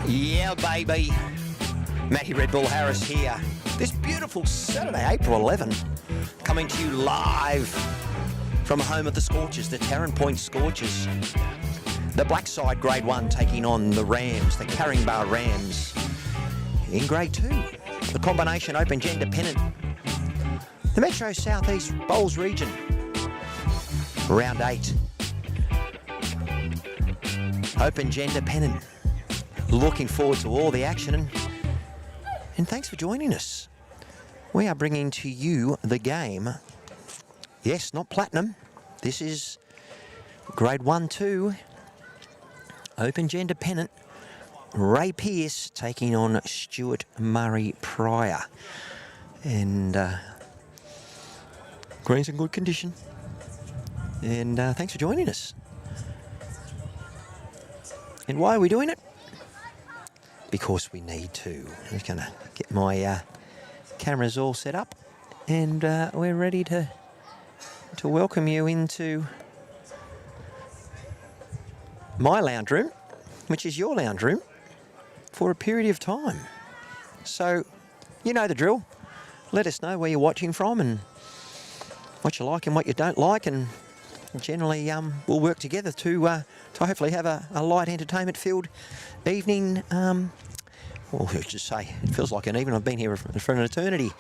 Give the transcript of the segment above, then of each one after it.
Yeah, baby. Matty Red Bull Harris here. This beautiful Saturday, April 11, coming to you live from home of the Scorchers, the Taren Point Scorchers. The black side, Grade 1, taking on the Rams, the Caringbah Rams. In Grade 2, the combination open gender Pennant. The Metro South East Bowls region. Round 8. Open gender Pennant. Looking forward to all the action and thanks for joining us. We are bringing to you the game. Yes, not platinum. This is Grade 1-2. Open gender Pennant. Ray Pearce taking on Stuart Murray Pryor. And green's in good condition. And thanks for joining us. And why are we doing it? Because we need to. I'm just going to get my cameras all set up, and we're ready to welcome you into my lounge room, which is your lounge room, for a period of time. So, you know the drill. Let us know where you're watching from and what you like and what you don't like, and generally we'll work together to hopefully have a light entertainment-filled evening. Well, let's just say it feels like an evening. I've been here for an eternity.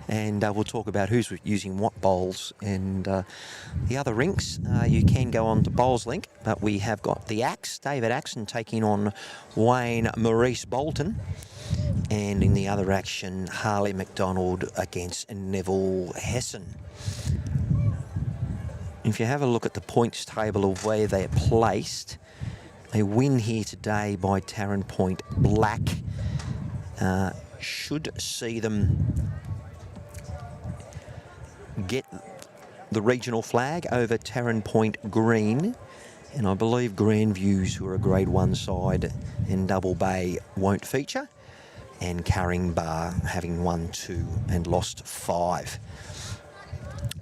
And we'll talk about who's using what bowls and the other rinks. You can go on to Bowls Link, but we have got the Axe, David Axon, taking on Wayne Maurice Bolton. And in the other action, Harley McDonald against Neville Hessen. If you have a look at the points table of where they're placed, a win here today by Taren Point Black should see them get the regional flag over Taren Point Green. And I believe Grandviews, who are a Grade 1 side, and Double Bay won't feature. And Caringbah having won 2 and lost 5.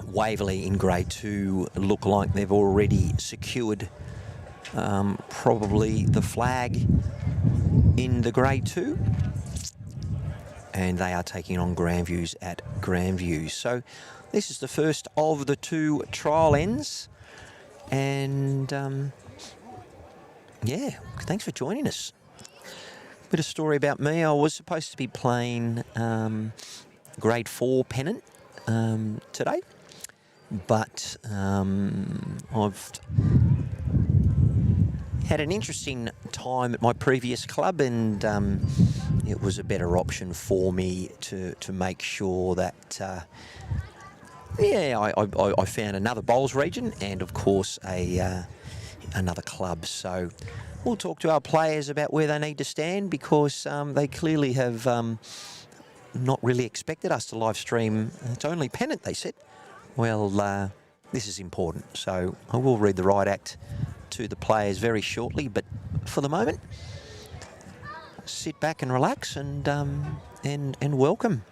Waverley in Grade 2 look like they've already secured probably the flag in the Grade 2. And they are taking on Grandviews at Grandviews. So this is the first of the 2 trial ends. And yeah, thanks for joining us. Bit of story about me. I was supposed to be playing Grade 4 Pennant today. But I've had an interesting time at my previous club, and it was a better option for me to make sure that I found another bowls region and of course another club. So we'll talk to our players about where they need to stand, because they clearly have not really expected us to live stream. It's only Pennant, they said. Well, this is important, so I will read the right act to the players very shortly, but for the moment, sit back and relax and welcome.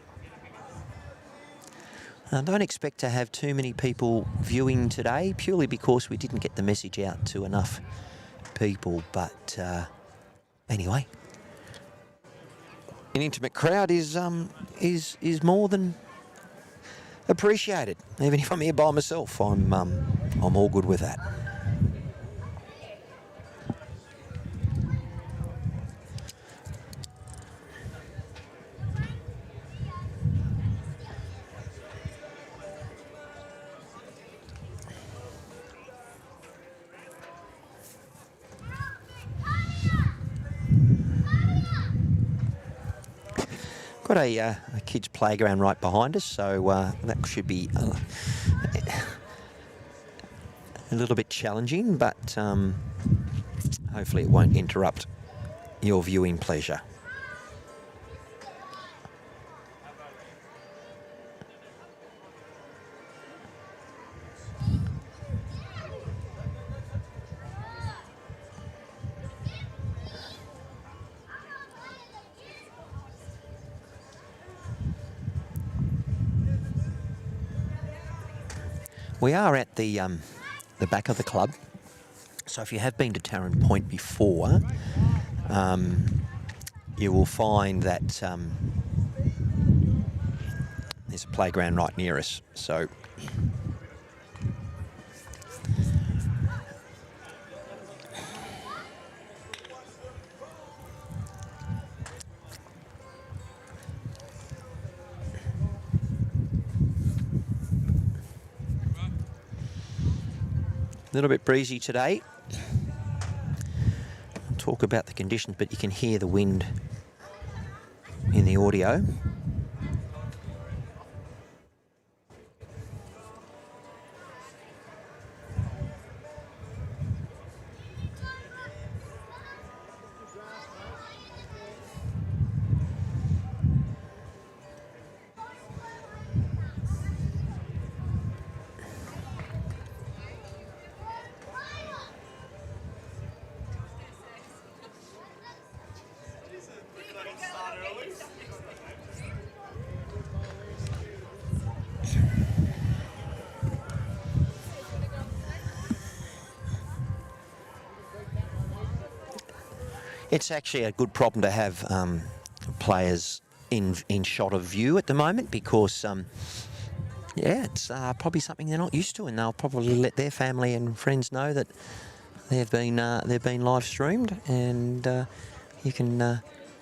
Don't expect to have too many people viewing today, purely because we didn't get the message out to enough people, but anyway, an intimate crowd is more than appreciated. Even if I'm here by myself, I'm all good with that. Got a kids' playground right behind us, so that should be a little bit challenging, but hopefully it won't interrupt your viewing pleasure. We are at the back of the club, so if you have been to Taren Point before, you will find that there's a playground right near us. So a little bit breezy today. I'll talk about the conditions, but you can hear the wind in the audio. It's actually a good problem to have players in shot of view at the moment because, yeah, it's probably something they're not used to, and they'll probably let their family and friends know that they've been live streamed, and you can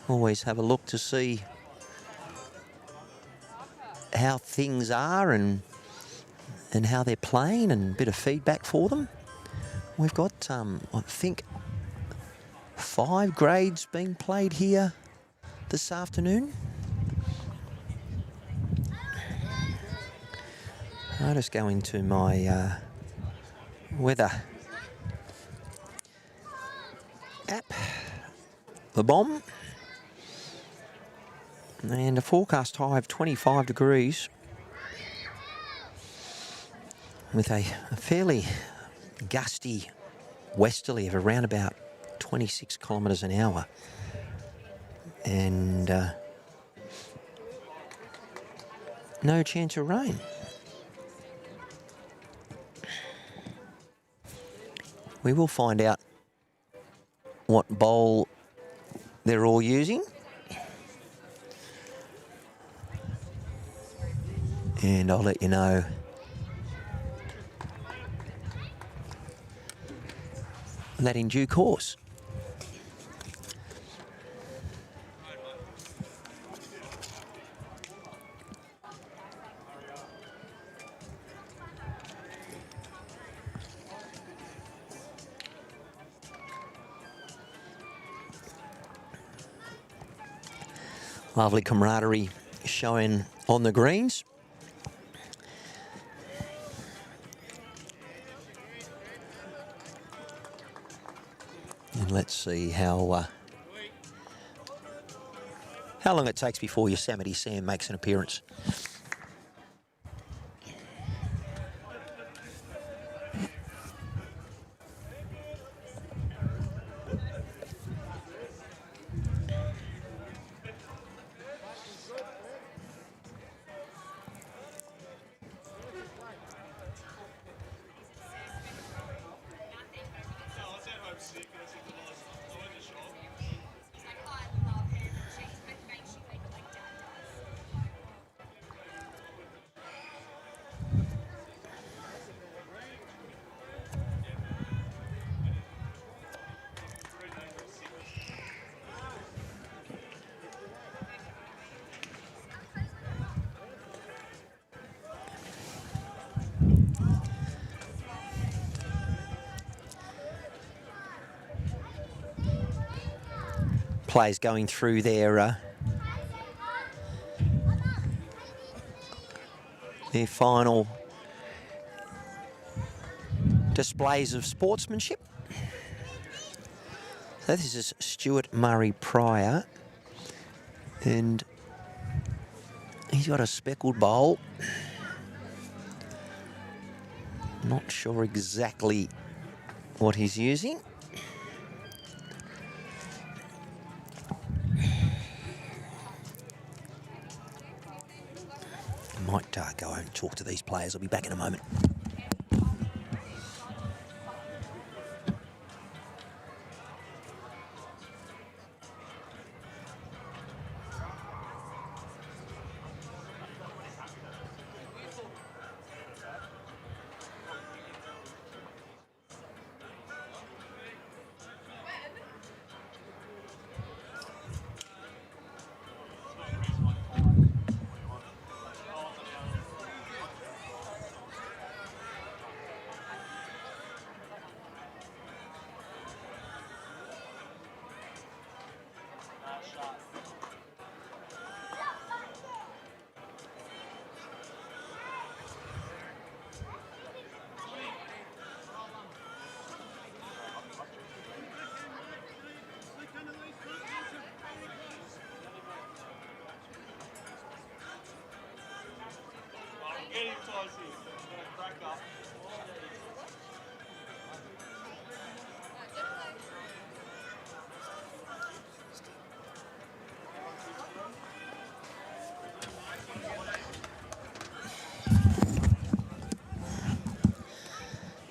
always have a look to see how things are and how they're playing, and a bit of feedback for them. We've got, I think, 5 grades being played here this afternoon. I'll just go into my weather app, the bomb, and a forecast high of 25 degrees with a fairly gusty westerly of around about 26 kilometres an hour, and no chance of rain. We will find out what bowl they're all using, and I'll let you know that in due course. Lovely camaraderie showing on the greens. And let's see how long it takes before Yosemite Sam makes an appearance. Players going through their final displays of sportsmanship. So this is Stuart Murray Pryor, and he's got a speckled bowl. Not sure exactly what he's using. Might go and talk to these players. I'll be back in a moment.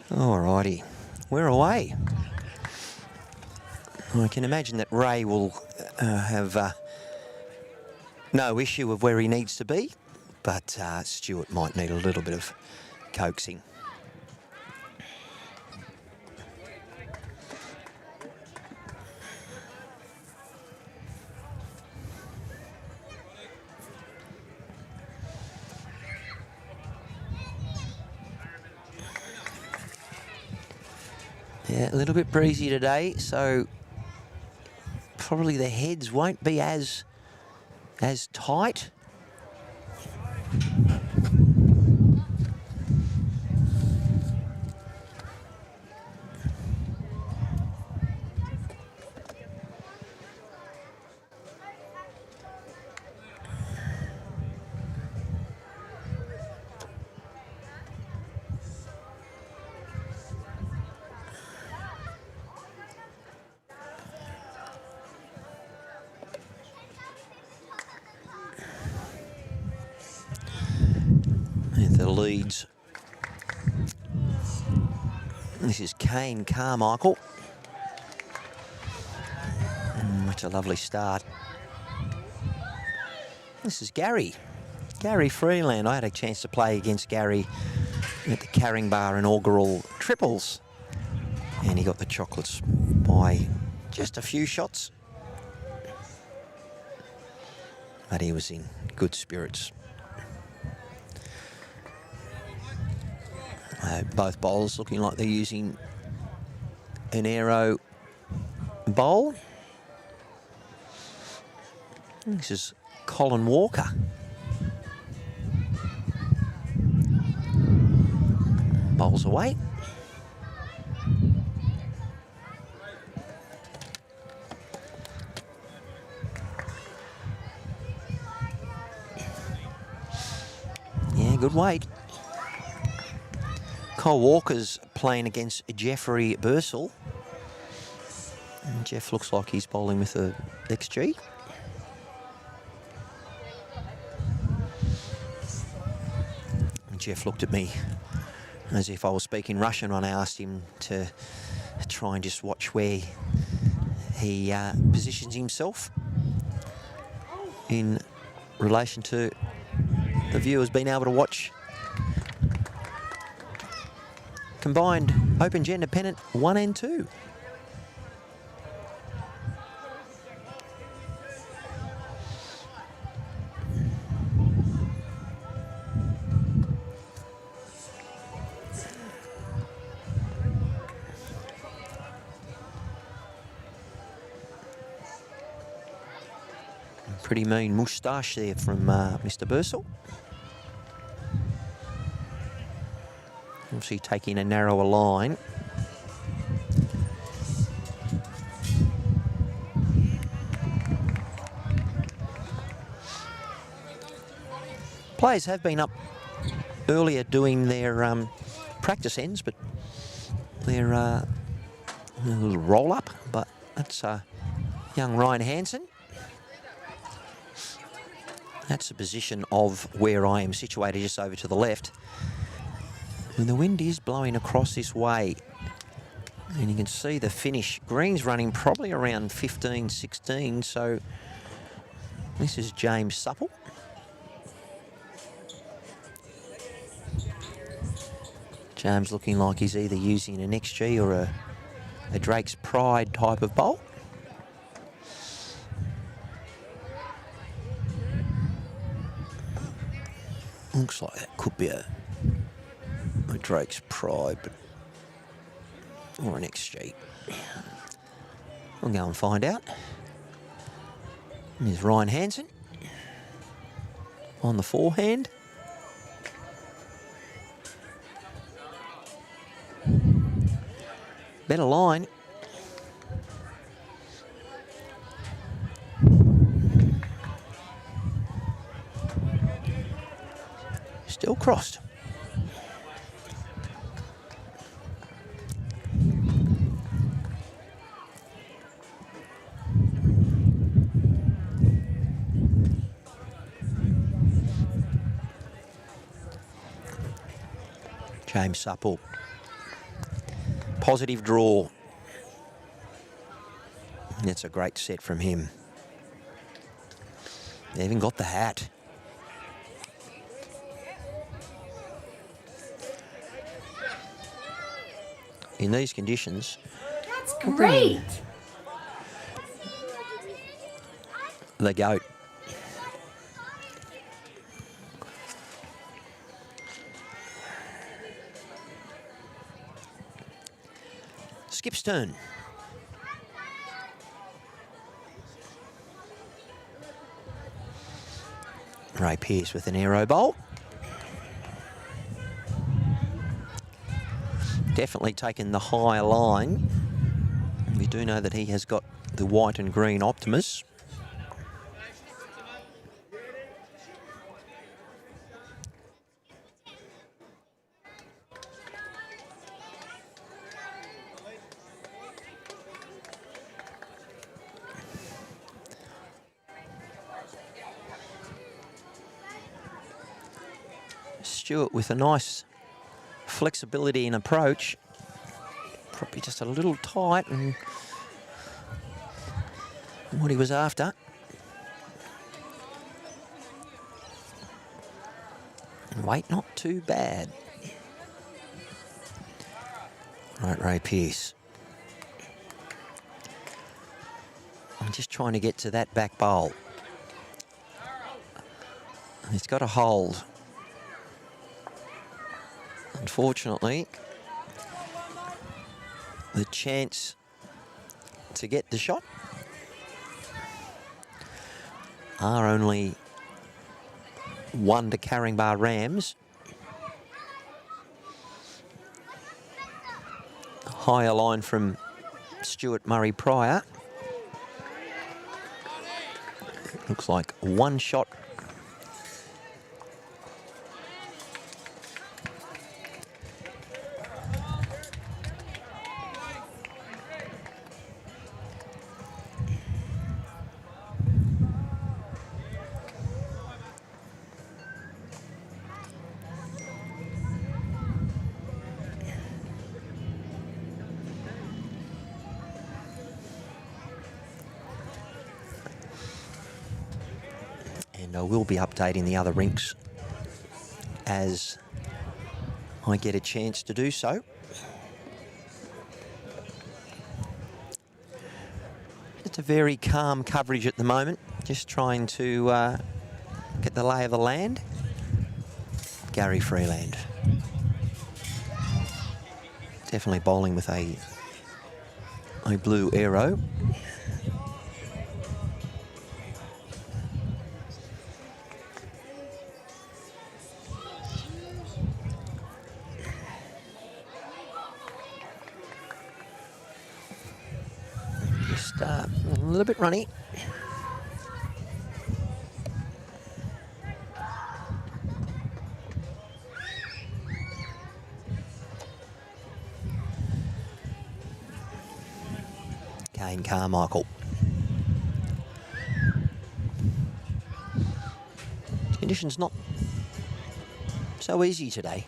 Alrighty, we're away. I can imagine that Ray will have no issue of where he needs to be, but Stuart might need a little bit of coaxing. Yeah, a little bit breezy today, so probably the heads won't be as tight. The leads. This is Kane Carmichael. That's a lovely start. This is Gary Freeland. I had a chance to play against Gary at the Caringbah inaugural triples, and he got the chocolates by just a few shots. But he was in good spirits. Both bowlers looking like they're using an aero bowl. This is Colin Walker. Bowls away. Yeah, good weight. Cole Walker's playing against Jeffrey Bursell. And Jeff looks like he's bowling with a XG. And Jeff looked at me as if I was speaking Russian when I asked him to try and just watch where he positions himself in relation to the viewers being able to watch combined open gender pennant 1 and 2. Pretty mean moustache there from Mr. Bursell. Obviously taking a narrower line. Players have been up earlier doing their practice ends, but they're a little roll up, but that's young Ryan Hansen. That's the position of where I am situated, just over to the left. And the wind is blowing across this way. And you can see the finish. Green's running probably around 15, 16. So this is James Supple. James looking like he's either using an XG or a Drake's Pride type of bowl. Looks like that could be a Drake's Pride, but or an XG. We'll go and find out. Here's Ryan Hansen on the forehand. Better line. Still crossed. James Supple. Positive draw. That's a great set from him. They even got the hat. In these conditions. That's great. The goat. Skip's turn. Ray Pearce with an aero bowl. Definitely taken the higher line. We do know that he has got the white and green Optimus. Stewart with a nice flexibility in approach. Probably just a little tight and what he was after. And weight not too bad. Right, Ray Pearce. I'm just trying to get to that back bowl. He's got a hold. Unfortunately, the chance to get the shot are only 1 to Caringbah Rams. Higher line from Stuart Murray Pryor. Looks like 1 shot. I will be updating the other rinks as I get a chance to do so. It's a very calm coverage at the moment, just trying to get the lay of the land. Gary Freeland. Definitely bowling with a blue arrow. A little bit runny. Kane Carmichael. Conditions not so easy today.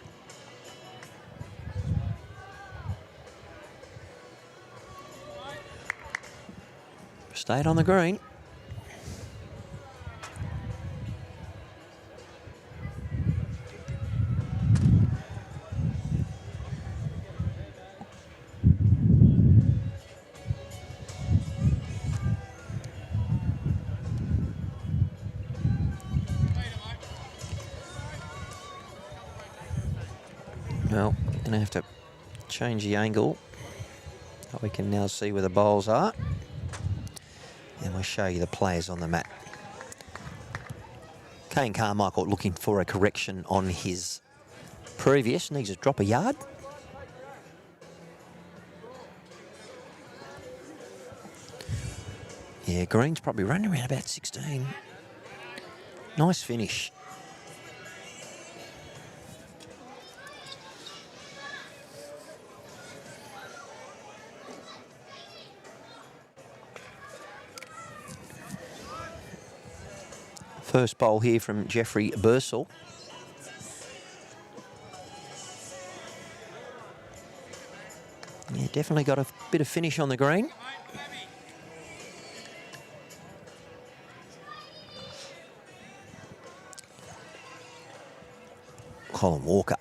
Stayed on the green. Well, going to have to change the angle. We can now see where the bowls are. And we'll show you the players on the mat. Kane Carmichael looking for a correction on his previous. Needs to drop a yard. Yeah, green's probably running around about 16. Nice finish. First bowl here from Jeffrey Bursell. Yeah, definitely got a bit of finish on the green. Colin Walker.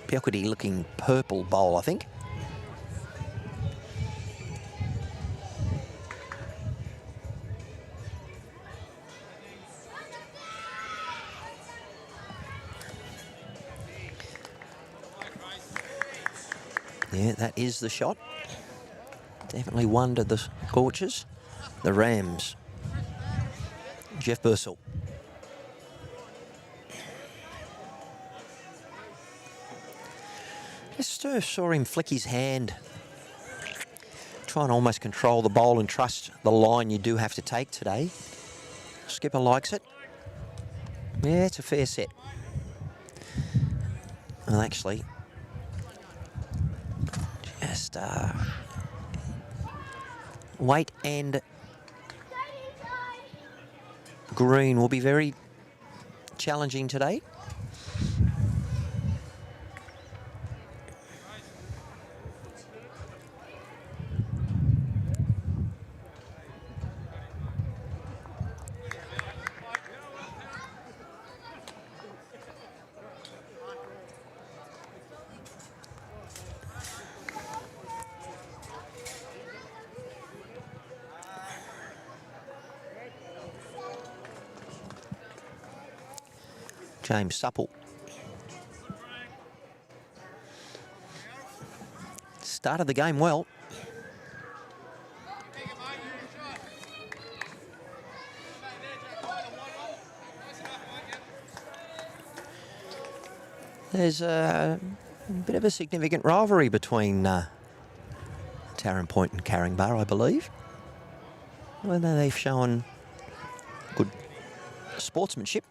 Peyokwity looking purple bowl, I think. Yeah, that is the shot. Definitely one to the Scorchers. The Rams. Jeff Bursell. Just saw him flick his hand. Try and almost control the bowl and trust the line you do have to take today. Skipper likes it. Yeah, it's a fair set. Well, actually, just weight and green will be very challenging today. James Supple. Started the game well. There's a bit of a significant rivalry between Taren Point and Caringbah, I believe. Whether they've shown good sportsmanship.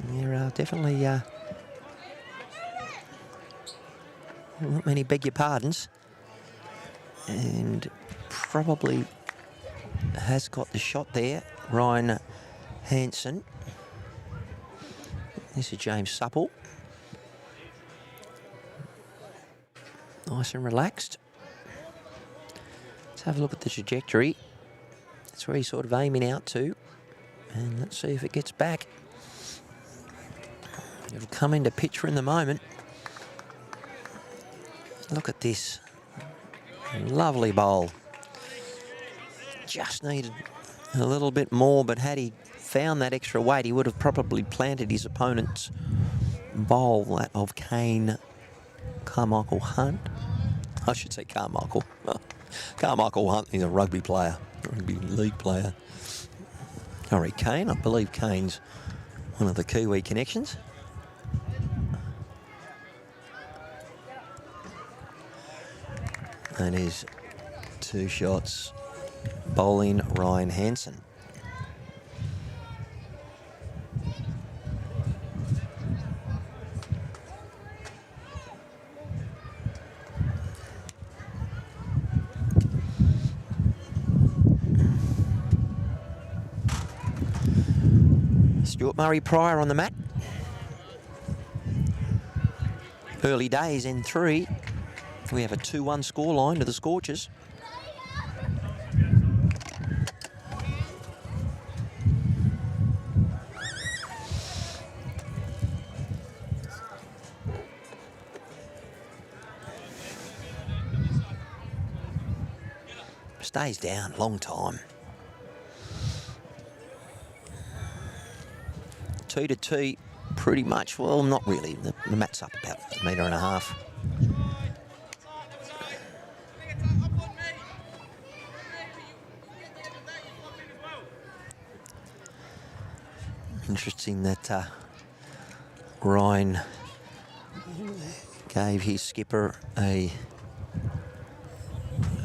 There are definitely not many beg your pardons, and probably has got the shot there. Ryan Hansen. This is James Supple. Nice and relaxed. Let's have a look at the trajectory. That's where he's sort of aiming out to, and let's see if it gets back. It'll come into picture in the moment. Look at this. Lovely bowl. Just needed a little bit more, but had he found that extra weight, he would have probably planted his opponent's bowl, that of Kane Carmichael Hunt. I should say Carmichael. Carmichael Hunt is a rugby player, rugby league player. Sorry, Kane. I believe Kane's one of the Kiwi connections. That is two shots bowling Ryan Hansen. Stuart Murray Pryor on the mat. Early days in 3. We have a 2-1 scoreline to the Scorchers. Stays down, long time. 2 to 2, pretty much. Well, not really. The mat's up about 1.5 meters. Interesting that Ryan gave his skipper a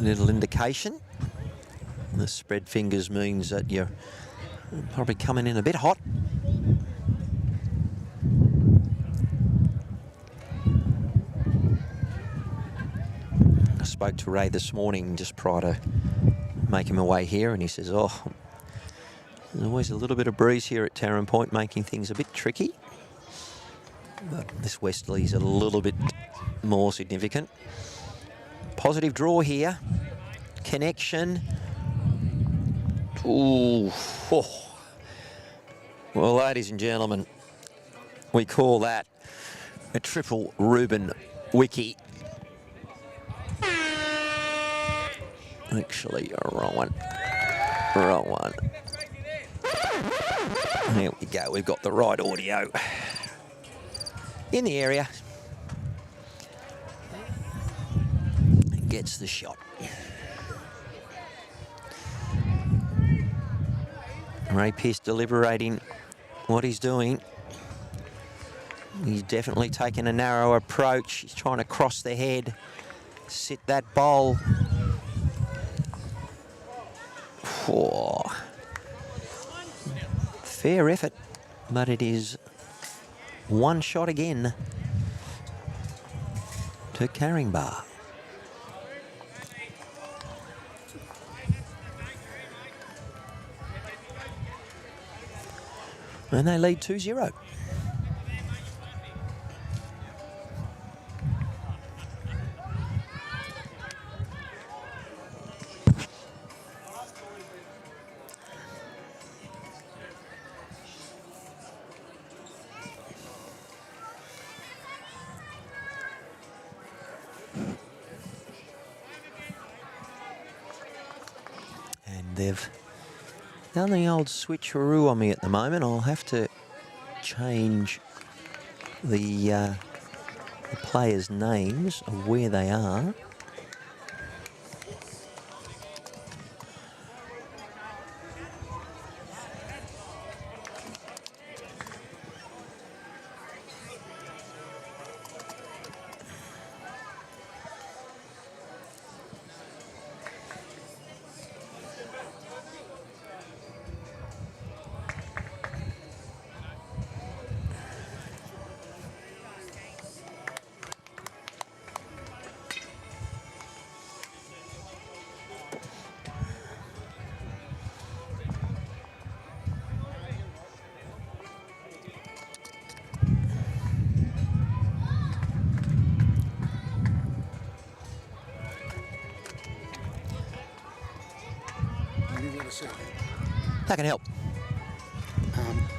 little indication. The spread fingers means that you're probably coming in a bit hot. I spoke to Ray this morning just prior to making my way here, and he says, oh, there's always a little bit of breeze here at Taren Point, making things a bit tricky. But this westerly is a little bit more significant. Positive draw here. Connection. Ooh. Oh. Well, ladies and gentlemen, we call that a triple Reuben wiki. Actually, wrong one. Wrong one. There we go. We've got the right audio in the area. Gets the shot. Ray Pearce deliberating what he's doing. He's definitely taking a narrow approach. He's trying to cross the head, sit that bowl. Oh. Fair effort, but it is one shot again to Caringbah. And they lead 2-0. And they've done the old switcheroo on me at the moment. I'll have to change the players' names of where they are. How can I help?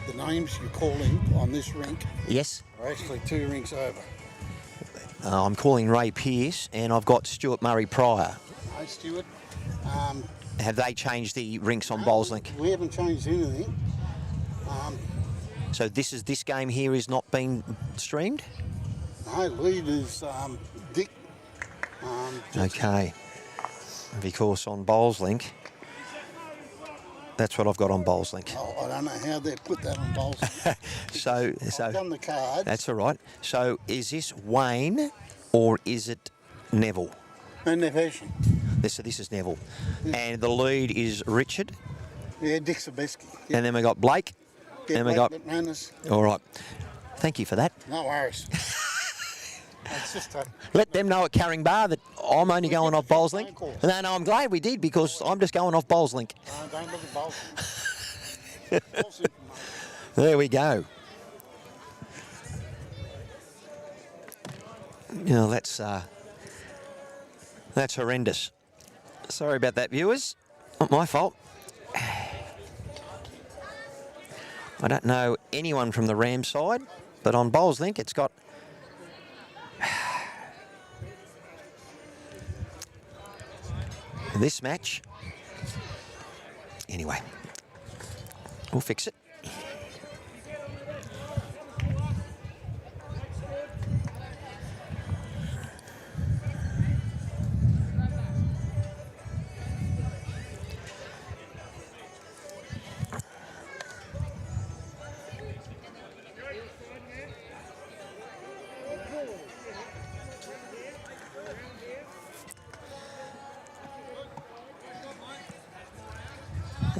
The names you're calling on this rink Yes. are actually 2 rinks over. I'm calling Ray Pearce, and I've got Stuart Murray Pryor. Hey, Stuart. Have they changed the rinks on Bowlslink? We haven't changed anything. So this game here is not being streamed? No, lead is Dick. Okay. Because on Bowlslink, that's what I've got on Bowlslink. Oh, I don't know how they put that on bowls. So I've done the cards. that's all right. So is this Wayne or is it Neville? And they're fashion. This is Neville. Yeah. And the lead is Richard. Yeah, Dick's the best. Yeah. And then we got Blake. Yeah, and we got. All right. Thank you for that. No worries. It's just let them know at Caringbah that I'm only going off Bowlslink. No, I'm glad we did, because I'm just going off Bowlslink. Don't look at Bowlslink. There we go. You know, that's horrendous. Sorry about that, viewers. Not my fault. I don't know anyone from the Ram side, but on Bowlslink it's got this match. Anyway, we'll fix it.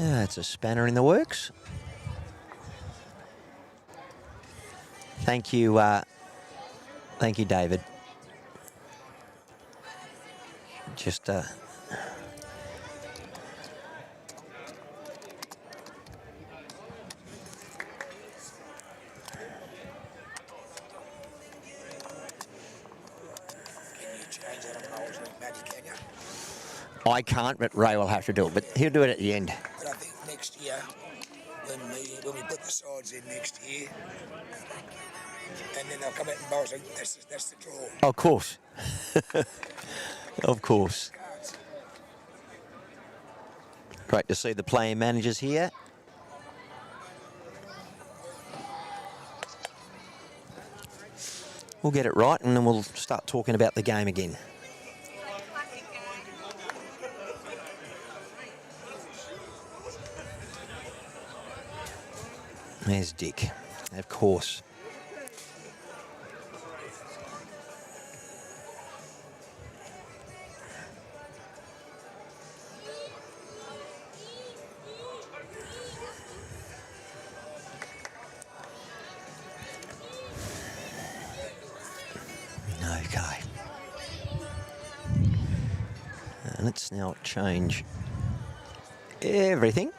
That's a spanner in the works. Thank you, David. Just I can't, but Ray will have to do it. But he'll do it at the end. But I think next year, when we put the sides in next year, and then they'll come out and bowl, so that's the draw. Of course. Of course. Great to see the playing managers here. We'll get it right and then we'll start talking about the game again. There's Dick, of course. Okay. Let's now change everything.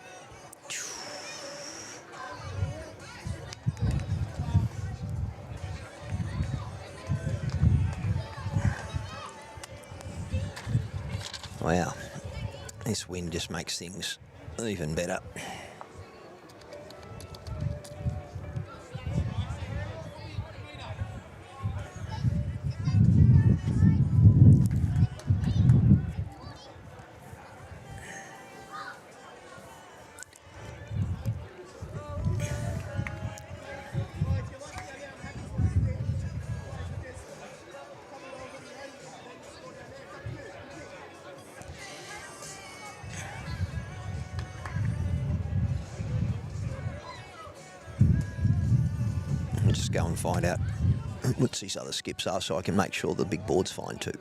Wow, this wind just makes things even better. Just go and find out what these other skips are so I can make sure the big board's fine too.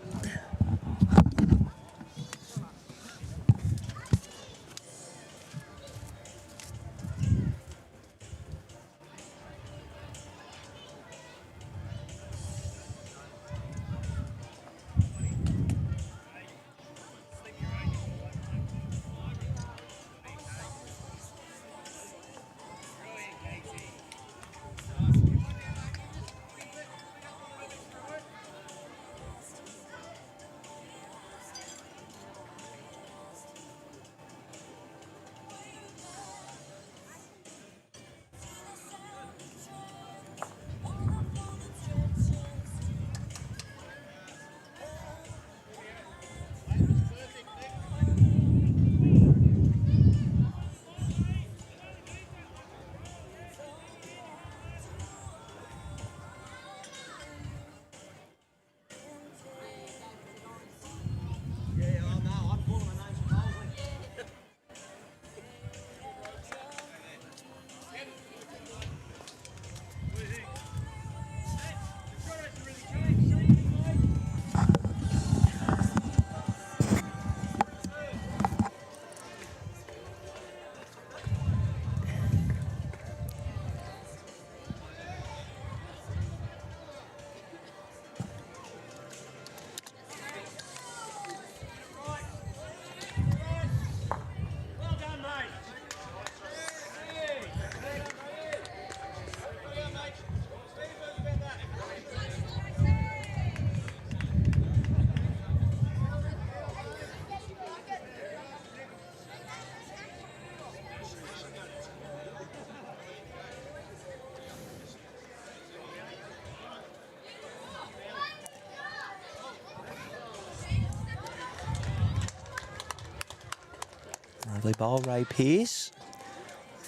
Lovely bowl, Ray Pearce.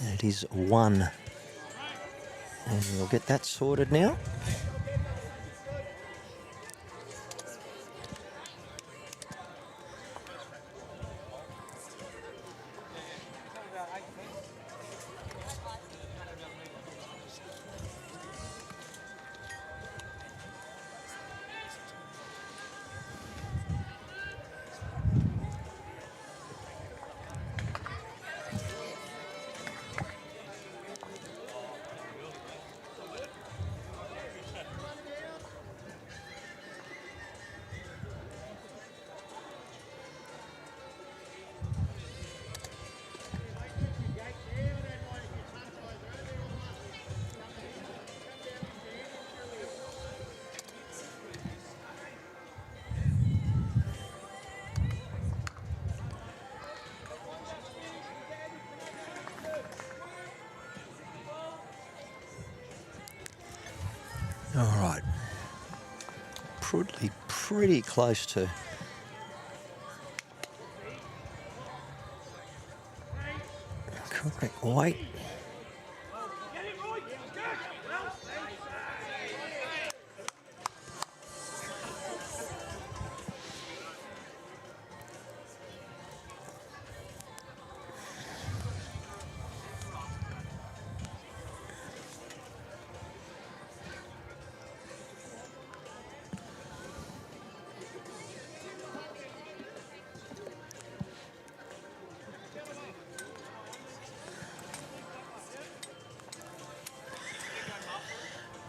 And it is 1. And we'll get that sorted now. All right. Pretty close to correct weight.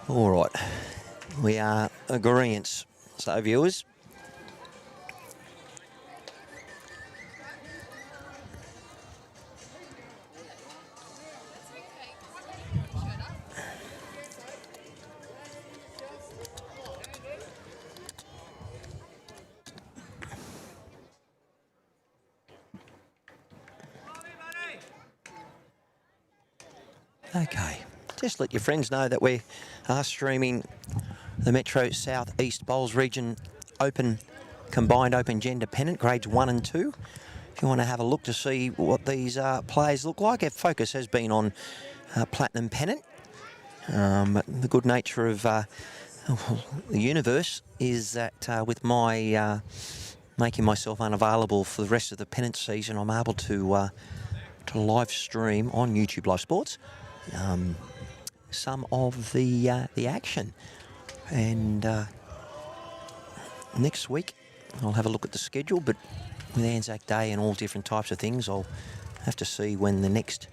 All right, we are agreeance. So, viewers, okay. Just let your friends know that we are streaming the Metro South East Bowls Region Open Combined Open Gender Pennant Grades 1 and 2. If you want to have a look to see what these players look like, our focus has been on Platinum Pennant. But the good nature of the universe is that with my making myself unavailable for the rest of the Pennant season, I'm able to live stream on YouTube Live Sports some of the action. And next week I'll have a look at the schedule, but with Anzac Day and all different types of things, I'll have to see when the next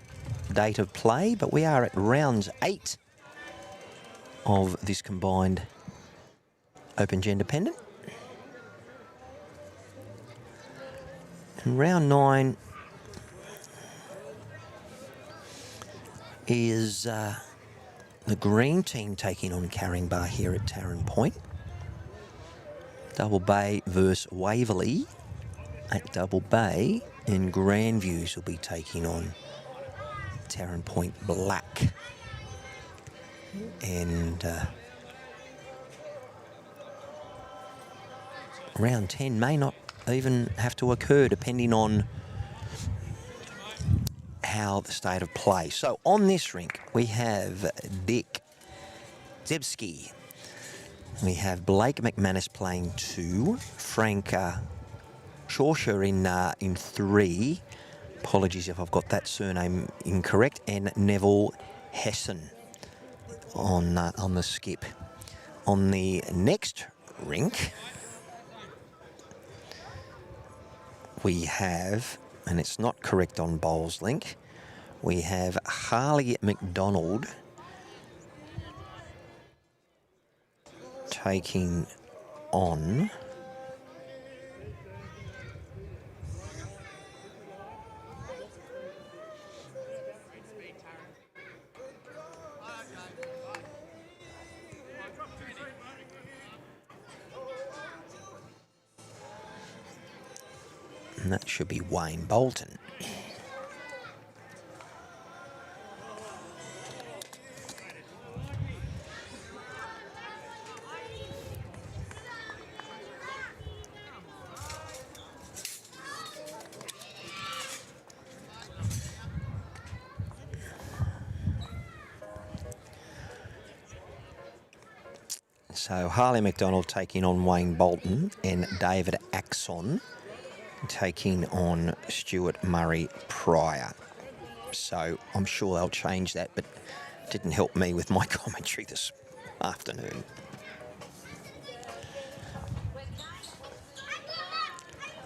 date of play. But we are at rounds 8 of this combined Open Gender Pennant. And round 9 is the green team taking on Caringbah here at Taren Point. Double Bay versus Waverley at Double Bay, and Grandviews will be taking on Taren Point Black. And round 10 may not even have to occur depending on how the state of play. So on this rink we have Dick Zebski. We have Blake McManus playing 2, Frank Scorchers in 3. Apologies if I've got that surname incorrect. And Neville Hessen on the skip. On the next rink we have, and it's not correct on Bowls Link, we have Harley McDonald taking on and that should be Wayne Bolton. So Harley McDonald taking on Wayne Bolton, and David Axon taking on Stuart Murray Pryor. So I'm sure they'll change that, but it didn't help me with my commentary this afternoon.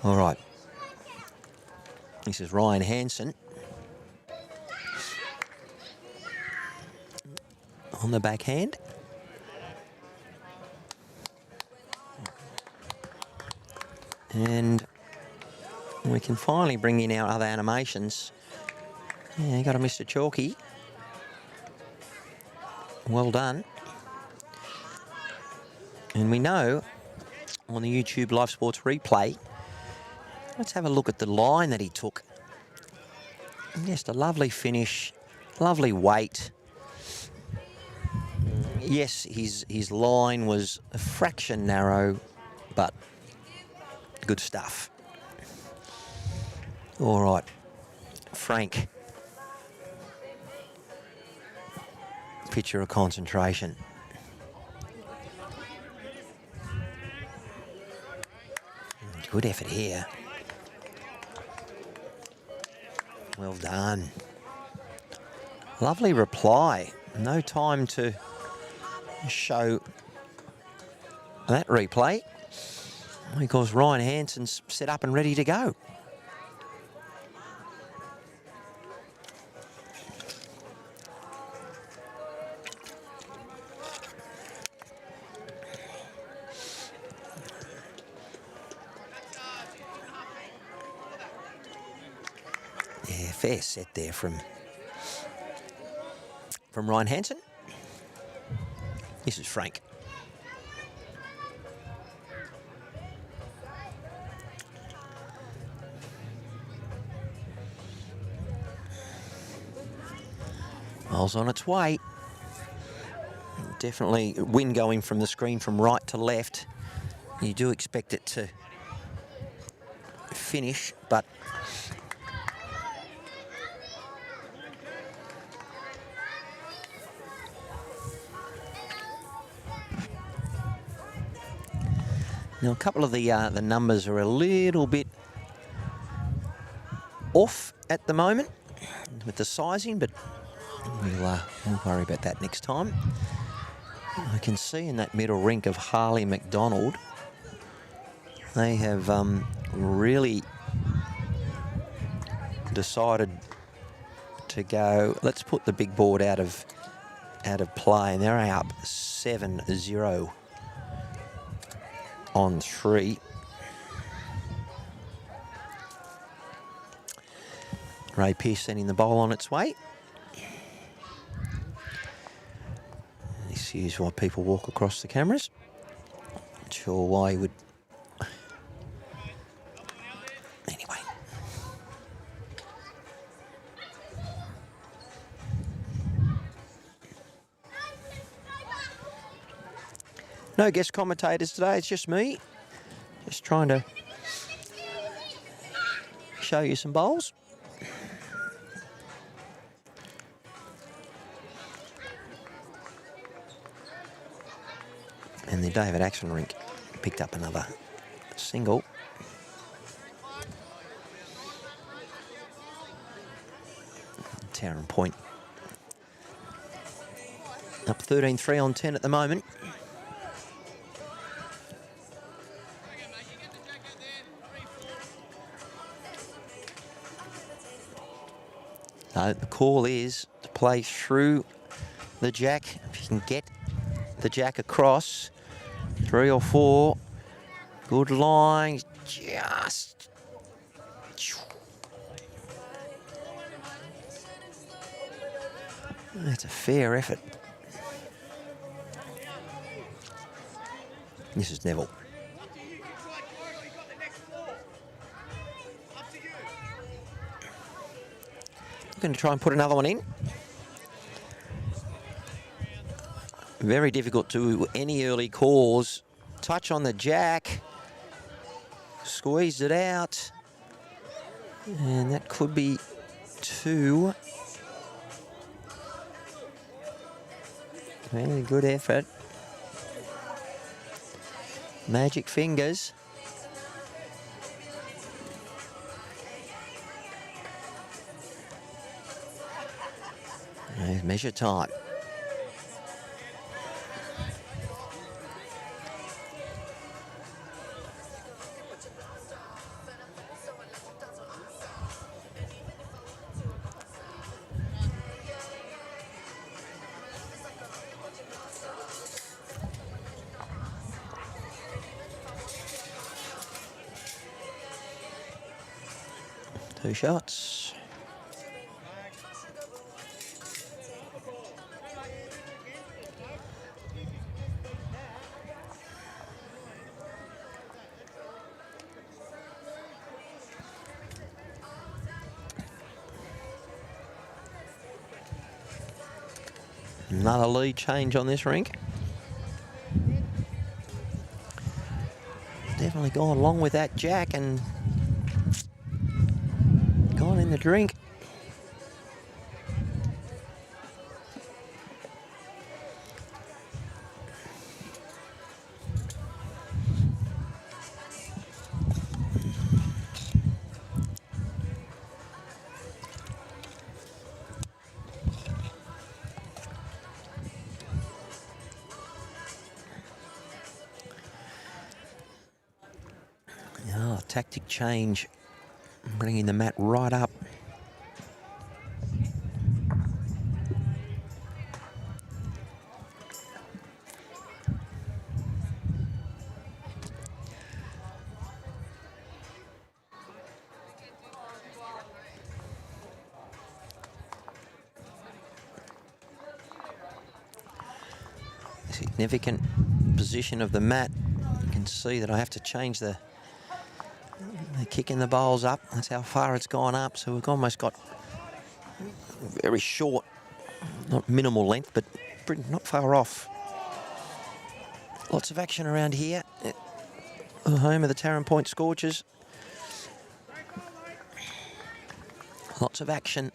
All right. This is Ryan Hansen on the backhand. And we can finally bring in our other animations. Yeah, you got a Mr. Chalky. Well done. And we know on the YouTube Live Sports replay, let's have a look at the line that he took. Just a lovely finish, lovely weight. Yes, his line was a fraction narrow, but good stuff. All right, Frank. Picture of concentration. Good effort here. Well done. Lovely reply. No time to show that replay because Ryan Hansen's set up and ready to go. Yeah, fair set there from Ryan Hansen. This is Frank. Ball's on its way. Definitely wind going from the screen from right to left. You do expect it to finish, but now a couple of the numbers are a little bit off at the moment with the sizing, but we'll worry about that next time. I can see in that middle rink of Harley McDonald, they have really decided to go, let's put the big board out of play, and they're up 7-0 on 3. Ray Pearce sending the bowl on its way. This is why people walk across the cameras. Not sure why he would. Anyway. No guest commentators today, it's just me. Just trying to show you some bowls. And the David Action Rink picked up another single. Taren point. Up 13-3 on 10 at the moment. So the call is to play through the jack. If you can get the jack across, 3 or 4, good line, just. That's a fair effort. This is Neville. Going to try and put another one in. Very difficult to any early calls. Touch on the jack. Squeezed it out. And that could be 2. Very good effort. Magic fingers. There's measure time. Two shots. Another lead change on this rink. Definitely gone along with that jack and gone in the drink. Oh, tactic change, bringing the mat right up. Significant position of the mat. You can see that I have to change the kicking the bowls up. That's how far it's gone up. So we've almost got very short, not minimal length, but not far off. Lots of action around here. The home of the Taren Point Scorchers. Lots of action.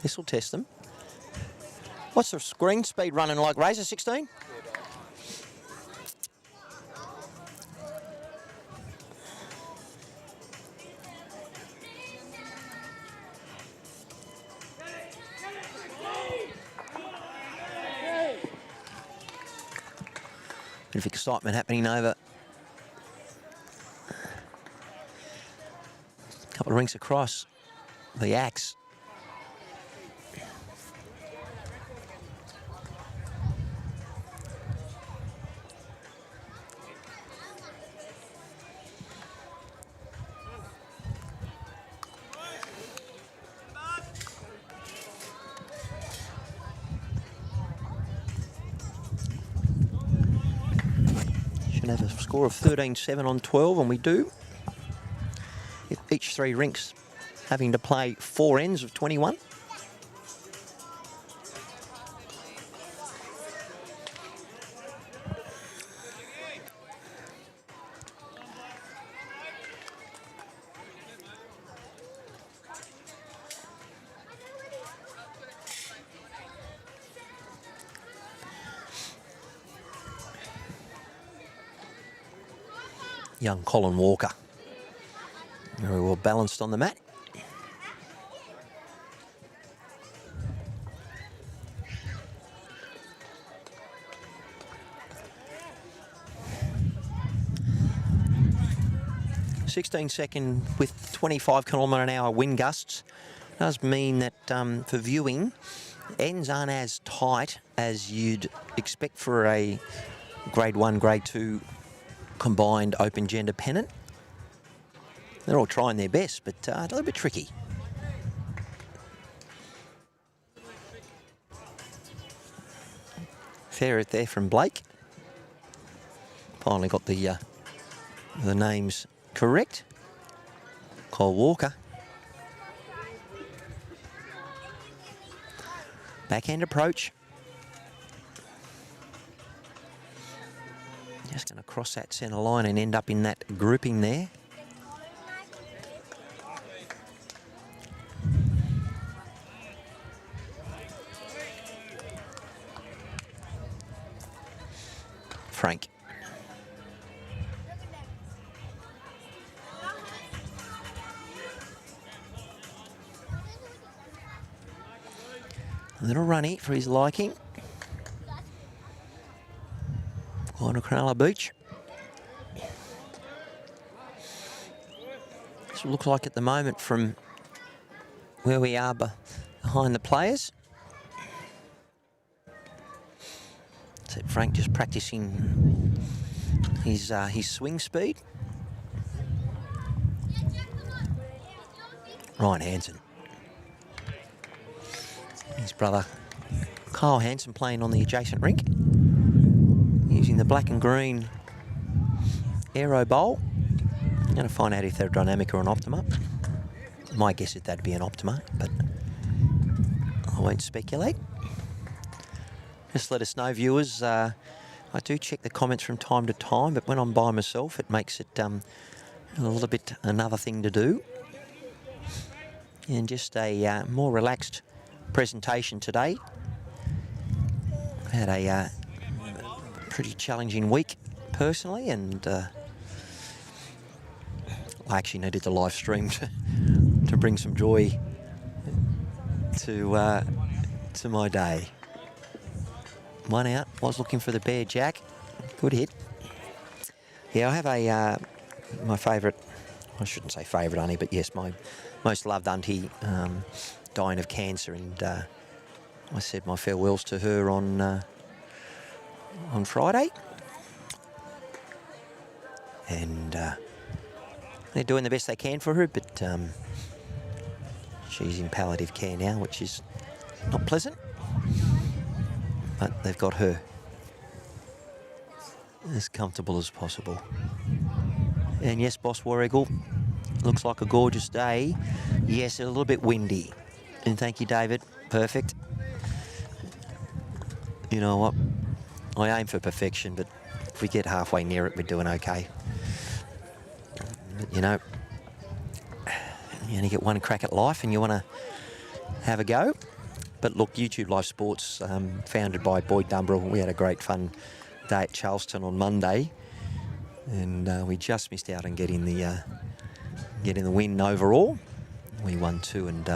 This will test them. What's the screen speed running like, Razor? 16? Bit of excitement happening over a couple of rinks across the axe. Have a score of 13-7 on 12, and we do. If each three rinks having to play 4 ends of 21. Young Colin Walker, very well balanced on the mat. .16 with 25km/h wind gusts does mean that for viewing, ends aren't as tight as you'd expect for a Grade 1, Grade 2 combined open gender pennant. They're all trying their best, but a little bit tricky. Fair it there from Blake. Finally got the names correct. Cole Walker. Backhand approach. Just going to cross that centre line and end up in that grouping there. Frank. A little runny for his liking. On Cronulla Beach. This looks like at the moment from where we are behind the players. So Frank just practicing his swing speed. Ryan Hansen. His brother Kyle Hansen playing on the adjacent rink, using the black and green aero bowl. I'm going to find out if they're a Dynamic or an Optima. My guess is that'd be an Optima, but I won't speculate. Just let us know, viewers. I do check the comments from time to time, but when I'm by myself, it makes it a little bit another thing to do. And just a more relaxed presentation today. Had a pretty challenging week personally, and I actually needed the live stream to bring some joy to my day. One out. Was looking for the bare jack. Good hit. Yeah, I have a my favourite. I shouldn't say favourite auntie, but yes, my most loved auntie dying of cancer, and I said my farewells to her on Friday, and they're doing the best they can for her, but she's in palliative care now, which is not pleasant, but they've got her as comfortable as possible. And yes, Boss War Eagle, looks like a gorgeous day. Yes, a little bit windy, and thank you, David. Perfect. You know what? I aim for perfection, but if we get halfway near it, we're doing okay. But, you know, you only get one crack at life, and you want to have a go. But look, YouTube Live Sports, founded by Boyd Dumbrell. We had a great fun day at Charleston on Monday, and we just missed out on getting the win overall. We won 2 and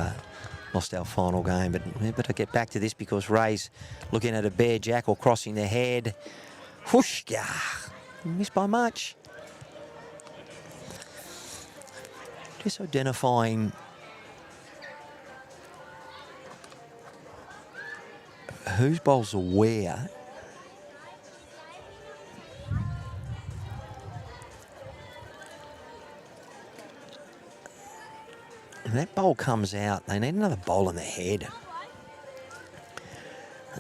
lost our final game, but we better get back to this because Ray's looking at a bare jack or crossing their head. Whoosh, yeah, missed by much. Just identifying whose bowls are where. And that bowl comes out, they need another bowl in the head.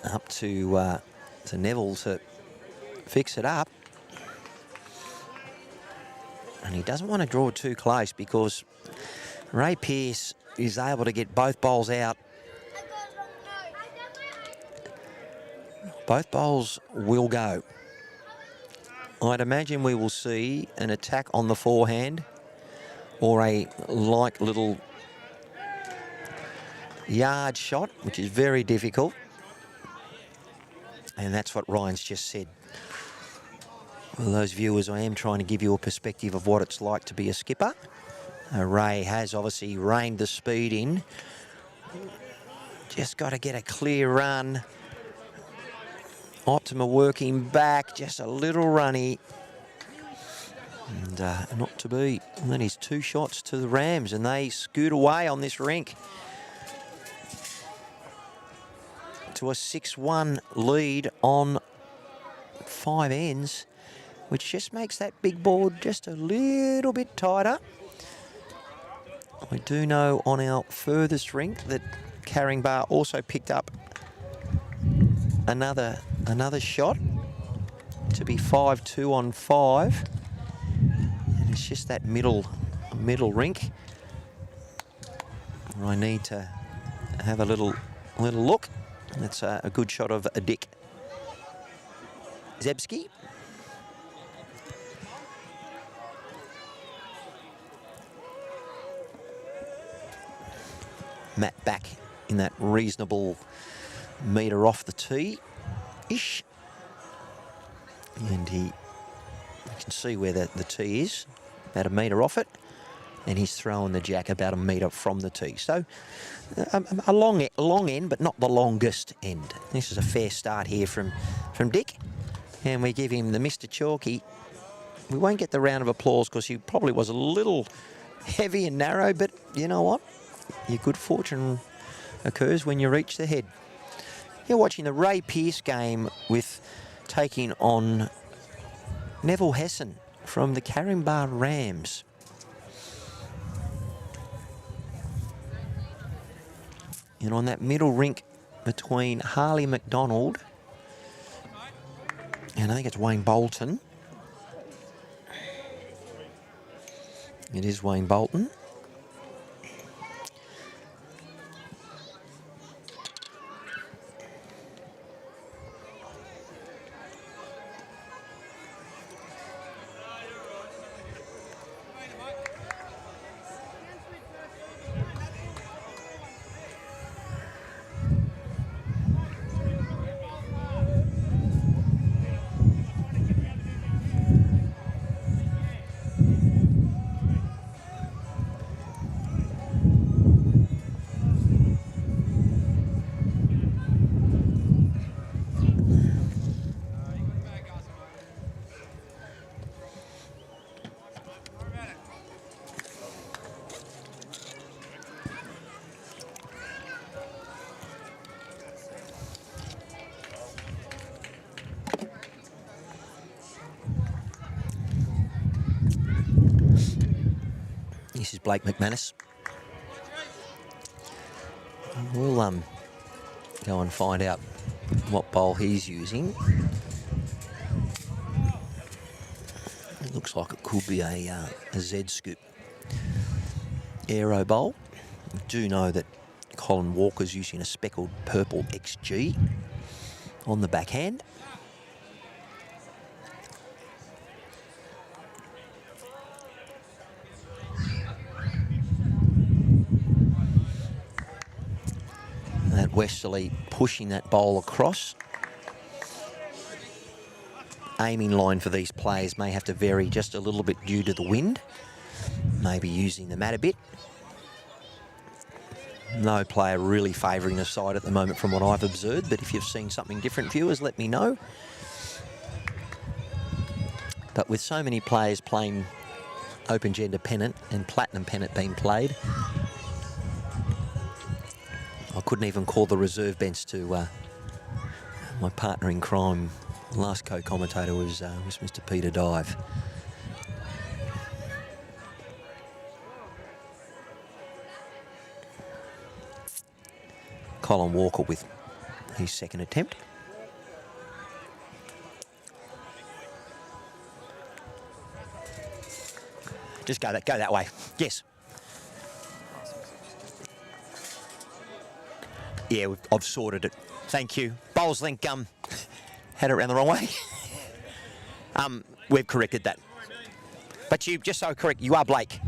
Up to Neville to fix it up. And he doesn't want to draw too close because Ray Pearce is able to get both bowls out. Both bowls will go. I'd imagine we will see an attack on the forehand or a light little yard shot, which is very difficult. And that's what Ryan's just said. Well, those viewers, I am trying to give you a perspective of what it's like to be a skipper. Ray has obviously reined the speed in. Just got to get a clear run. Optima working back, just a little runny. And not to be. And then he's 2 shots to the Rams, and they scoot away on this rink to a 6-1 lead on 5 ends, which just makes that big board just a little bit tighter. We do know on our furthest rink that Caringbah also picked up another shot to be 5-2 on 5. And it's just that middle rink where I need to have a little look. That's a good shot of a Dick Zebski. Matt back in that reasonable metre off the tee-ish. And you can see where the tee is, about a metre off it. And he's throwing the jack about a metre from the tee. So a long end, but not the longest end. This is a fair start here from Dick. And we give him the Mr. Chalky. We won't get the round of applause because he probably was a little heavy and narrow, but you know what? Your good fortune occurs when you reach the head. You're watching the Ray Pearce game with taking on Neville Hessen from the Caringbah Rams. And on that middle rink between Harley McDonald and I think it's Wayne Bolton. It is Wayne Bolton. This is Blake McManus. We'll go and find out what bowl he's using. It looks like it could be a Z-scoop aero bowl. I do know that Colin Walker's using a speckled purple XG on the backhand. That westerly pushing that bowl across. Aiming line for these players may have to vary just a little bit due to the wind. Maybe using the mat a bit. No player really favouring the side at the moment from what I've observed, but if you've seen something different, viewers, let me know. But with so many players playing Open Gender Pennant and Platinum Pennant being played, I couldn't even call the reserve bench to my partner in crime. The last co-commentator was Mr. Peter Dive. Colin Walker with his second attempt. Just go that way. Yes. Yeah, I've sorted it. Thank you. Bowls Link had it around the wrong way. We've corrected that. But you, just so correct, you are Blake.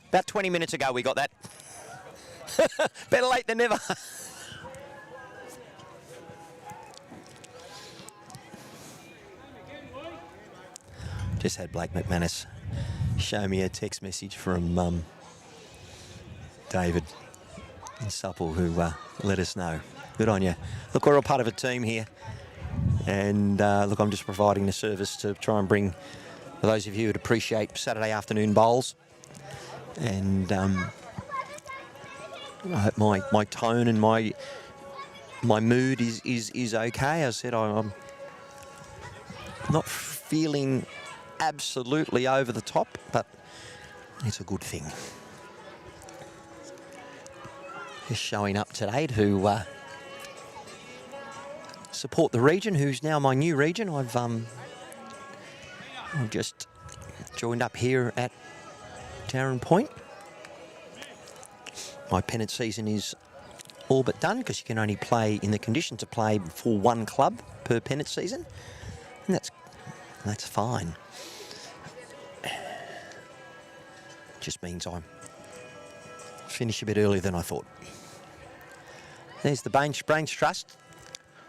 About 20 minutes ago we got that. Better late than never. Just had Blake McManus show me a text message from David in Supple who let us know. Good on you. Look, we're all part of a team here. And look, I'm just providing the service to try and bring, for those of you who'd appreciate Saturday afternoon bowls. And I hope my tone and my mood is okay. I said I'm not feeling absolutely over the top, but it's a good thing. Just showing up today to support the region, who's now my new region. I've just joined up here at Taren Point. My Pennant season is all but done because you can only play in the condition to play for one club per Pennant season, and that's fine. Just means I finish a bit earlier than I thought. There's the Brains Trust.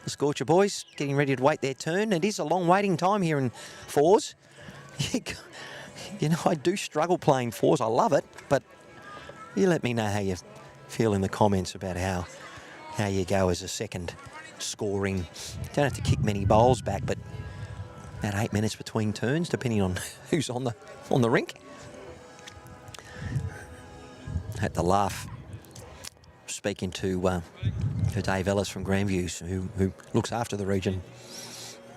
The Scorcher boys getting ready to wait their turn. It is a long waiting time here in fours. You know, I do struggle playing fours. I love it, but you let me know how you feel in the comments about how you go as a second scoring. You don't have to kick many bowls back, but about 8 minutes between turns, depending on who's on the rink. Had the laugh speaking to Dave Ellis from Grandviews, who looks after the region.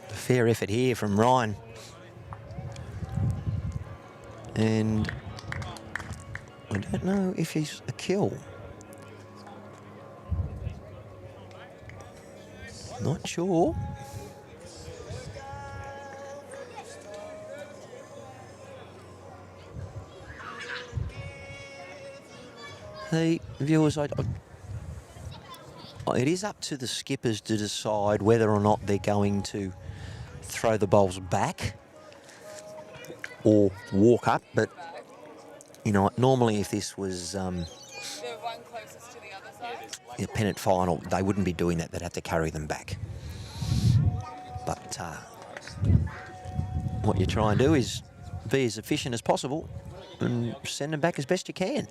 A fair effort here from Ryan. And I don't know if he's a kill. Not sure. Hey, viewers, it is up to the skippers to decide whether or not they're going to throw the bowls back or walk up. But, you know, normally if this was The one closest to the other side? a Pennant final, they wouldn't be doing that. They'd have to carry them back. But what you try and do is be as efficient as possible and send them back as best you can.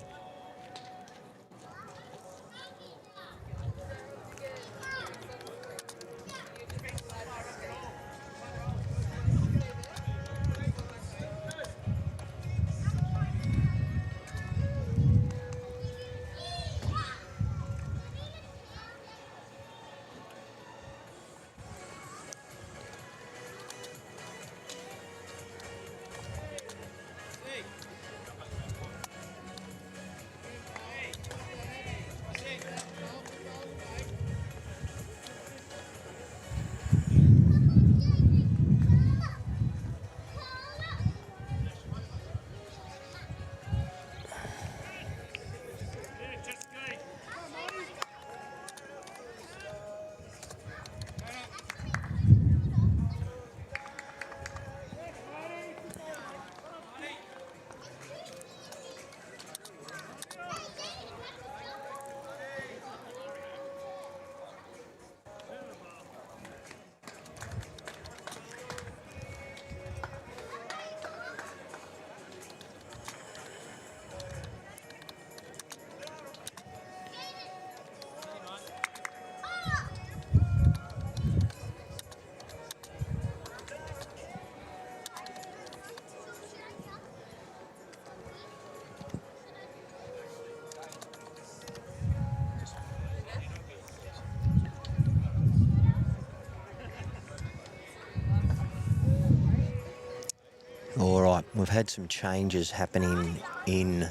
All right, we've had some changes happening in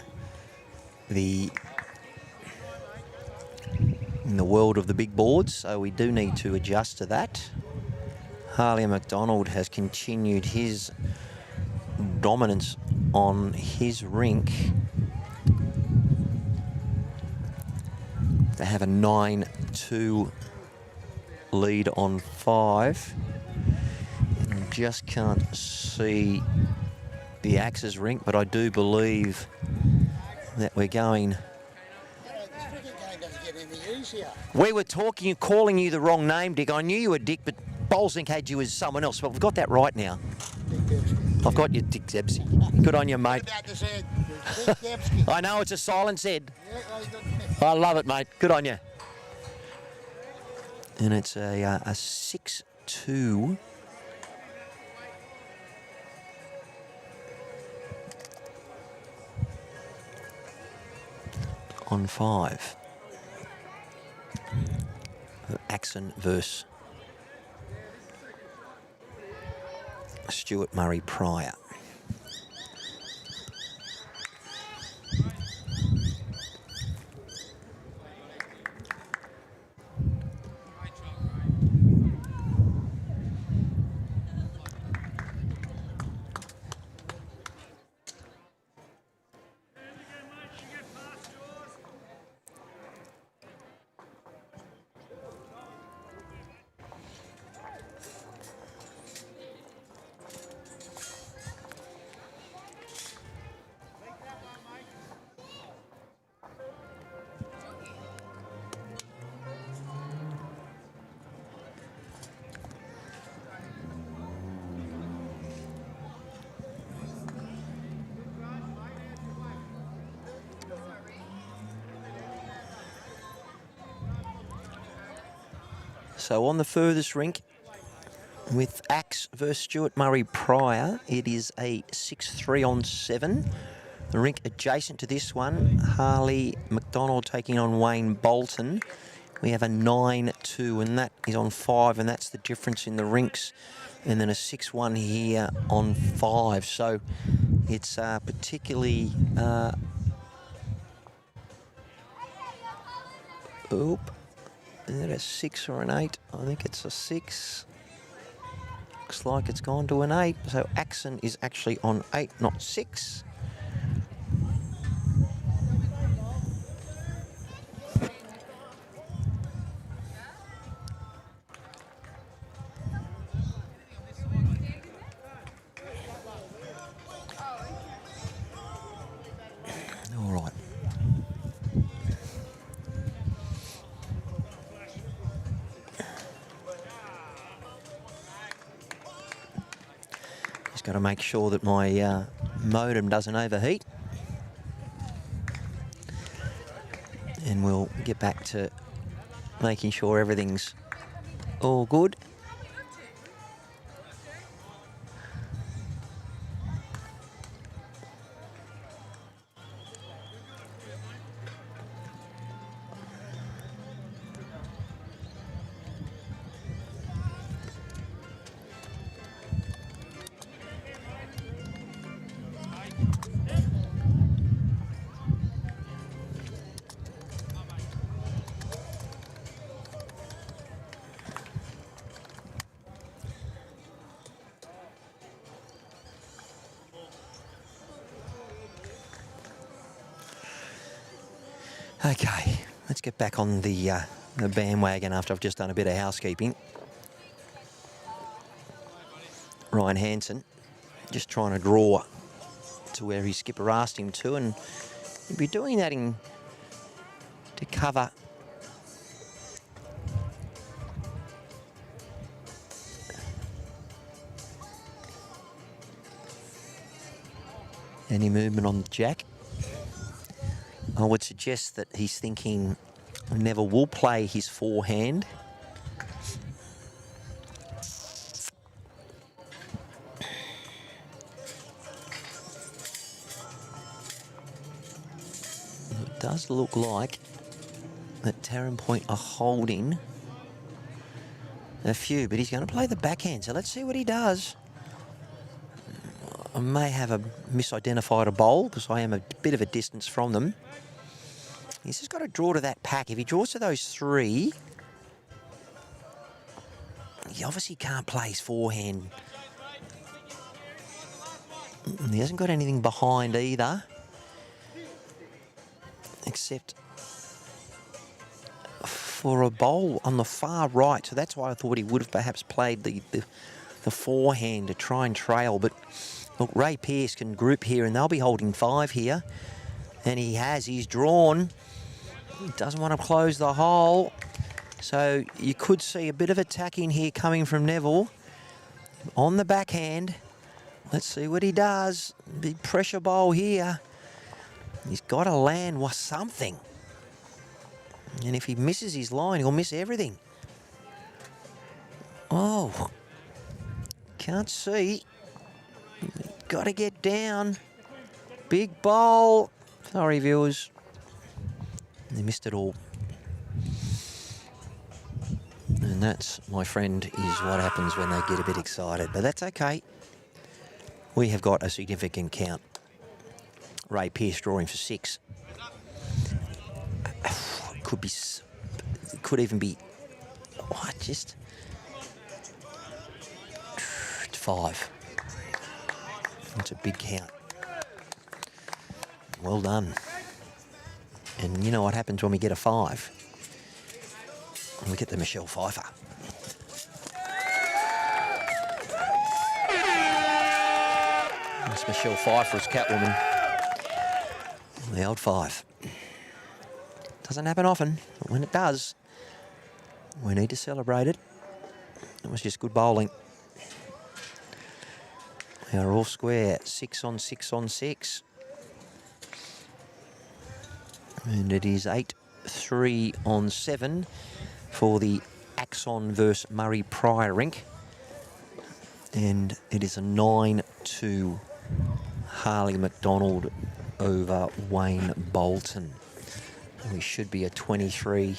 the world of the big boards, so we do need to adjust to that. Harley McDonald has continued his dominance on his rink. They have a 9-2 lead on 5. And just can't see the Axes rink, but I do believe that we're going. We were calling you the wrong name, Dick. I knew you were Dick, but Bowlsink had you as someone else. But we've got that right now. I've got you, Dick Zebsy. Good on you, mate. I know, it's a silent Z. I love it, mate. Good on you. And it's a 6-2. On 5. Axon versus Stuart Murray Pryor. So on the furthest rink, with Axe versus Stuart Murray Pryor, it is a 6-3 on 7. The rink adjacent to this one, Harley McDonald taking on Wayne Bolton. We have a 9-2, and that is on 5, and that's the difference in the rinks. And then a 6-1 here on 5. So it's particularly Oop. Is it a 6 or an 8? I think it's a 6. Looks like it's gone to an 8. So Axon is actually on 8, not 6. All right. Just got to make sure that my modem doesn't overheat. And we'll get back to making sure everything's all good. Okay, let's get back on the bandwagon after I've just done a bit of housekeeping. Ryan Hansen just trying to draw to where his skipper asked him to, and he'll be doing that to cover any movement on the jack. I would suggest that he's thinking Neville will play his forehand. It does look like that Taren Point are holding a few, but he's going to play the backhand, so let's see what he does. I may have misidentified a bowl because I am a bit of a distance from them. He's just got to draw to that pack. If he draws to those 3, he obviously can't play his forehand. He hasn't got anything behind either, except for a bowl on the far right. So that's why I thought he would have perhaps played the forehand to try and trail. But look, Ray Pearce can group here, and they'll be holding 5 here. And he's drawn. He doesn't want to close the hole. So you could see a bit of attacking here coming from Neville on the backhand. Let's see what he does. Big pressure bowl here. He's got to land something. And if he misses his line, he'll miss everything. Oh, can't see. Got to get down. Big bowl. Sorry, viewers. They missed it all. And that's, my friend, is what happens when they get a bit excited. But that's okay. We have got a significant count. Ray Pearce drawing for 6. Could even be, just 5. That's a big count. Well done. And you know what happens when we get a 5? We get the Michelle Pfeiffer. That's Michelle Pfeiffer as Catwoman. The old 5. Doesn't happen often, but when it does, we need to celebrate it. It was just good bowling. We are all square, 6 on 6 on 6. And it is 8-3 on 7 for the Axon versus Murray Pryor rink. And it is a 9-2 Harley McDonald over Wayne Bolton. We should be a 23.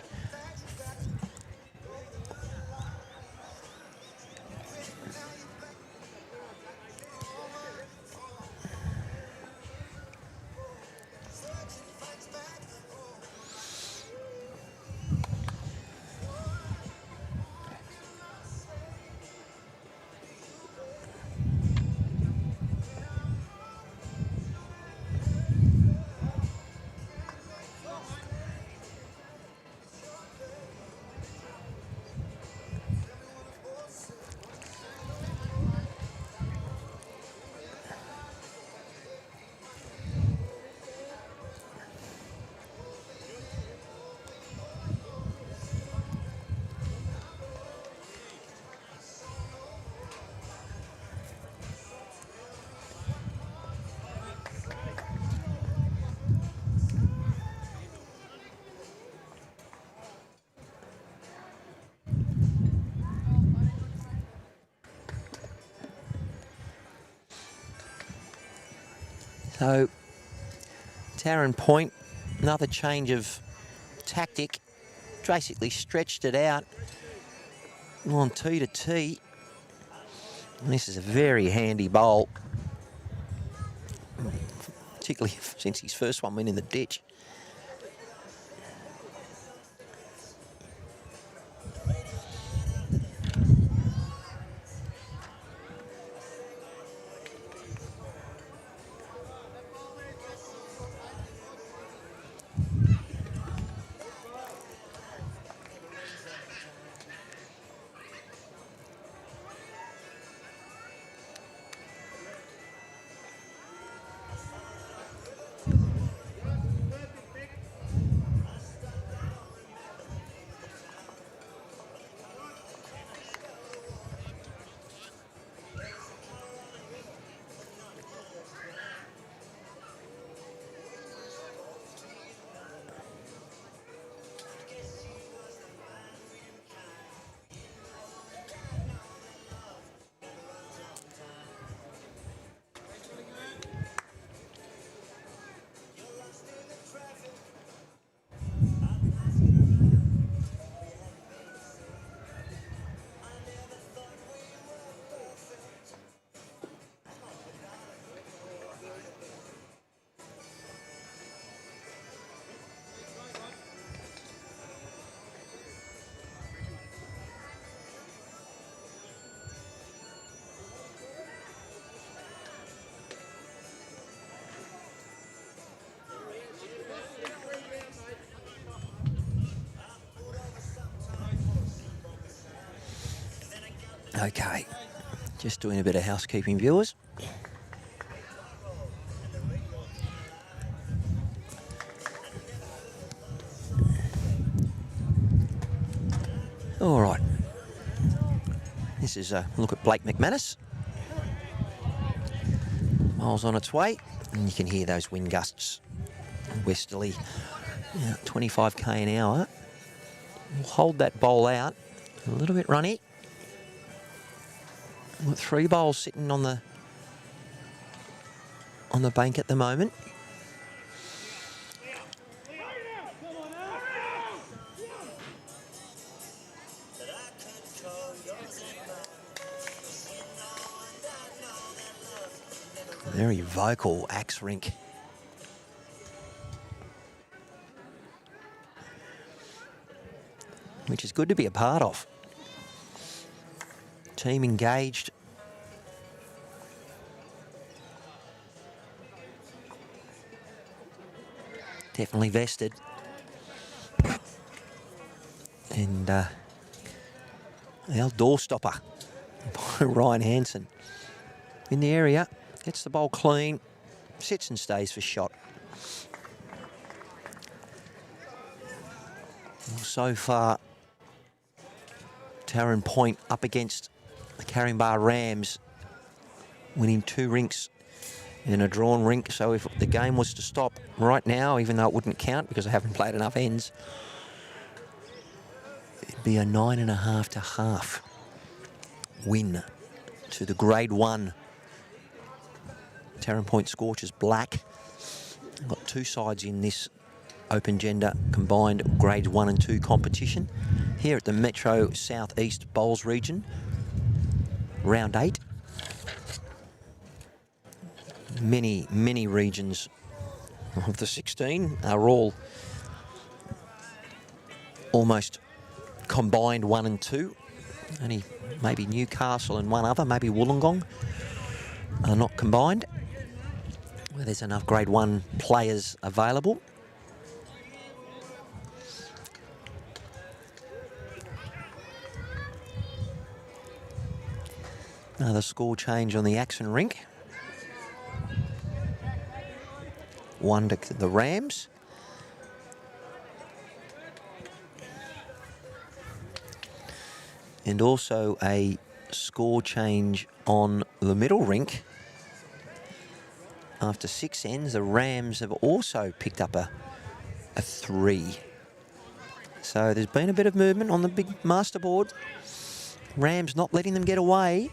So, Taren point, another change of tactic. Basically stretched it out on tee to tee. And this is a very handy bowl, particularly since his first one went in the ditch. Okay, just doing a bit of housekeeping, viewers. All right, this is a look at Blake McManus. Miles on its way, and you can hear those wind gusts, westerly, 25 k an hour. We'll hold that bowl out, a little bit runny. We've got 3 bowls sitting on the bank at the moment. Very vocal axe rink. Which is good to be a part of. Team engaged. Definitely vested. And the old door stopper by Ryan Hansen in the area. Gets the bowl clean, sits and stays for shot. Well, so far, Taren point up against the Caringbah Rams, winning 2 rinks in a drawn rink. So if the game was to stop right now, even though it wouldn't count because I haven't played enough ends, it'd be a 9.5 to half win to the Grade 1 Taren Point Scorchers Black. We've got 2 sides in this open gender combined Grades 1 and 2 competition here at the Metro South East Bowls region, round 8. Many regions of the 16 are all almost combined 1 and 2. Only maybe Newcastle and one other, maybe Wollongong, are not combined, where there's enough Grade 1 players available. Another score change on the Axon rink. 1 to the Rams. And also a score change on the middle rink. After 6 ends, the Rams have also picked up a 3. So there's been a bit of movement on the big master board. Rams not letting them get away.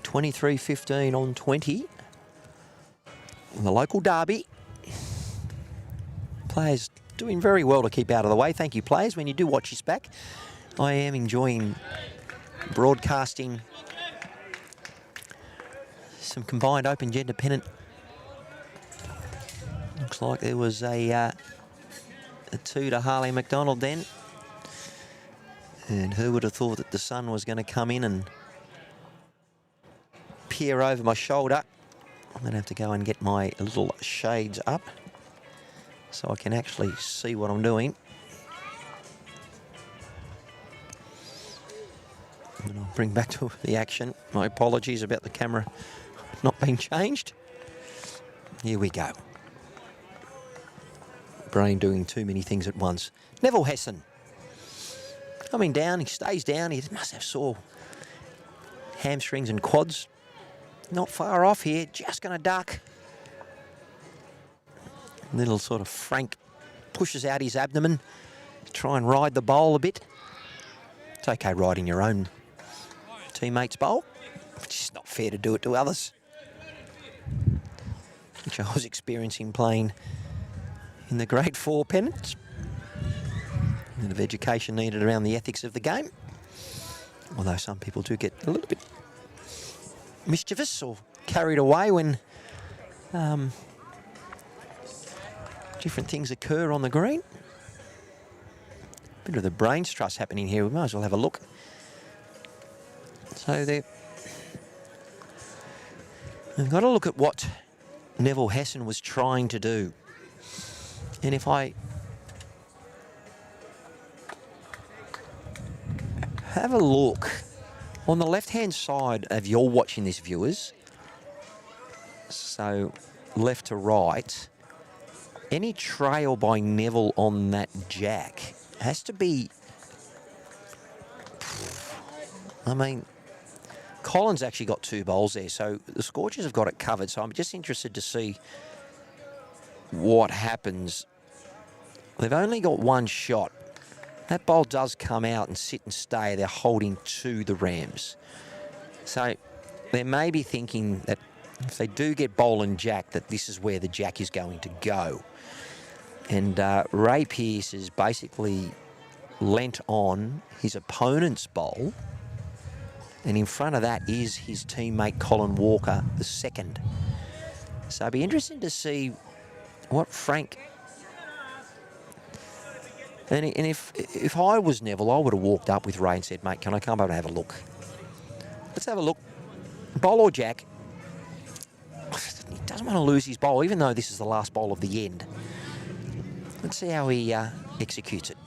23-15 on 20. In the local derby. Players doing very well to keep out of the way. Thank you, players. When you do watch this back, I am enjoying broadcasting some combined open gender pennant. Looks like there was a 2 to Harley McDonald then. And who would have thought that the sun was going to come in and peer over my shoulder. I'm going to have to go and get my little shades up so I can actually see what I'm doing. And I'll bring back to the action. My apologies about the camera not being changed. Here we go. Brain doing too many things at once. Neville Hessen. Coming down, he stays down. He must have sore hamstrings and quads. Not far off here, just going to duck. Little sort of Frank pushes out his abdomen to try and ride the bowl a bit. It's okay riding your own teammate's bowl. It's just not fair to do it to others. Which I was experiencing playing in the grade 4 pennants. A bit of education needed around the ethics of the game. Although some people do get a little bit mischievous or carried away when different things occur on the green. Bit of the brains trust happening here. We might as well have a look. So we've got to look at what Neville Hessen was trying to do. And if I have a look on the left-hand side of you're watching this, viewers, so left to right, any trail by Neville on that jack has to be, I mean, Collins actually got 2 bowls there, so the Scorchers have got it covered. So I'm just interested to see what happens. They've only got 1 shot. That bowl does come out and sit and stay. They're holding to the Rams. So they may be thinking that if they do get bowl and jack, that this is where the jack is going to go. And Ray Pearce is basically lent on his opponent's bowl. And in front of that is his teammate Colin Walker, the second. So it'd be interesting to see what Frank... And if I was Neville, I would have walked up with Ray and said, mate, can I come over and have a look? Let's have a look. Bowl or jack? He doesn't want to lose his bowl, even though this is the last bowl of the end. Let's see how he executes it.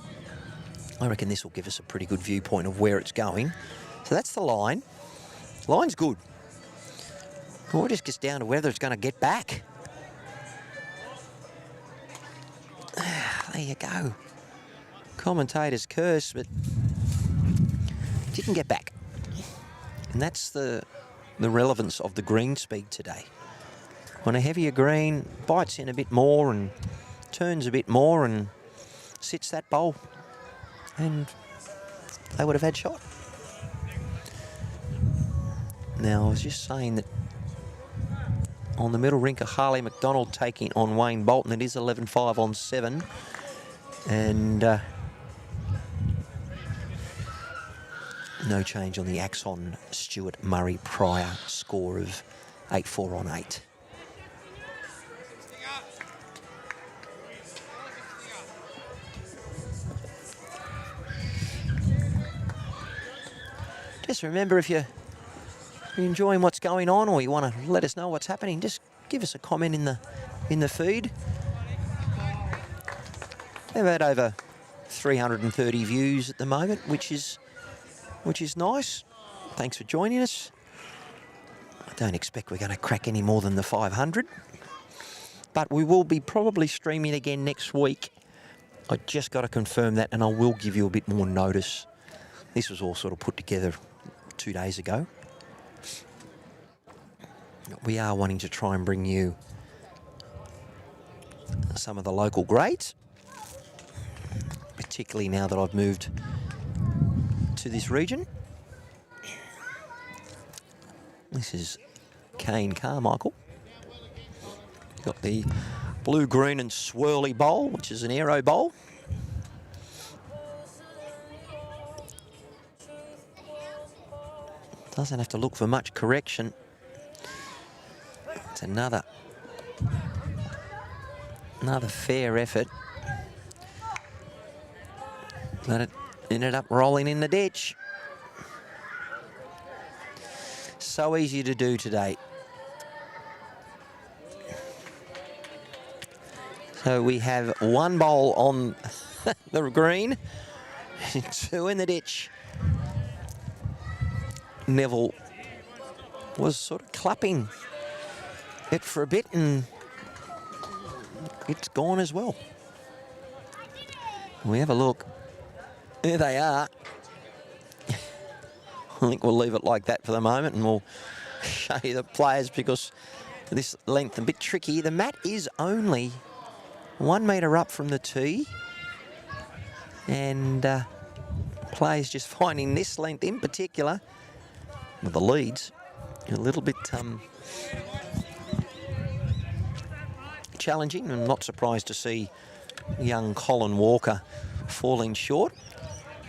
I reckon this will give us a pretty good viewpoint of where it's going. So that's the line. Line's good. Well, it just gets down to whether it's going to get back. There you go. Commentator's curse, but didn't get back. And that's the relevance of the green speed today. On a heavier green, bites in a bit more and turns a bit more and sits that bowl. And they would have had shot. Now, I was just saying that on the middle rink, Harley McDonald taking on Wayne Bolton. It is 11-5 on 7. And no change on the Axon Stuart Murray Pryor score of 8-4 on 8. Just remember, if you're enjoying what's going on or you want to let us know what's happening, just give us a comment in the feed. They've had over 330 views at the moment, which is nice. Thanks for joining us. I don't expect we're going to crack any more than the 500, but we will be probably streaming again next week. I just got to confirm that, and I will give you a bit more notice. This was all sort of put together 2 days ago. We are wanting to try and bring you some of the local grades, particularly now that I've moved to this region. This is Kane Carmichael. Got the blue, green and swirly bowl, which is an aero bowl. Doesn't have to look for much correction. It's another fair effort. But it ended up rolling in the ditch. So easy to do today. So we have one bowl on the green, 2 in the ditch. Neville was sort of clapping it for a bit and it's gone as well. We have a look. There they are. I think we'll leave it like that for the moment and we'll show you the players because this length a bit tricky. The mat is only 1 metre up from the tee and players just finding this length in particular with the leads a little bit challenging. I'm not surprised to see young Colin Walker falling short.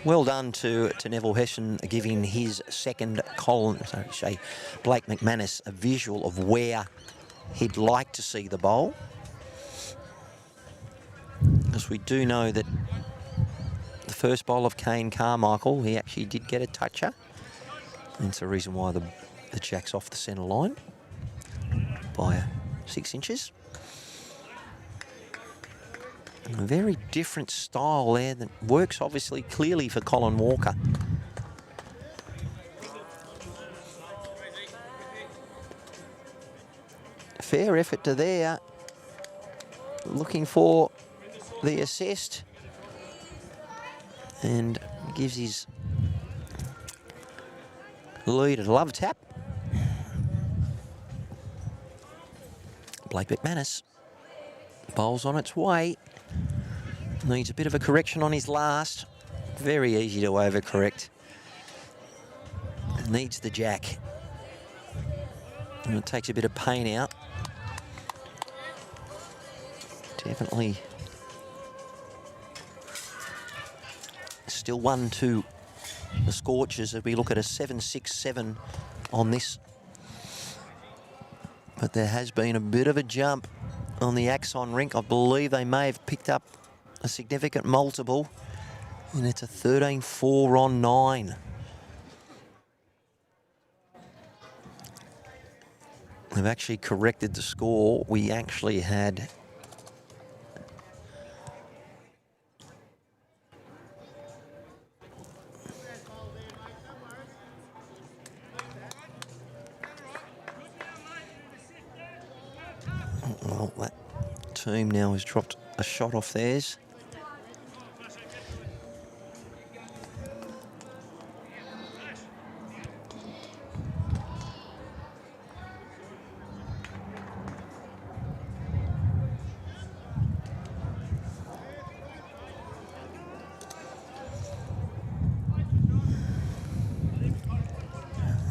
Well done to Neville Hession giving his second Blake McManus a visual of where he'd like to see the bowl. Because we do know that the first bowl of Kane Carmichael, he actually did get a toucher. And it's the reason why the jack's off the centre line by 6 inches. A very different style there that works obviously clearly for Colin Walker. Fair effort to there. Looking for the assist. And gives his lead a love tap. Blake McManus. Bowl's on its way. Needs a bit of a correction on his last. Very easy to overcorrect. Needs the jack. And it takes a bit of pain out. Definitely. Still 1-2 the Scorchers as we look at a 7-6-7 on this. But there has been a bit of a jump on the Axon rink. I believe they may have picked up a significant multiple, and it's a 13-4 on 9. They've actually corrected the score. We actually had well, that team now has dropped a shot off theirs.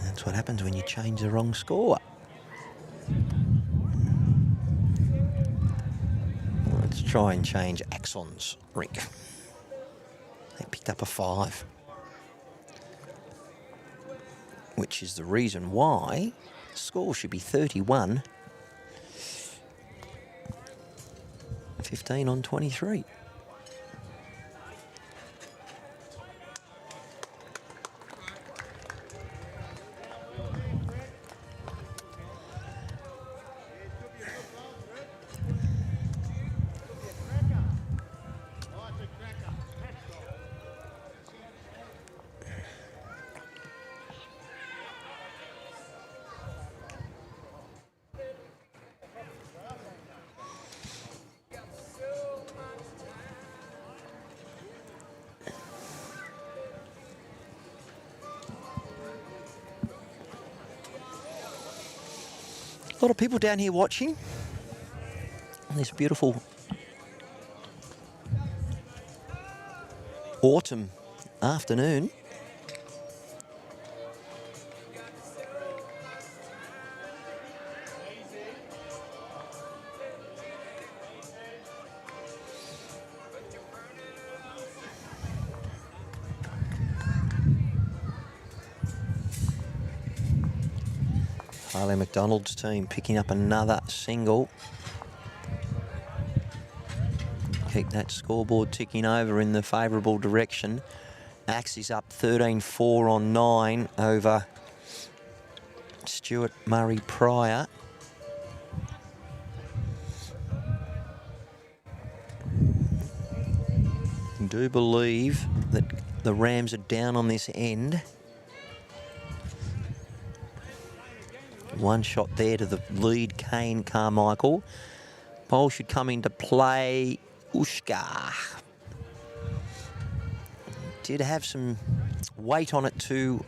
That's what happens when you change the wrong score. Let's try and change Axon's rink. They picked up a 5. Which is the reason why the score should be 31. 15 on 23. A lot of people down here watching on this beautiful autumn afternoon. Harley McDonald's team picking up another single. Keep that scoreboard ticking over in the favourable direction. Axe is up 13-4 on 9 over Stuart Murray Pryor. I do believe that the Rams are down on this end. One shot there to the lead, Kane Carmichael. Bowl should come into play. Ushka did have some weight on it too.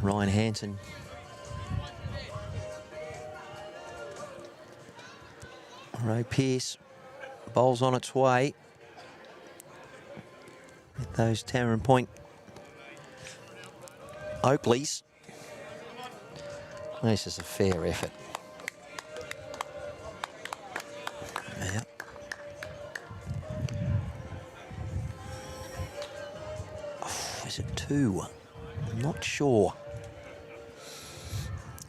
Ryan Hansen. Ray Pearce. Bowl's on its way. With those Taren Point Oakleys. This is a fair effort. Yeah. Oh, is it 2? I'm not sure.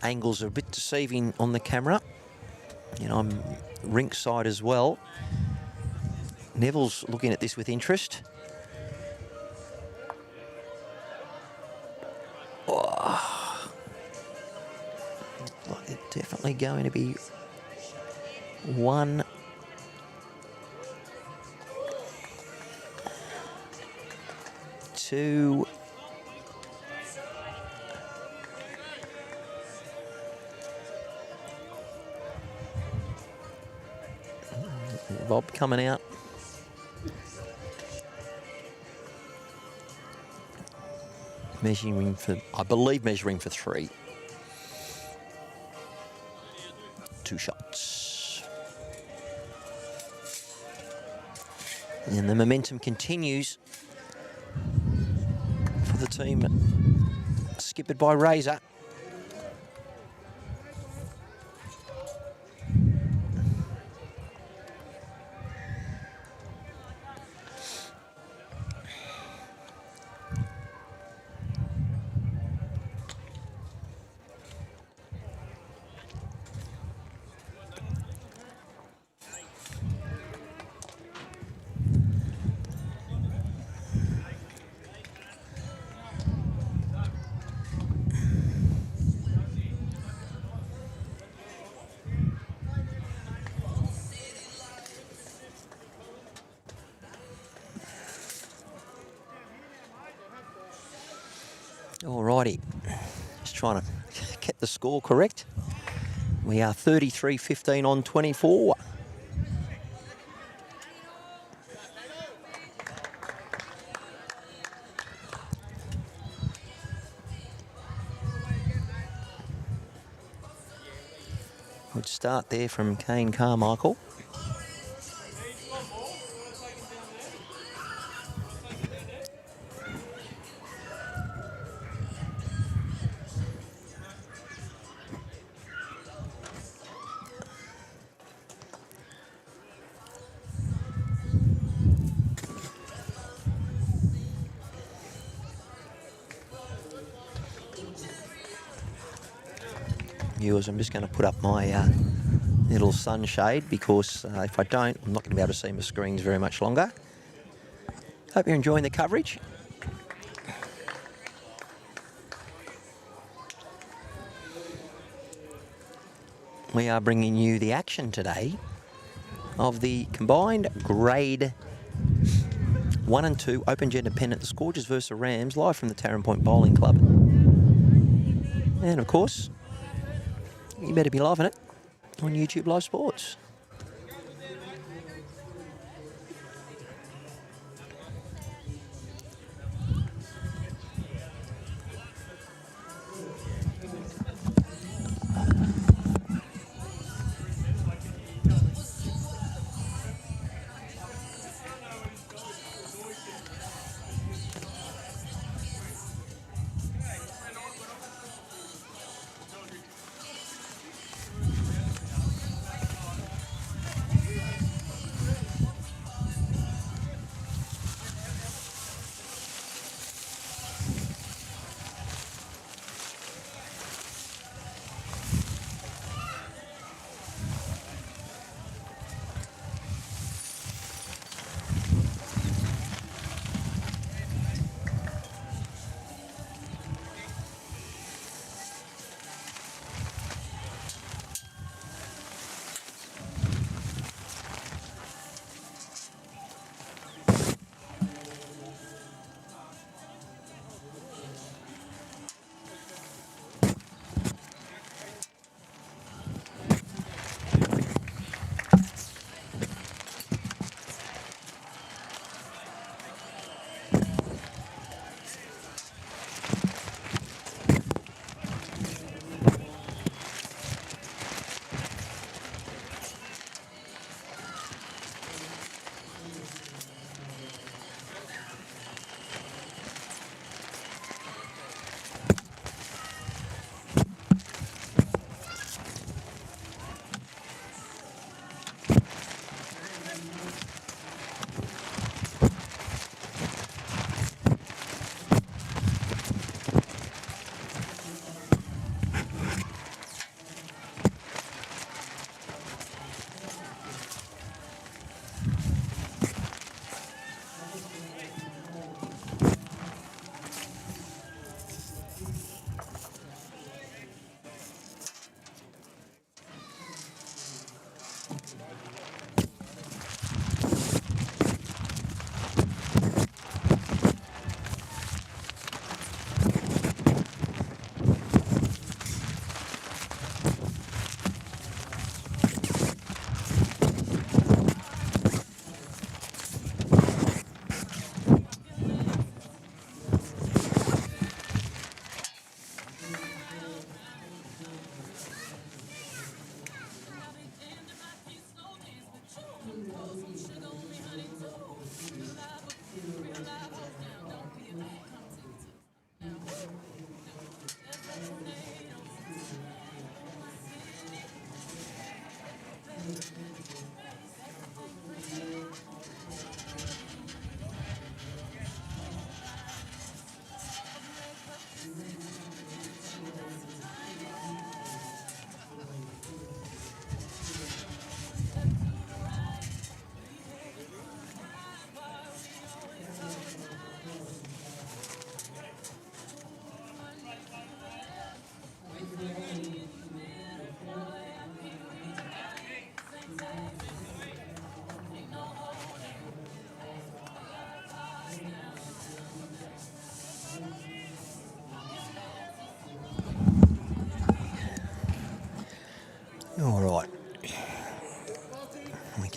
Angles are a bit deceiving on the camera. You know, I'm rink side as well. Neville's looking at this with interest. Oh. Like it's definitely going to be 1. 2. Bob coming out. Measuring for, I believe, measuring for 3. 2 shots. And the momentum continues for the team skippered by Razor. Alrighty, just trying to get the score correct. We are 33-15 on 24. Good start there from Kane Carmichael. Viewers, I'm just going to put up my little sunshade because if I don't, I'm not going to be able to see my screens very much longer. Hope you're enjoying the coverage. We are bringing you the action today of the combined grade 1 and 2 Open Gender Pennant, the Scorchers versus the Rams, live from the Taren Point Bowling Club. And of course, you better be loving it on YouTube Live Sports.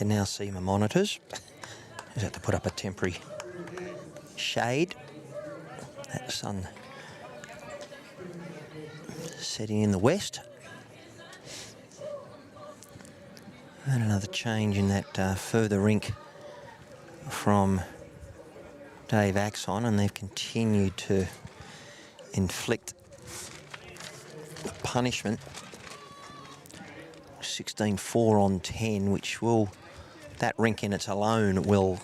can now see my monitors. Just have to put up a temporary shade. That sun setting in the west. And another change in that further rink from Dave Axon, and they've continued to inflict punishment. 16-4 on 10, which will, that rink in its alone will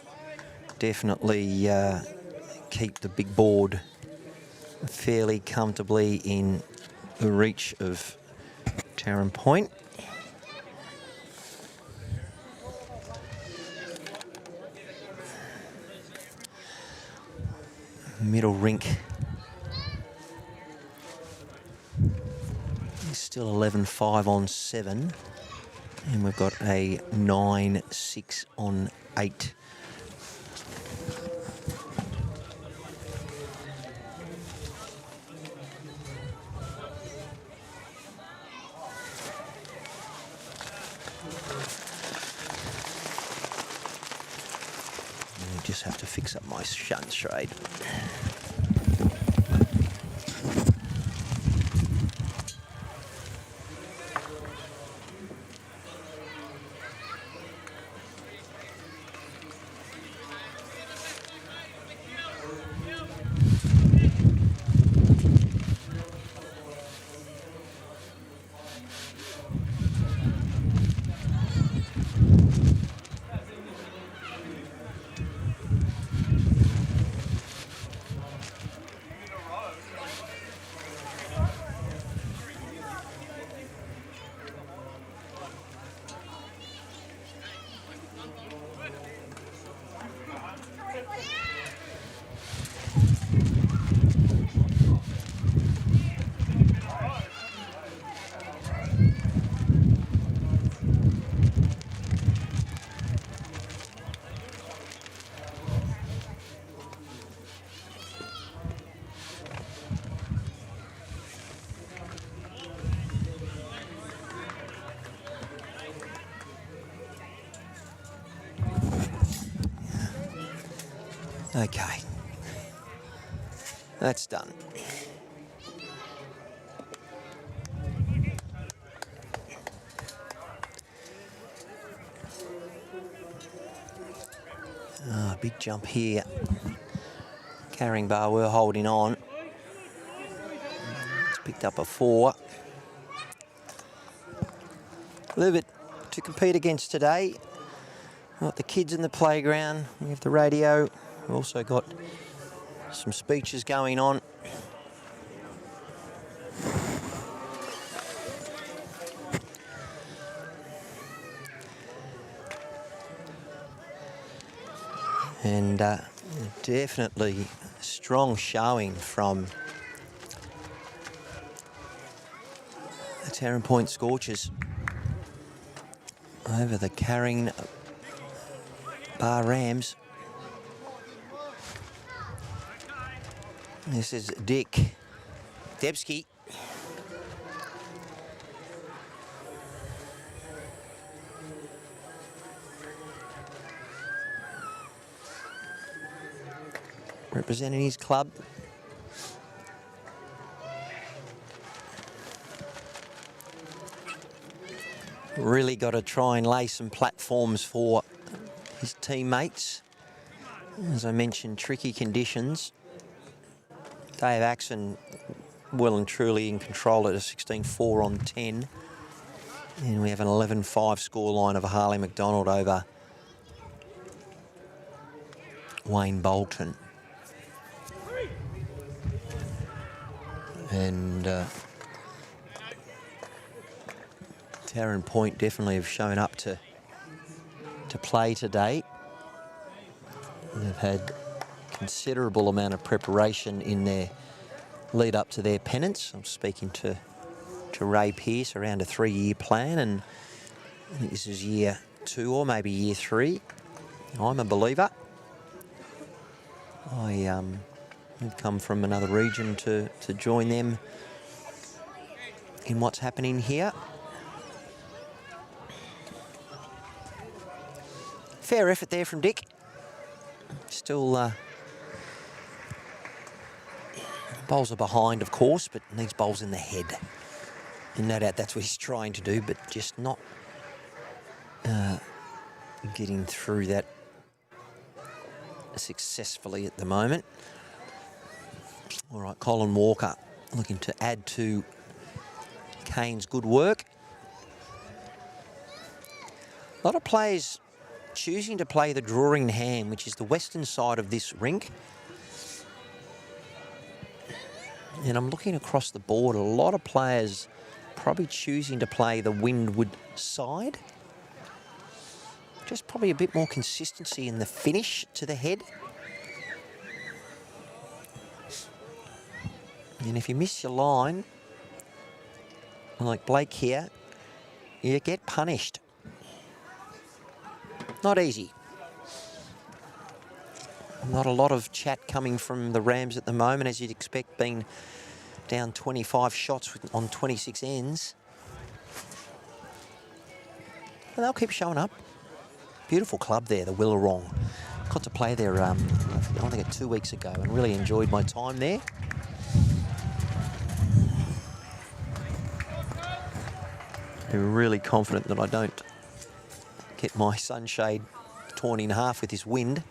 definitely keep the big board fairly comfortably in the reach of Taren Point. Middle rink is still 11-5 on 7, and we've got a 9-6 on 8. I just have to fix up my shunt shade. Okay, that's done. Big jump here. Caringbah were holding on. It's picked up a 4. A little bit to compete against today. We've got the kids in the playground. We have the radio. We've also got some speeches going on. And definitely strong showing from the Taren Point Scorchers over the Caringbah Rams. This is Dick Debsky. Representing his club. Really got to try and lay some platforms for his teammates. As I mentioned, tricky conditions. Dave Axon well and truly in control at a 16-4 on 10. And we have an 11-5 scoreline of Harley McDonald over Wayne Bolton. And Taren Point definitely have shown up to play today. They've had considerable amount of preparation in their lead up to their pennants. I'm speaking to Ray Pearce around a 3-year plan, and I think this is year 2 or maybe year 3. I'm a believer. I've come from another region to join them in what's happening here. fair effort there from Dick. Still, bowls are behind, of course, but needs bowls in the head. And no doubt that's what he's trying to do, but just not getting through that successfully at the moment. All right, Colin Walker looking to add to Kane's good work. A lot of players choosing to play the drawing hand, which is the western side of this rink. And I'm looking across the board, a lot of players probably choosing to play the windward side. Just probably a bit more consistency in the finish to the head. And if you miss your line, like Blake here, you get punished. Not easy. Not a lot of chat coming from the Rams at the moment, as you'd expect, being down 25 shots on 26 ends. And they'll keep showing up. Beautiful club there, the Willarong. Got to play there, I think 2 weeks ago, and really enjoyed my time there. I'm really confident that I don't get my sunshade torn in half with this wind.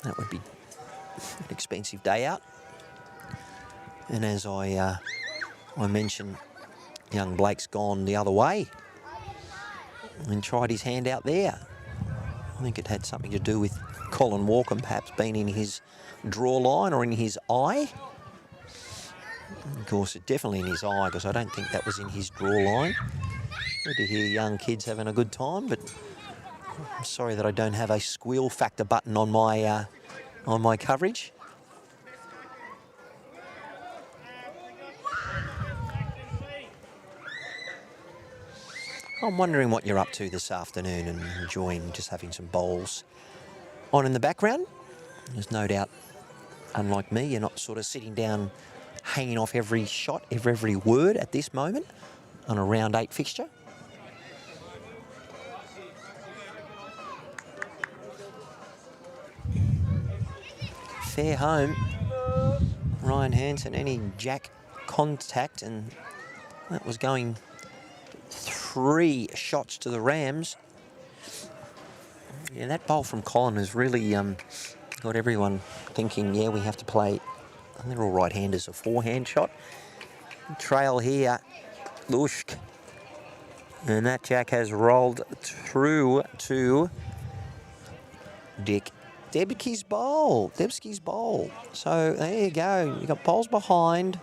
That would be an expensive day out. And as I mentioned, young Blake's gone the other way and tried his hand out there. I think it had something to do with Colin Walker perhaps being in his draw line or in his eye. Of course, it's definitely in his eye, because I don't think that was in his draw line. Good to hear young kids having a good time, but I'm sorry that I don't have a squeal factor button on my coverage. I'm wondering what you're up to this afternoon and enjoying just having some bowls on in the background. There's no doubt, unlike me, you're not sort of sitting down hanging off every shot, every word at this moment on a round 8 fixture. Fair home. Ryan Hansen, any jack contact, and that was going 3 shots to the Rams. Yeah, that bowl from Colin has really got everyone thinking, yeah, we have to play. And they're all right-handers, a forehand shot. Trail here, Lushk. And that jack has rolled through to Dick Debsky's bowl. So there you go. You've got bowls behind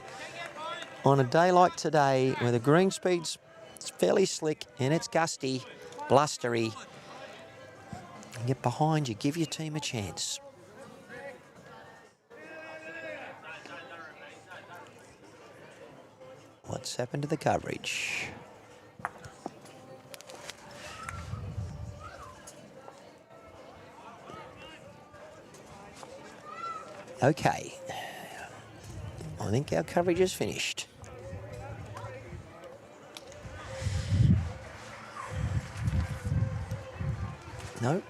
on a day like today where the green speed's fairly slick and it's gusty, blustery. You get behind, you give your team a chance. What's happened to the coverage? Okay. I think our coverage is finished. No,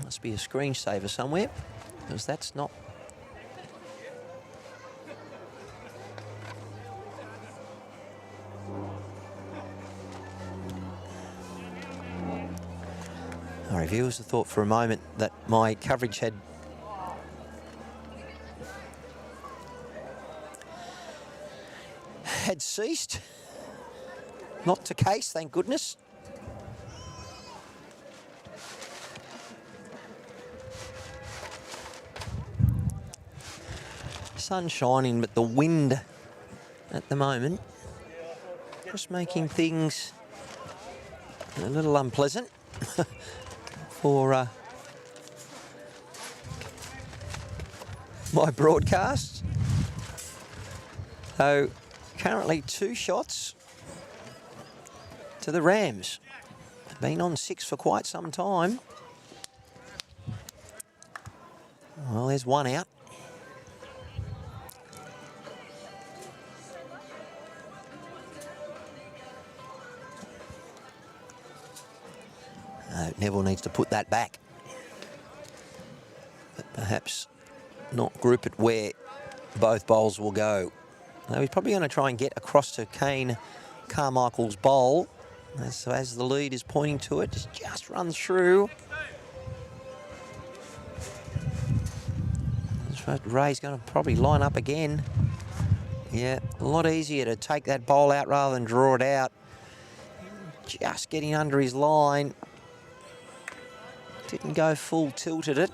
must be a screensaver somewhere, because that's not. Our reviewers have thought for a moment that my coverage had ceased. Not the case, thank goodness. Sun shining, but the wind at the moment just making things a little unpleasant for my broadcast. So currently 2 shots to the Rams. Been on 6 for quite some time. Well, there's 1 out. Neville needs to put that back. But perhaps not group it where both bowls will go. Now he's probably going to try and get across to Kane Carmichael's bowl. So as the lead is pointing to it, just runs through. Ray's going to probably line up again. Yeah, a lot easier to take that bowl out rather than draw it out. Just getting under his line. Didn't go full tilt at it.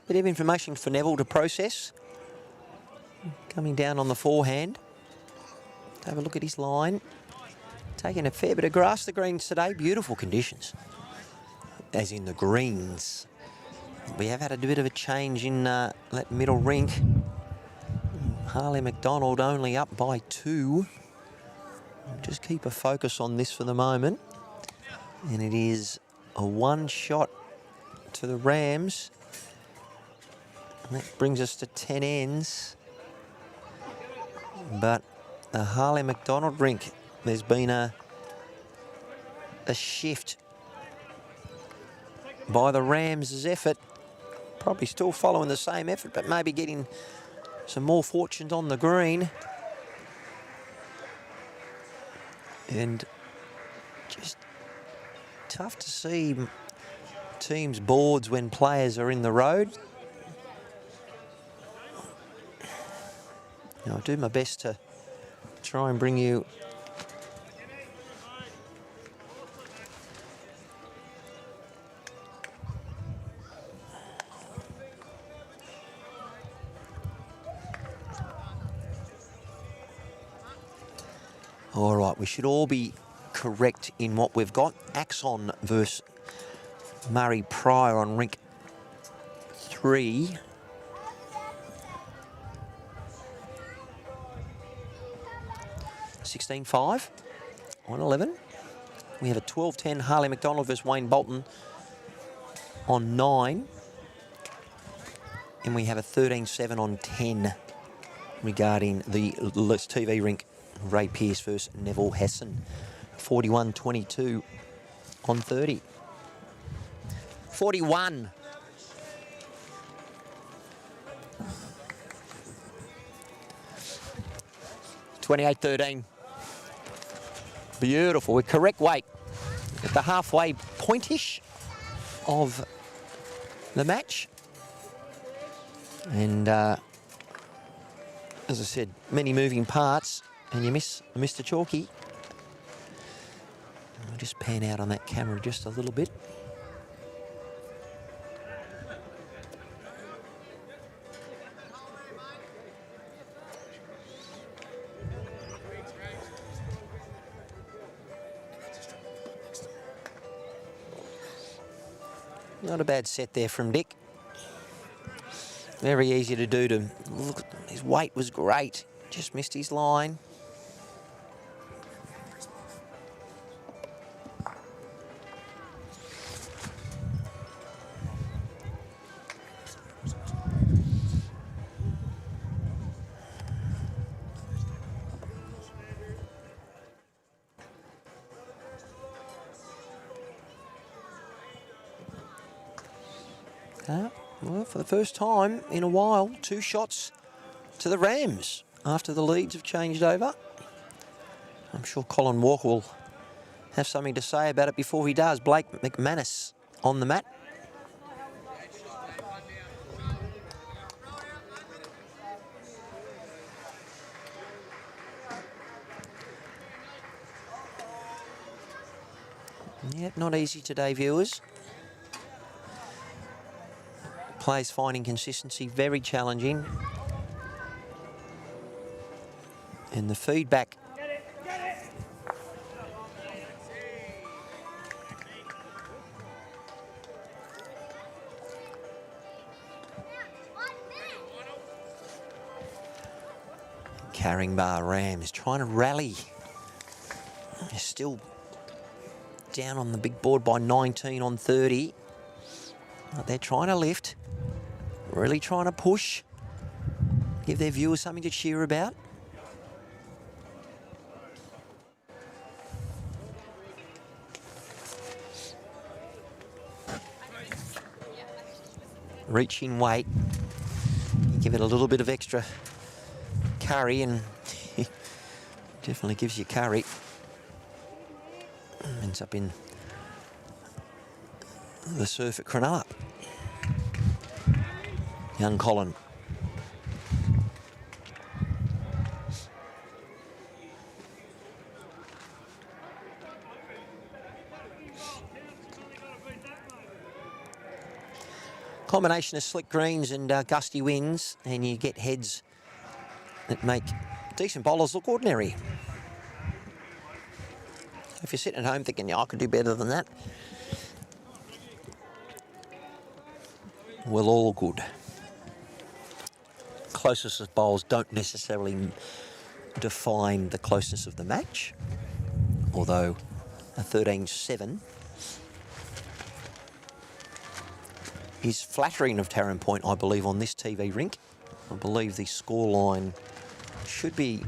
Bit of information for Neville to process. Coming down on the forehand. Have a look at his line. Taking a fair bit of grass. The greens today, beautiful conditions. As in the greens. We have had a bit of a change in that middle rink. Harley McDonald only up by 2. Just keep a focus on this for the moment. And it is a 1 shot to the Rams. And that brings us to 10 ends. But the Harley McDonald rink, there's been a shift by the Rams' effort. Probably still following the same effort, but maybe getting some more fortunes on the green. And just tough to see teams' boards when players are in the road. I'll do my best to try and bring you all right, we should all be correct in what we've got. Axon versus Murray Pryor on rink 3. $16.5 on 11. We have a 12.10 Harley McDonald versus Wayne Bolton on 9. And we have a 13.7 on 10 regarding the TV rink. Ray Pearce versus Neville Hessen. 41.22 on 30. 41. $28.13. Beautiful, with correct weight at the halfway point-ish of the match. And as I said, many moving parts, and you miss Mr. Chalky. I'll just pan out on that camera just a little bit. Not a bad set there from Dick. Very easy to do. To look, his weight was great. Just missed his line. Well, for the first time in a while, 2 shots to the Rams after the leads have changed over. I'm sure Colin Walker will have something to say about it before he does. Blake McManus on the mat. Yep, not easy today, viewers. Players finding consistency very challenging. And the feedback Caringbah Rams trying to rally. They're still down on the big board by 19 on 30. They're trying to lift, really trying to push, give their viewers something to cheer about. Reaching weight, you give it a little bit of extra curry and definitely gives you curry. Ends up in the surf at Cronulla. Young Colin. Combination of slick greens and gusty winds, and you get heads that make decent bowlers look ordinary. If you're sitting at home thinking, yeah, I could do better than that, well, all good. Closeness of bowls don't necessarily define the closeness of the match, although a 13-7 is flattering of Taren Point, I believe, on this TV rink. I believe the scoreline should be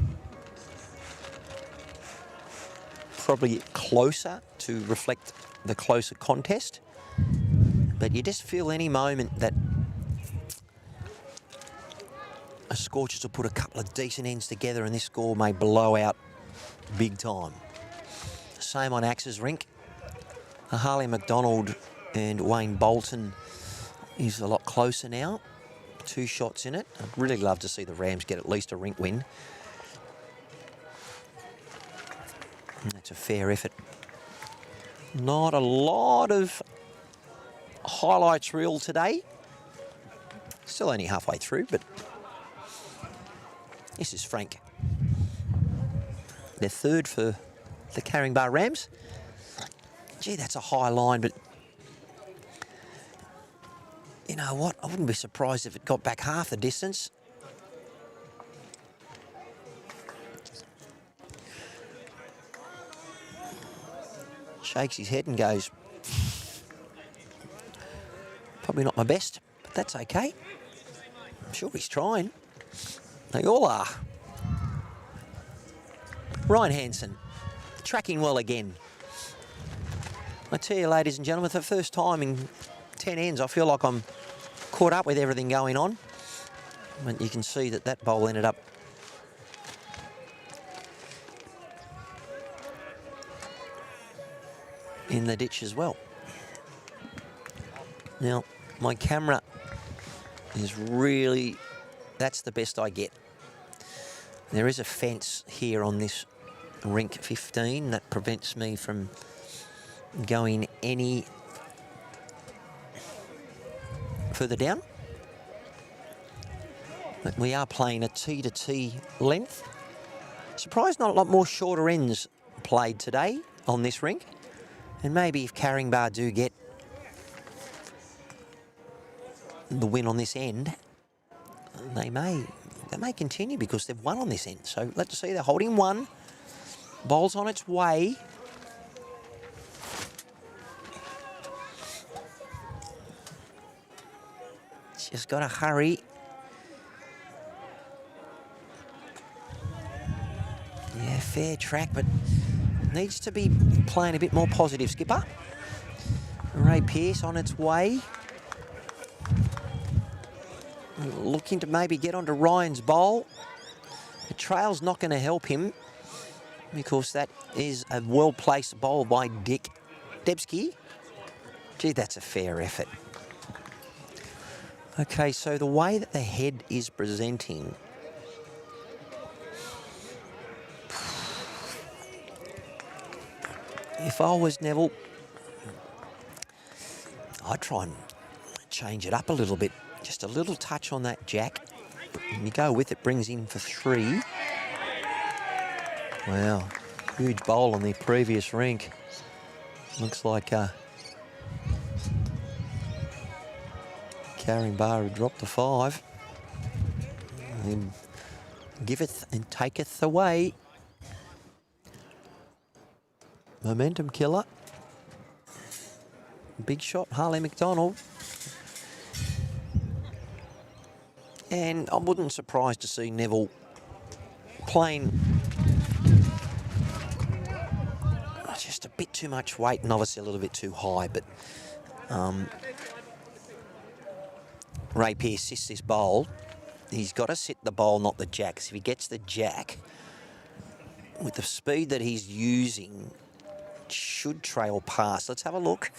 probably closer to reflect the closer contest. But you just feel any moment that a Scorchers will put a couple of decent ends together and this score may blow out big time. Same on Axe's rink. Harley McDonald and Wayne Bolton is a lot closer now. 2 shots in it. I'd really love to see the Rams get at least a rink win. And that's a fair effort. Not a lot of highlights reel today. Still only halfway through, but this is Frank. They're third for the Caringbah Rams. Gee, that's a high line, but you know what? I wouldn't be surprised if it got back half the distance. Shakes his head and goes, probably not my best, but that's okay. I'm sure he's trying. They all are. Ryan Hansen, tracking well again. I tell you, ladies and gentlemen, for the first time in 10 ends, I feel like I'm caught up with everything going on. But you can see that that bowl ended up in the ditch as well. Now, my camera is really, that's the best I get. There is a fence here on this rink 15 that prevents me from going any further down. But we are playing a T to T length. Surprised not a lot more shorter ends played today on this rink. And maybe if Caringbah do get the win on this end, they may continue because they've won on this end. So let's see, they're holding one. Ball's on its way. Just got to hurry. Yeah, fair track, but needs to be playing a bit more positive, skipper. Ray Pearce on its way. Looking to maybe get onto Ryan's bowl. The trail's not going to help him because that is a well-placed bowl by Dick Debsky. Gee, that's a fair effort. Okay, so the way that the head is presenting, if I was Neville, I'd try and change it up a little bit. Just a little touch on that jack. And you go with it, brings in for 3. Wow, huge bowl on the previous rink. Looks like Caringbah had dropped the 5. And giveth and taketh away. Momentum killer. Big shot, Harley McDonald. And I wasn't surprised to see Neville playing just a bit too much weight and obviously a little bit too high, but Ray Pearce assists this bowl. He's got to sit the bowl, not the jack. 'Cause if he gets the jack, with the speed that he's using, should trail past. Let's have a look.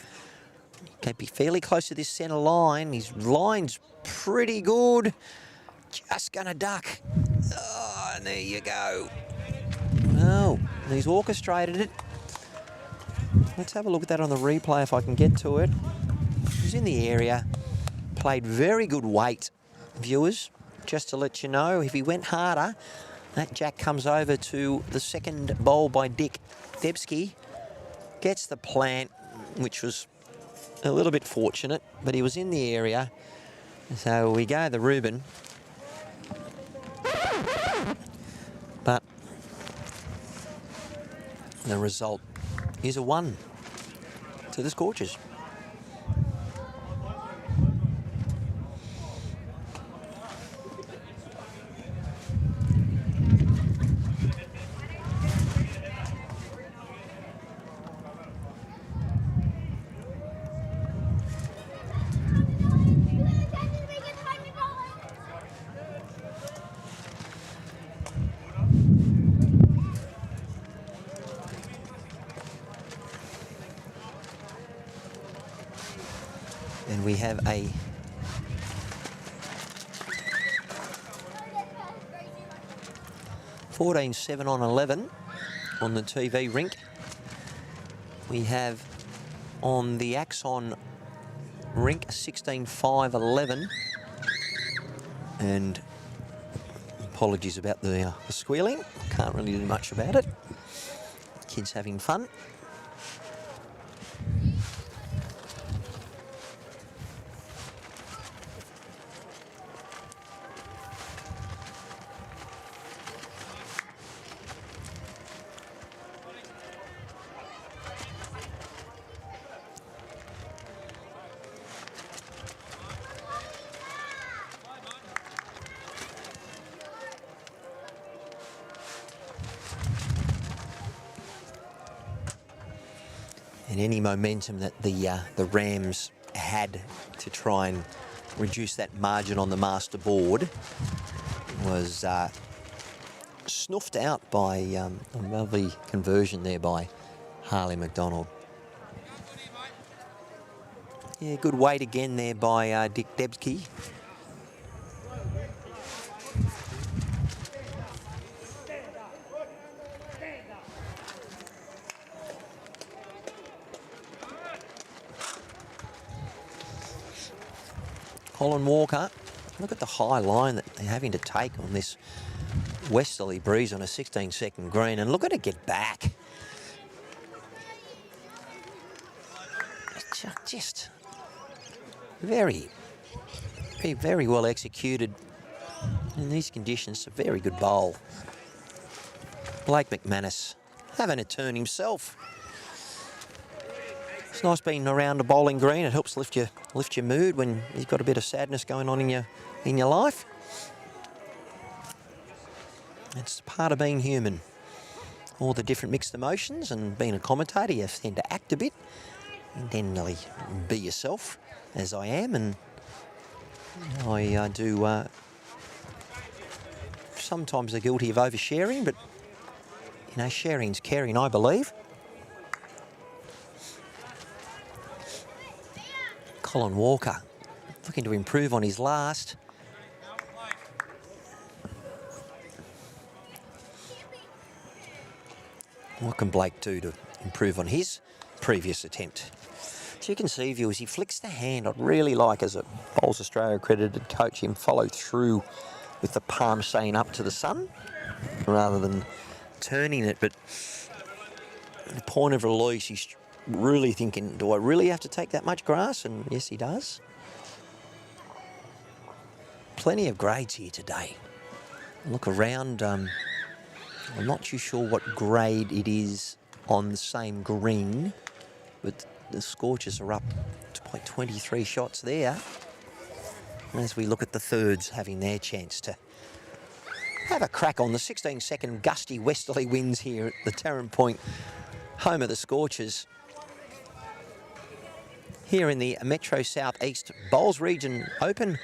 Can be fairly close to this centre line. His line's pretty good. Just going to duck. Oh, and there you go. Oh, he's orchestrated it. Let's have a look at that on the replay if I can get to it. He's in the area. Played very good weight, viewers. Just to let you know, if he went harder, that jack comes over to the second bowl by Dick Debsky. Gets the plant, which was a little bit fortunate, but he was in the area. So we go the Reuben. But the result is a 1 to the Scorchers. And we have a (14-7 on 11 on the TV rink. We have on the Axon rink 16-5-11. And apologies about the squealing. Can't really do much about it. Kids having fun. And any momentum that the Rams had to try and reduce that margin on the master board was snuffed out by a lovely conversion there by Harley McDonald. Yeah, good weight again there by Dick Debsky. Colin Walker, look at the high line that they're having to take on this westerly breeze on a 16-second green, and look at it get back. Just very well executed in these conditions. A very good bowl. Blake McManus having a turn himself. It's nice being around a bowling green. It helps lift your mood when you've got a bit of sadness going on in your life. It's part of being human. All the different mixed emotions, and being a commentator, you tend to act a bit. And then really be yourself, as I am, and I do sometimes are guilty of oversharing, but you know, sharing's caring, I believe. Colin Walker looking to improve on his last. What can Blake do to improve on his previous attempt? So you can see, viewers, he flicks the hand. I'd really like, as a Bowls Australia accredited coach, him follow through with the palm staying up to the sun rather than turning it. But at the point of release, he's really thinking, do I really have to take that much grass? And yes, he does. Plenty of grades here today. Look around. I'm not too sure what grade it is on the same green, but the Scorchers are up by 23 shots there. as we look at the thirds having their chance to have a crack on the 16-second gusty westerly winds here at the Taren Point, home of the Scorchers. Here in the Metro South East Bowls Region Open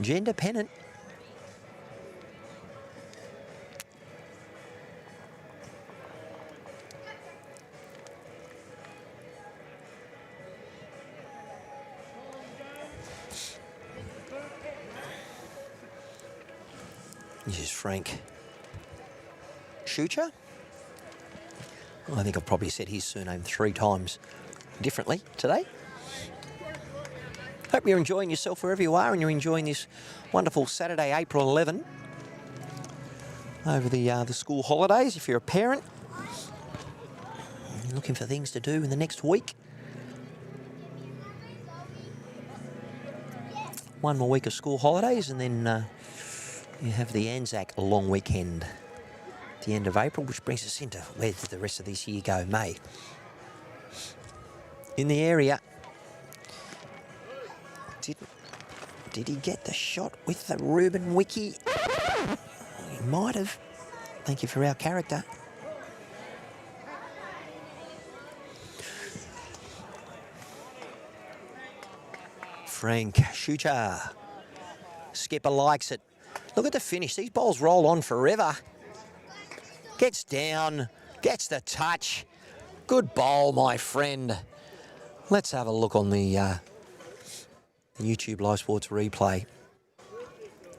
Gender Pennant. This is Frank Schucher. I think I've probably said his surname 3 times differently today. Hope you're enjoying yourself wherever you are and you're enjoying this wonderful Saturday, April 11, over the school holidays. If you're a parent, you're looking for things to do in the next week. One more week of school holidays and then you have the Anzac long weekend at the end of April, which brings us into where did the rest of this year go? May. In the area, did he get the shot with the Reuben Wiki? He might have. Thank you for our character. Frank Schucher. Skipper likes it. Look at the finish. These bowls roll on forever. Gets down, gets the touch. Good bowl, my friend. Let's have a look on the YouTube Live Sports replay.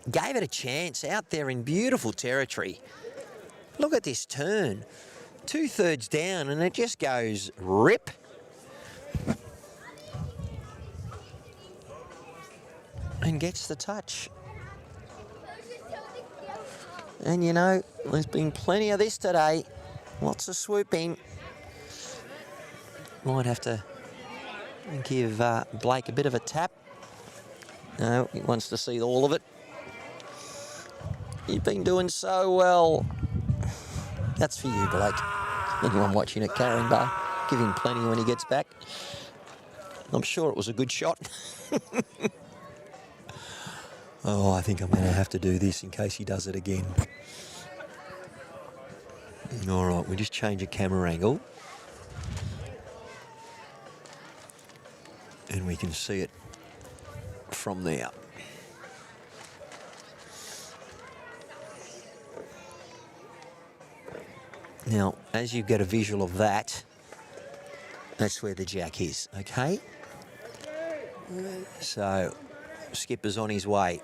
Gave it a chance out there in beautiful territory. Look at this turn. 2/3 down and it just goes rip. And gets the touch. And you know, there's been plenty of this today. Lots of swooping. Might have to give Blake a bit of a tap. No, he wants to see all of it. You've been doing so well. That's for you, Blake. Anyone watching at Caringbah, give him plenty when he gets back. I'm sure it was a good shot. Oh, I think I'm going to have to do this in case he does it again. All right, we'll just change a camera angle. And we can see it from there. Now, as you get a visual of that, that's where the jack is, okay? So, skipper's on his way.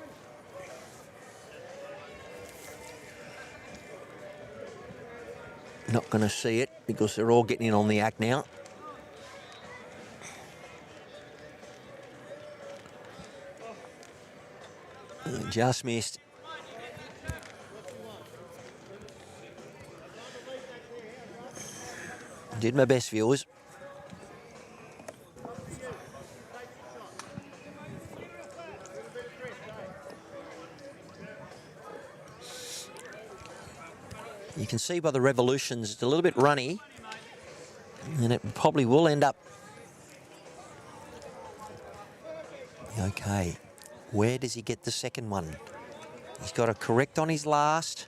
Not going to see it because they're all getting in on the act now. Just missed. Did my best, viewers. You can see by the revolutions, it's a little bit runny, and it probably will end up. Okay, where does he get the second one? He's got a correct on his last.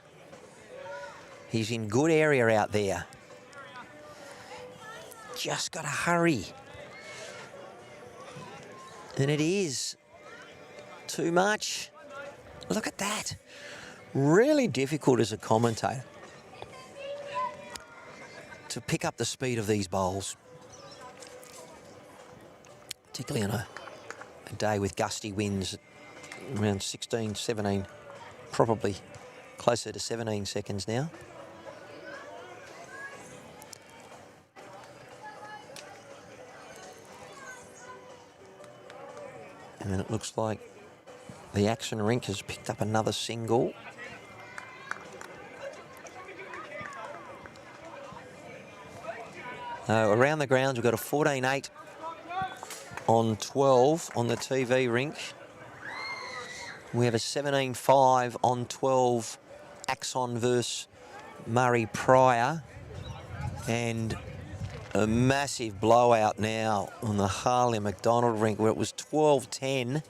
He's in good area out there. Just got to hurry. And it is too much. Look at that. Really difficult as a commentator to pick up the speed of these bowls, particularly on a day with gusty winds around 16, 17, probably closer to 17 seconds now. And it looks like the action rink has picked up another single. Around the grounds, we've got a 14-8 on 12 on the TV rink. We have a 17-5 on 12 Axon versus Murray Pryor. And a massive blowout now on the Harley McDonald rink where it was 12-10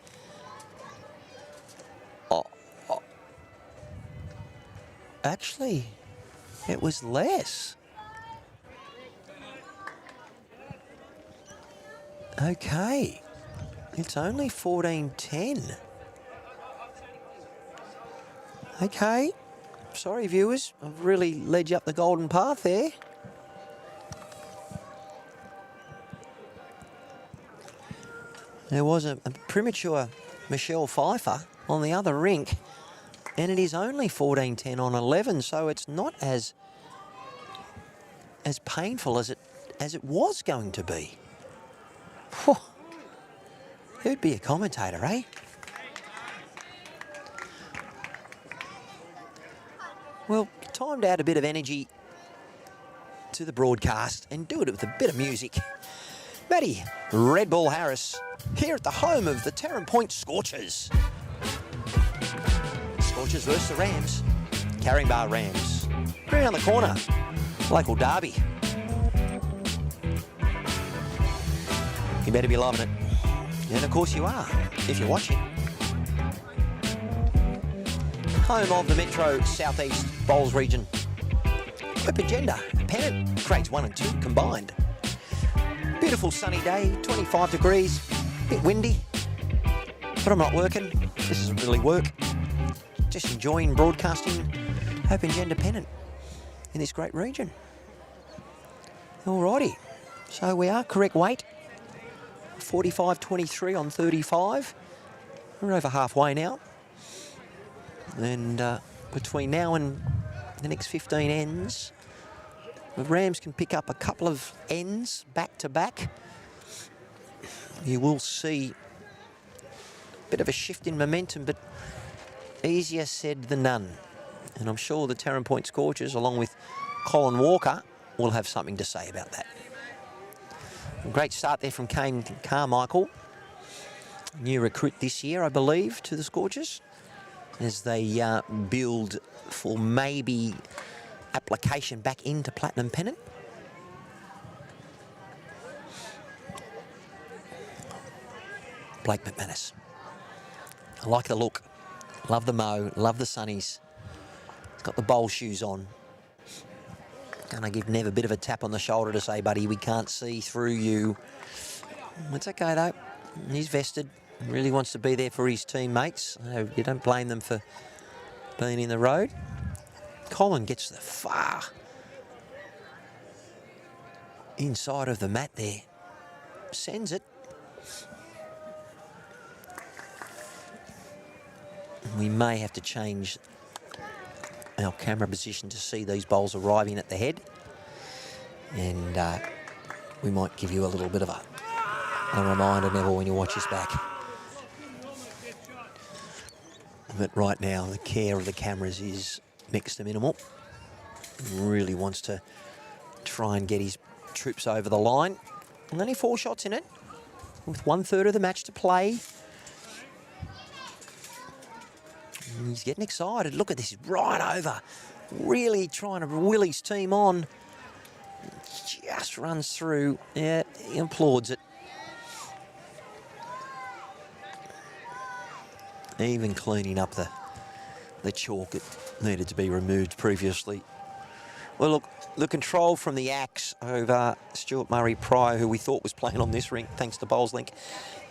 actually, it was less. Okay. It's only 14.10. Okay. Sorry, viewers. I've really led you up the golden path there. There was a premature Michelle Pfeiffer on the other rink, and it is only 14.10 on 11, so it's not as painful as it was going to be. Whew. Who'd be a commentator, eh? Well, time to add a bit of energy to the broadcast and do it with a bit of music. Matty, Red Bull Harris, here at the home of the Taren Point Scorchers. Scorchers versus the Rams. Caringbah Rams. Around the corner. Local derby. You better be loving it. And of course you are, if you're watching. Home of the Metro Southeast Bowls region. Open gender, Pennant, grades 1 and 2 combined. Beautiful sunny day, 25 degrees, bit windy, but I'm not working. This isn't really work. Just enjoying broadcasting Open Gender Pennant in this great region. Alrighty, so we are correct weight. 45.23 on 35. We're over halfway now. And between now and the next 15 ends, the Rams can pick up a couple of ends back to back. You will see a bit of a shift in momentum, but easier said than done. And I'm sure the Taren Point Scorchers, along with Colin Walker, will have something to say about that. A great start there from Kane Carmichael. New recruit this year, I believe, to the Scorchers, as they build for maybe application back into Platinum Pennant. Blake McManus. I like the look. Love the mo. Love the sunnies. He's got the bowl shoes on. Gonna give Nev a bit of a tap on the shoulder to say, buddy, we can't see through you. It's okay though. He's vested. Really wants to be there for his teammates. You don't blame them for being in the road. Colin gets the far inside of the mat there. Sends it. We may have to change our camera position to see these bowls arriving at the head. And we might give you a little bit of a reminder, Neville, when you watch this back. But right now, the care of the cameras is next to minimal. Really wants to try and get his troops over the line. And only 4 shots in it, with 1/3 of the match to play. And he's getting excited. Look at this, right over. Really trying to will his team on. Just runs through. Yeah, he applauds it. Even cleaning up the chalk that needed to be removed previously. Well, look, the control from the axe over Stuart Murray Pryor, who we thought was playing on this rink, thanks to Bowls Link,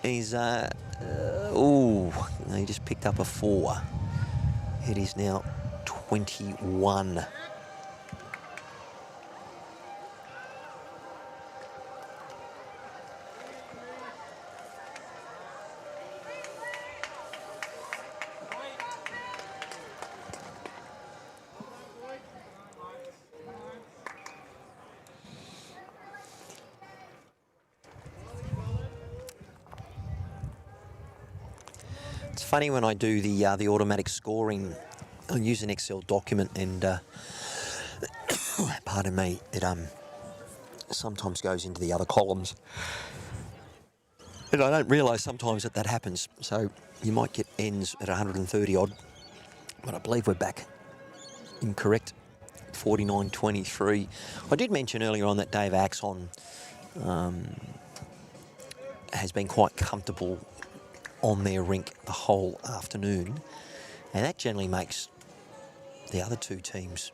is, he just picked up a 4. It is now 21. It's funny when I do the automatic scoring. I use an Excel document, and pardon me, it sometimes goes into the other columns, and I don't realise sometimes that happens. So you might get ends at 130 odd, but I believe we're back incorrect. 49.23. I did mention earlier on that Dave Axon has been quite comfortable on their rink the whole afternoon, and that generally makes the other two teams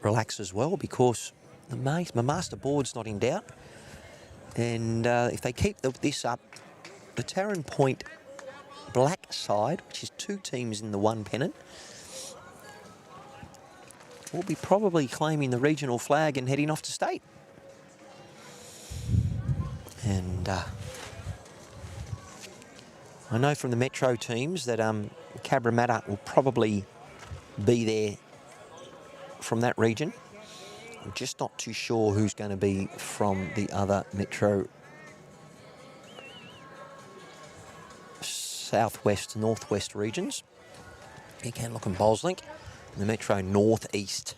relax as well, because the master board's not in doubt. And if they keep this up, the Taren Point black side, which is 2 teams in the one pennant, will be probably claiming the regional flag and heading off to state. And I know from the Metro teams that Caringbah will probably be there from that region. I'm just not too sure who's going to be from the other Metro southwest, northwest regions. You can look in Bowlslink, the Metro northeast.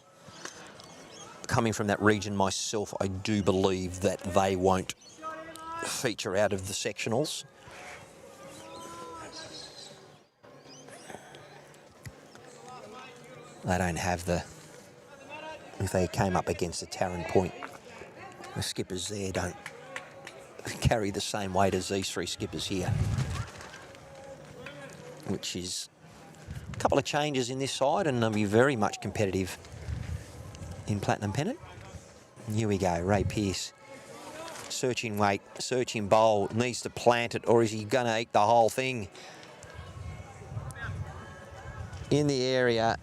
Coming from that region myself, I do believe that they won't feature out of the sectionals. They don't have the... If they came up against the Taren Point, the skippers there don't carry the same weight as these 3 skippers here, which is a couple of changes in this side, and they'll be very much competitive in Platinum Pennant. And here we go, Ray Pearce. Searching weight, searching bowl, needs to plant it, or is he going to eat the whole thing? In the area,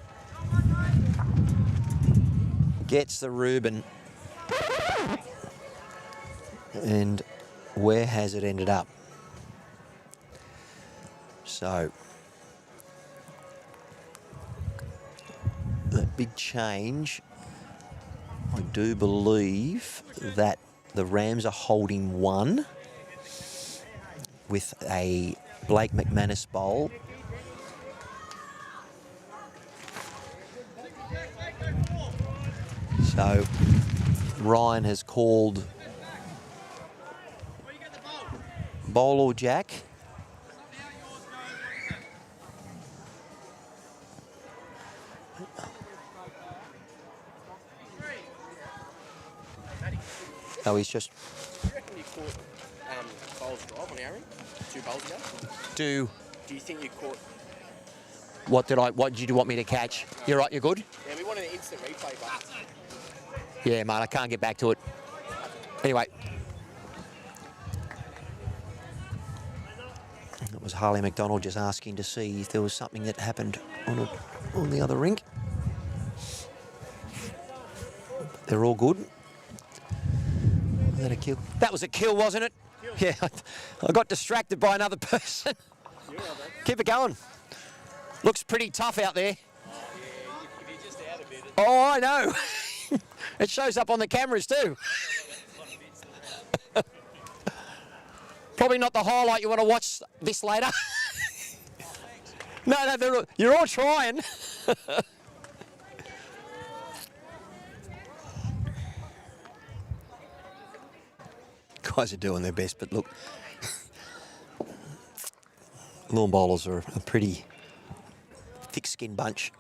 gets the Reuben, and where has it ended up? So, that big change, I do believe that the Rams are holding 1 with a Blake McManus bowl. So Ryan has called bowl or jack. Oh, he's just... Do you reckon you caught bowls drive on Aaron 2 bowls ago? Do you think you caught... What did you want me to catch? You're right, you're good? Yeah, we wanted an instant replay, but... Yeah, mate, I can't get back to it. Anyway. That was Harley McDonald just asking to see if there was something that happened on the other rink. They're all good. Was that a kill? That was a kill, wasn't it? Yeah, I got distracted by another person. Keep it going. Looks pretty tough out there. Oh, I know. It shows up on the cameras too. Probably not the highlight you want to watch this later. No, you're all trying. Guys are doing their best, but look, lawn bowlers are a pretty thick-skinned bunch.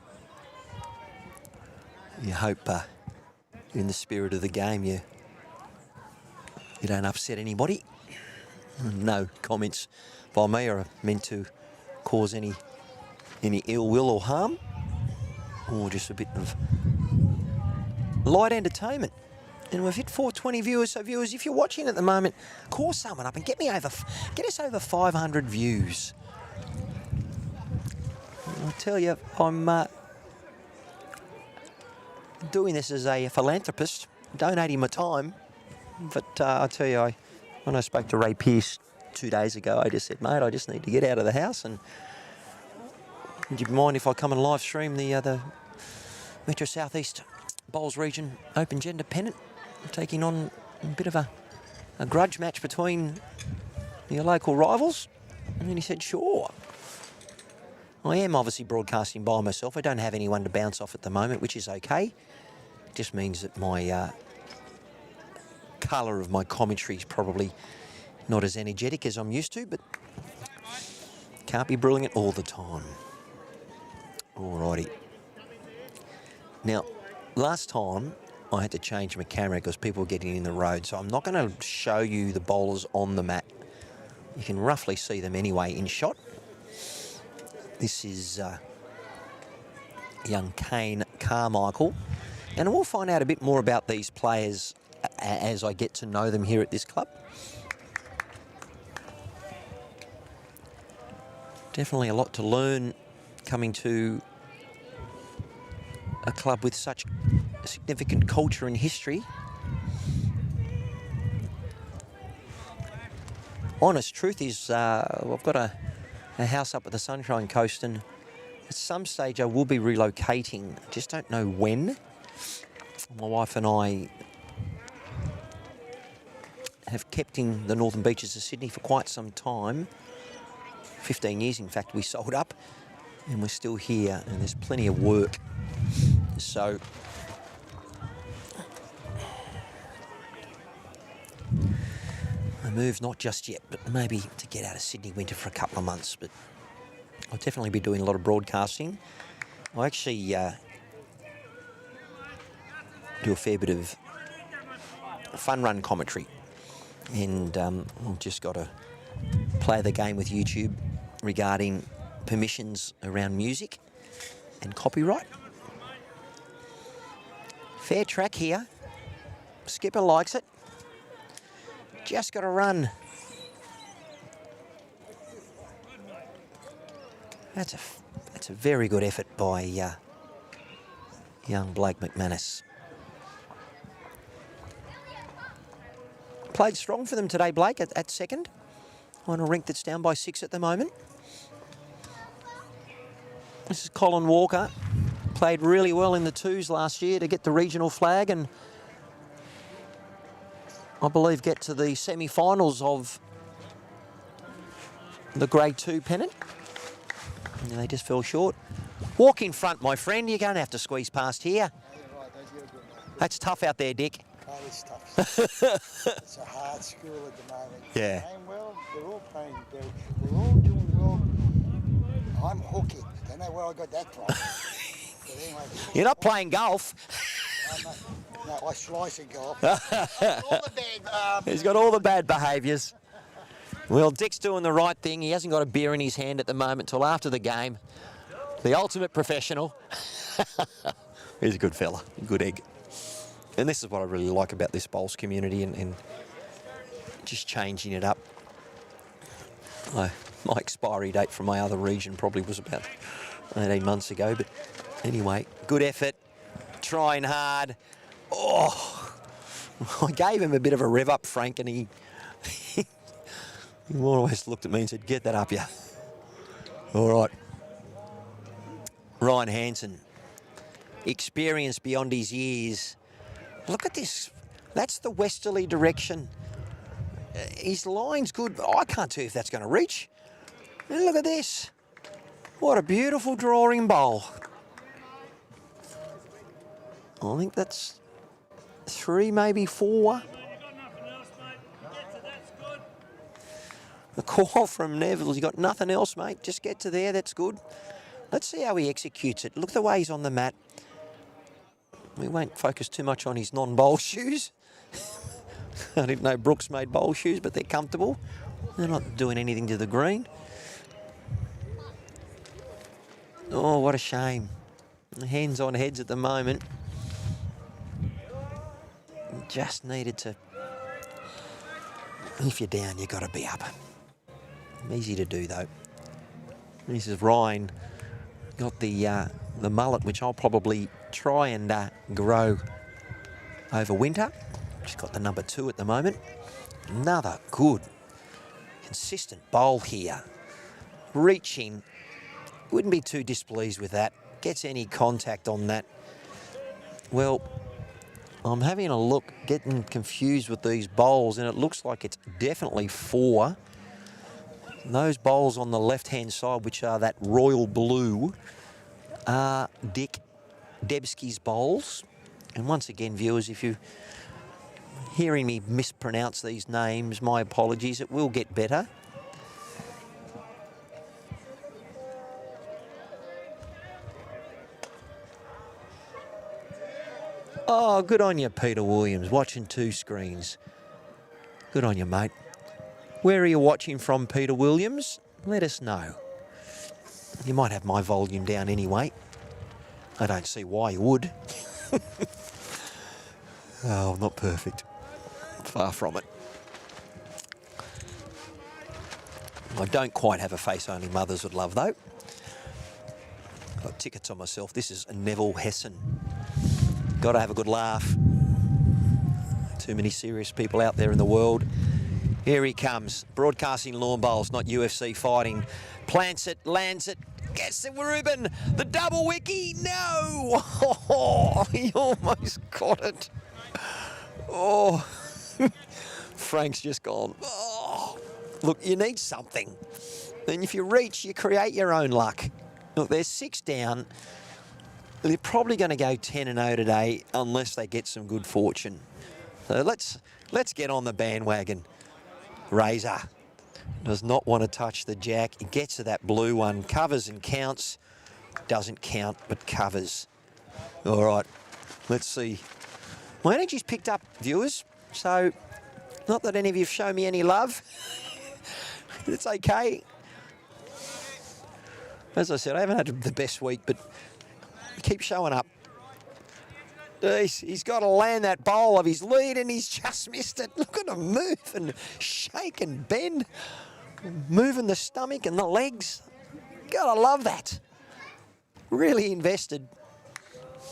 You hope in the spirit of the game you don't upset anybody. No comments by me are meant to cause any ill will or harm, or just a bit of light entertainment. And we've hit 420 viewers, so viewers, if you're watching at the moment, call someone up and get us over 500 views. I'll tell you, I'm doing this as a philanthropist, donating my time. But I'll tell you, when I spoke to Ray Pearce 2 days ago, I just said, mate, I just need to get out of the house, and would you mind if I come and live stream the Metro Southeast Bowls Region Open Gender Pennant, taking on a bit of a grudge match between your local rivals? And then he said, sure. I am obviously broadcasting by myself. I don't have anyone to bounce off at the moment, which is okay. It just means that my colour of my commentary is probably not as energetic as I'm used to, but can't be brilliant all the time. Alrighty. Now, last time I had to change my camera because people were getting in the road, so I'm not going to show you the bowlers on the mat. You can roughly see them anyway in shot. This is young Kane Carmichael. And we'll find out a bit more about these players as I get to know them here at this club. Definitely a lot to learn coming to a club with such significant culture and history. Honest truth is, I've got a house up at the Sunshine Coast, and at some stage I will be relocating. I just don't know when. My wife and I have kept in the northern beaches of Sydney for quite some time. 15 years, in fact, we sold up, and we're still here, and there's plenty of work. So a move, not just yet, but maybe to get out of Sydney winter for a couple of months. But I'll definitely be doing a lot of broadcasting. I actually do a fair bit of fun run commentary, and I've just got to play the game with YouTube regarding permissions around music and copyright. Fair track here. Skipper likes it. Just got to run. That's a very good effort by young Blake McManus. Played strong for them today, Blake, at second, on a rink that's down by 6 at the moment. This is Colin Walker. Played really well in the twos last year to get the regional flag, and I believe get to the semi-finals of the Grade 2 Pennant. And they just fell short. Walk in front, my friend. You're going to have to squeeze past here. That's tough out there, Dick. That is tough. It's a hard school at the moment. Yeah. Playing well, they're all playing well. They're all doing well. I'm hooking. Don't know where I got that from. But anyway, You're not playing golf. no, I slice and golf. All the bad. He's got all the bad behaviours. Well, Dick's doing the right thing. He hasn't got a beer in his hand at the moment till after the game. The ultimate professional. He's a good fella, a good egg. And this is what I really like about this bowls community, and just changing it up. My expiry date from my other region probably was about 18 months ago, but anyway, good effort, trying hard. Oh, I gave him a bit of a rev up, Frank, and he always looked at me and said, "Get that up, yeah." All right. Ryan Hansen, experienced beyond his years. Look at this. That's the westerly direction. His line's good, but I can't tell if that's going to reach. And look at this. What a beautiful drawing bowl. I think that's 3, maybe 4. A call from Neville. He's got nothing else, mate. Just get to there. That's good. Let's see how he executes it. Look the way he's on the mat. We won't focus too much on his non-bowl shoes. I didn't know Brooks made bowl shoes, but they're comfortable. They're not doing anything to the green. Oh, what a shame. Hands on heads at the moment. Just needed to... If you're down, you've got to be up. Easy to do, though. This is Ryan. Got the mullet, which I'll probably try and grow over winter. She's got the number 2 at the moment. Another good, consistent bowl here. Reaching. Wouldn't be too displeased with that. Gets any contact on that. Well, I'm having a look, getting confused with these bowls, and it looks like it's definitely 4. Those bowls on the left-hand side, which are that royal blue, are Dick Debsky's bowls. And once again, viewers, if you're hearing me mispronounce these names, my apologies. It will get better. Oh, good on you, Peter Williams, watching 2 screens. Good on you, mate. Where are you watching from, Peter Williams? Let us know. You might have my volume down anyway. I don't see why you would. Oh, not perfect. Far from it. I don't quite have a face only mothers would love, though. Got tickets on myself. This is Neville Hessen. Got to have a good laugh. Too many serious people out there in the world. Here he comes. Broadcasting lawn bowls, not UFC fighting. Plants it, lands it, gets the Reuben. The double wiki. No! Oh, he almost got it. Oh, Frank's just gone. Oh. Look, you need something. And if you reach, you create your own luck. Look, there's 6 down. They're probably going to go 10-0 today unless they get some good fortune. So let's get on the bandwagon. Razor does not want to touch the jack. He gets to that blue one, covers and counts. Doesn't count, but covers. All right, let's see. My energy's picked up, viewers. So, not that any of you have shown me any love. It's okay. As I said, I haven't had the best week, but keep showing up. He's got to land that bowl of his lead, and he's just missed it. Look at him move and shake and bend, moving the stomach and the legs. Gotta love that. Really invested.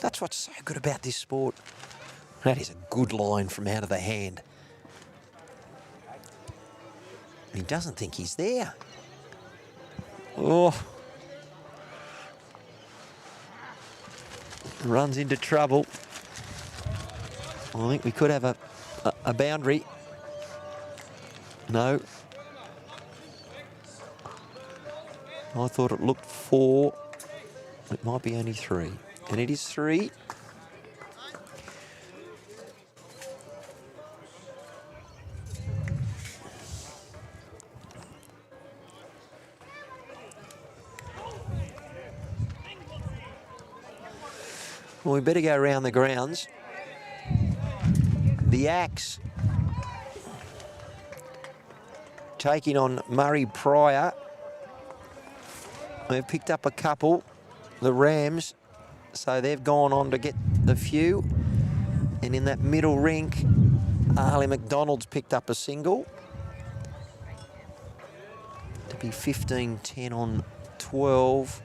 That's what's so good about this sport. That is a good line from out of the hand. He doesn't think he's there. Oh. Runs into trouble. I think we could have a boundary. No. I thought it looked 4. It might be only 3. And it is 3. Well, we better go around the grounds. The Axe taking on Murray Pryor. They've picked up a couple, the Rams, so they've gone on to get the few. And in that middle rink, Harley McDonald's picked up a single to be 15-10 on 12.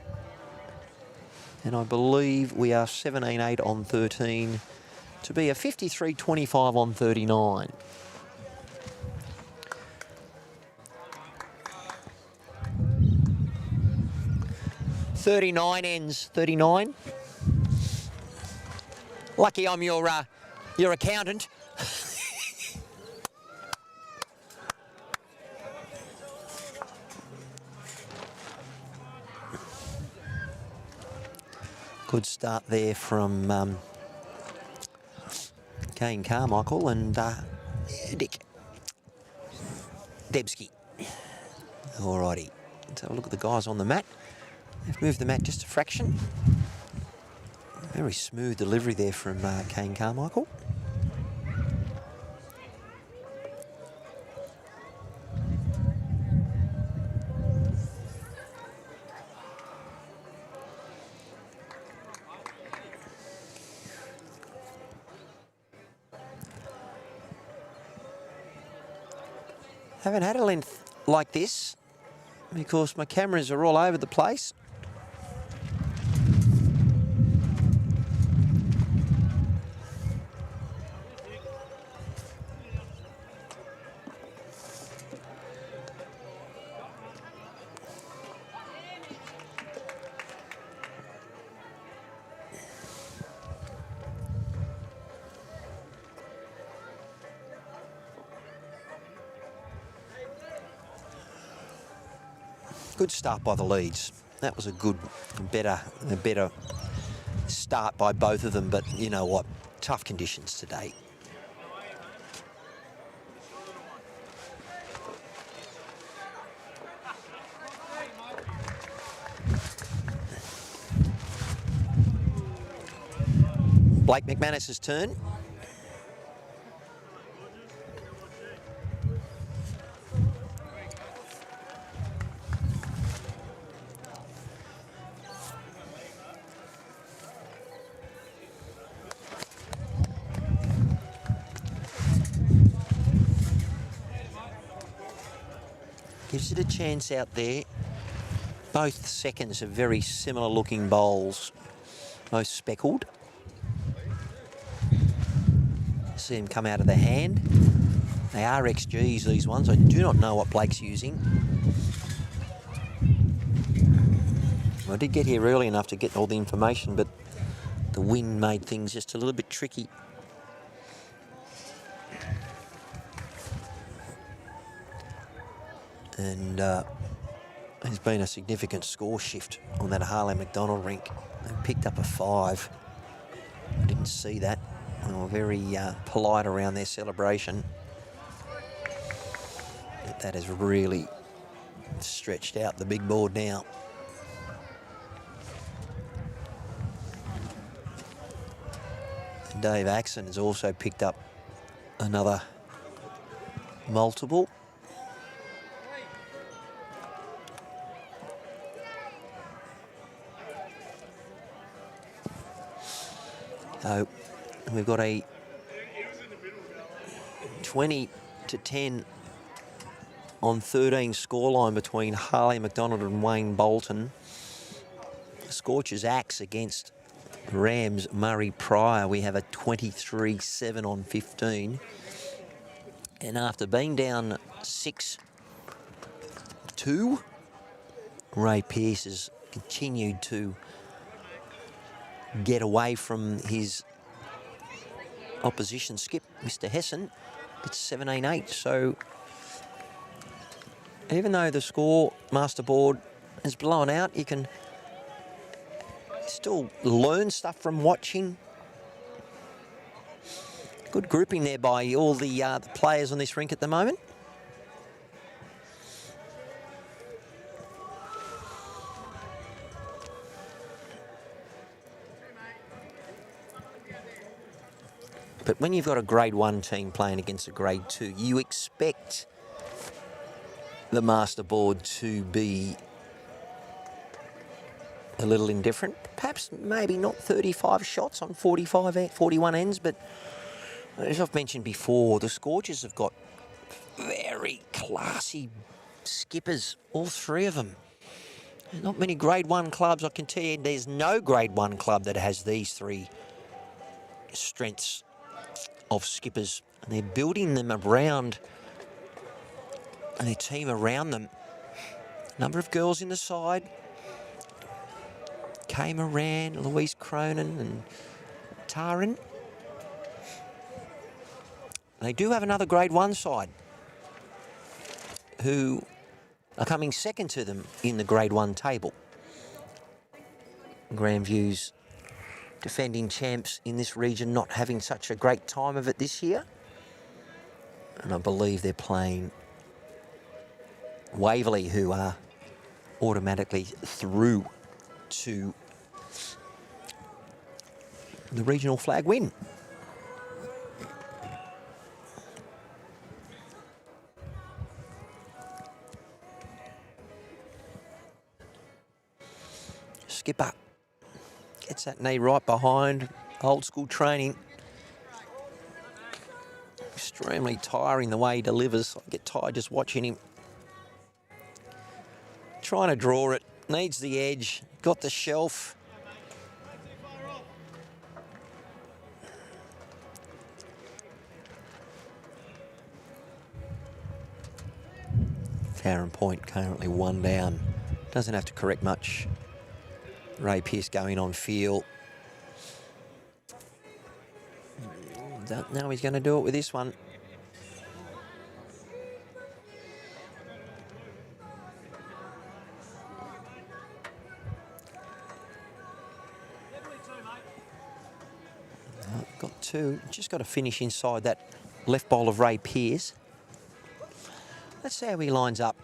And I believe we are 17-8 on 13 to be a 53-25 on 39. .39 ends 39. Lucky I'm your accountant. Good start there from Kane Carmichael and Dick Debski. Alrighty, let's have a look at the guys on the mat. They've moved the mat just a fraction. Very smooth delivery there from Kane Carmichael. Haven't had a length like this because my cameras are all over the place. Good start by the Leeds. That was a good, better start by both of them, but you know what? Tough conditions today. Blake McManus's turn. gives it a chance out there. Both seconds are very similar looking bowls, both speckled. See them come out of the hand. They are XGs, these ones. I do not know what Blake's using. I did get here early enough to get all the information, but the wind made things just a little bit tricky. And there's been a significant score shift on that Harley McDonald rink. They picked up a 5. I didn't see that. They were very polite around their celebration. But that has really stretched out the big board now. And Dave Axon has also picked up another multiple. So we've got a 20-10 on 13 scoreline between Harley McDonald and Wayne Bolton. Scorchers axe against Rams Murray Pryor. We have a 23-7 on 15. And after being down 6-2, Ray Pearce has continued to get away from his opposition skip, Mr. Hessen. It's 17-8. So even though the score master board is blown out, you can still learn stuff from watching. Good grouping there by all the players on this rink at the moment. But when you've got a grade 1 team playing against a grade 2, you expect the master board to be a little indifferent. Perhaps maybe not 35 shots on 41 ends, but as I've mentioned before, the Scorchers have got very classy skippers, all 3 of them. There's not many grade 1 clubs, I can tell you, there's no grade 1 club that has these 3 strengths of skippers, and they're building them around and their team around them. Number of girls in the side. Kay Moran, Louise Cronin and Taren. They do have another grade 1 side who are coming second to them in the grade 1 table. Grandview's defending champs in this region not having such a great time of it this year. And I believe they're playing Waverley, who are automatically through to the regional flag win. Skipper gets that knee right behind. Old school training. Extremely tiring the way he delivers. I get tired just watching him. Trying to draw it. Needs the edge. Got the shelf. Taren point currently 1 down. Doesn't have to correct much. Ray Pearce going on field. Don't know he's going to do it with this one. Got 2. Just got to finish inside that left bowl of Ray Pearce. Let's see how he lines up.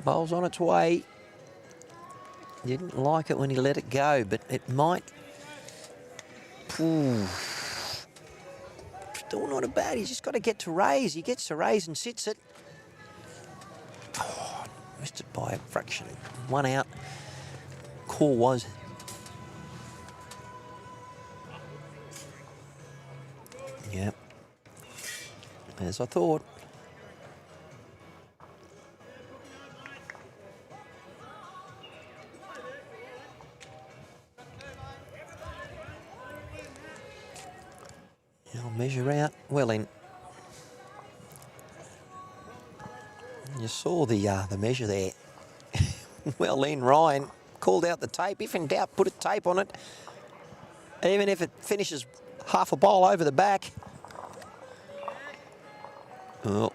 Bowl's on its way. Didn't like it when he let it go, but it might. Ooh. Still not a bad. He's just got to get to raise. He gets to raise and sits it. Oh, missed it by a fraction. 1 out. Call was. Yep. As I thought. I'll measure out well in. You saw the measure there. Well in, Ryan called out the tape. If in doubt, put a tape on it. Even if it finishes half a bowl over the back. Oh,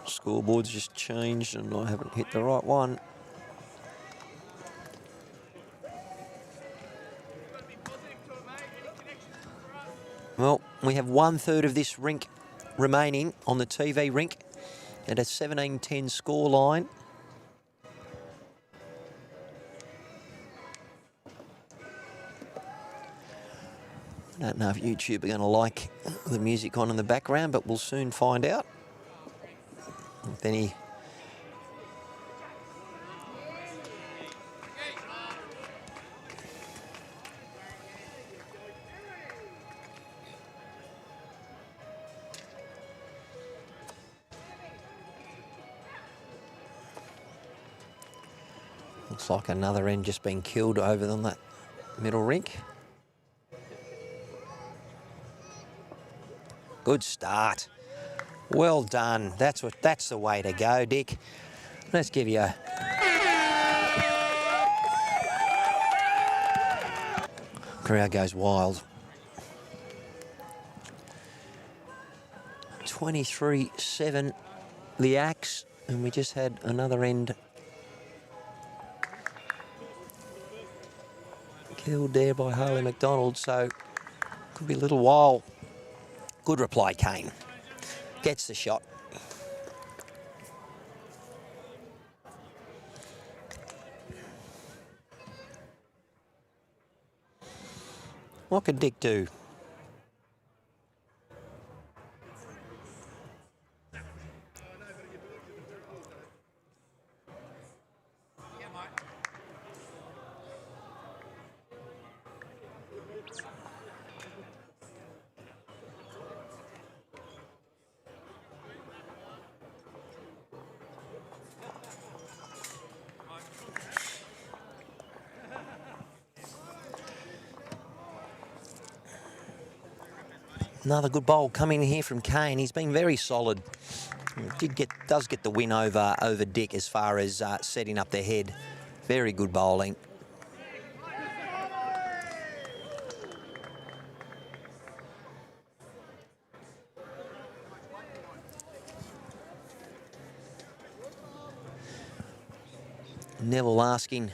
scoreboard's just changed and I haven't hit the right one. Well, we have 1/3 of this rink remaining on the TV rink at a 17-10 score line. I don't know if YouTube are going to like the music on in the background, but we'll soon find out. If any... Looks like another end just been killed over on that middle rink. Good start. Well done. That's the way to go, Dick. Let's give you a... Crowd goes wild. 23-7 the axe, and we just had another end killed there by Harley McDonald, so could be a little while. Good reply, Kane. Gets the shot. What could Dick do? Another good bowl coming here from Kane. He's been very solid. Does get the win over Dick as far as setting up the head. Very good bowling. Neville asking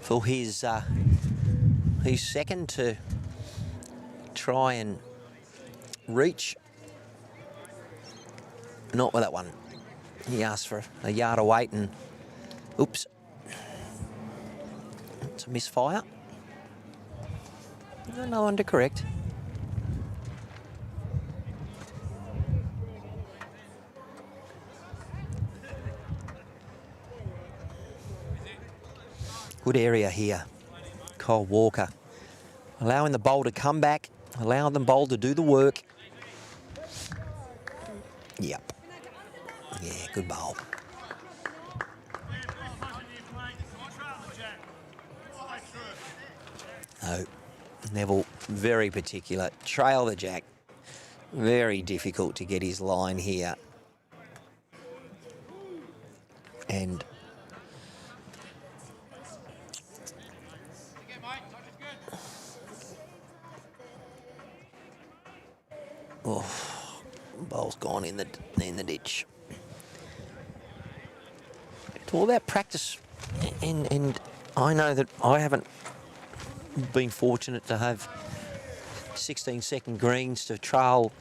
for his second to try and reach. Not with that one. He asked for a yard of weight and oops. It's a misfire. No one to correct. Good area here. Cole Walker allowing the bowl to come back, allowing the bowl to do the work. Yep. Yeah, good bowl. Oh, Neville, very particular. Trail the jack. Very difficult to get his line here. And oh, bowl's gone in the ditch. It's all about practice, and I know that I haven't been fortunate to have 16-second greens to trail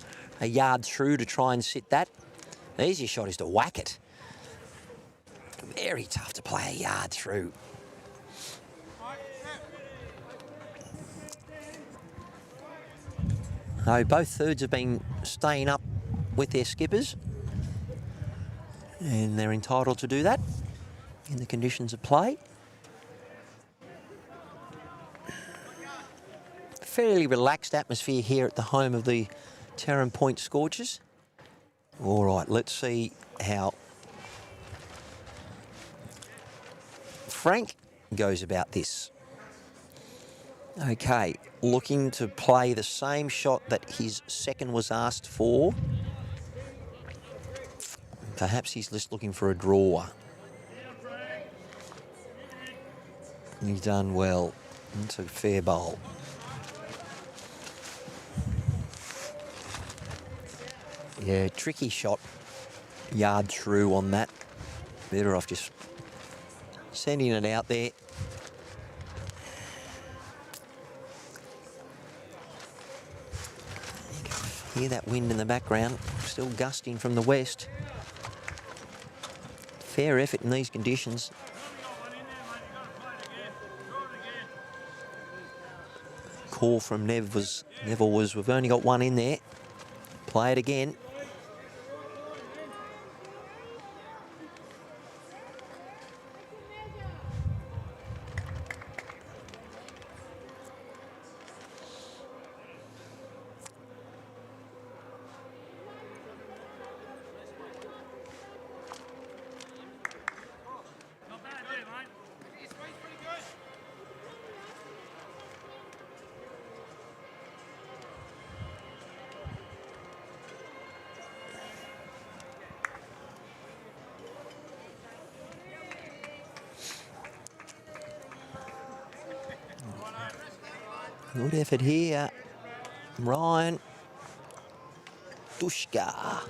a yard through to try and sit that. The easiest shot is to whack it. Very tough to play a yard through. No, both thirds have been staying up with their skippers, and they're entitled to do that in the conditions of play. Fairly relaxed atmosphere here at the home of the Taren Point Scorchers. All right, let's see how Frank goes about this. Okay, looking to play the same shot that his second was asked for. Perhaps he's just looking for a draw. He's done well. It's a fair bowl. Yeah, tricky shot. Yard through on that. Better off just sending it out there. Hear that wind in the background, still gusting from the west. Fair effort in these conditions. Call from Neville was, we've only got one in there. Play it again. Good effort here. Ryan Dushka.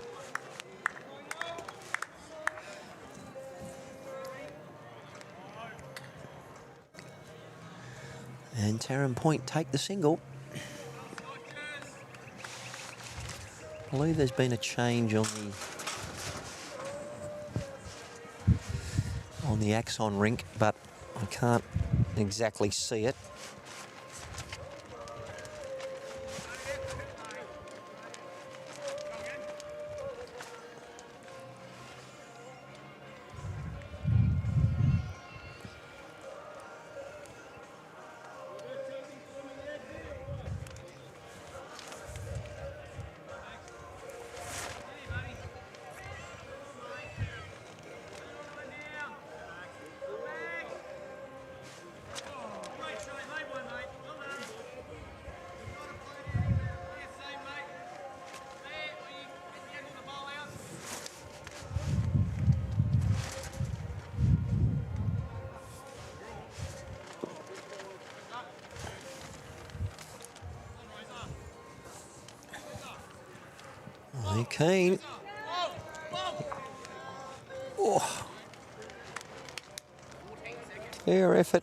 And Taren Point take the single. I believe there's been a change on the Axon rink, but I can't exactly see it. Keen. Oh. Fair effort.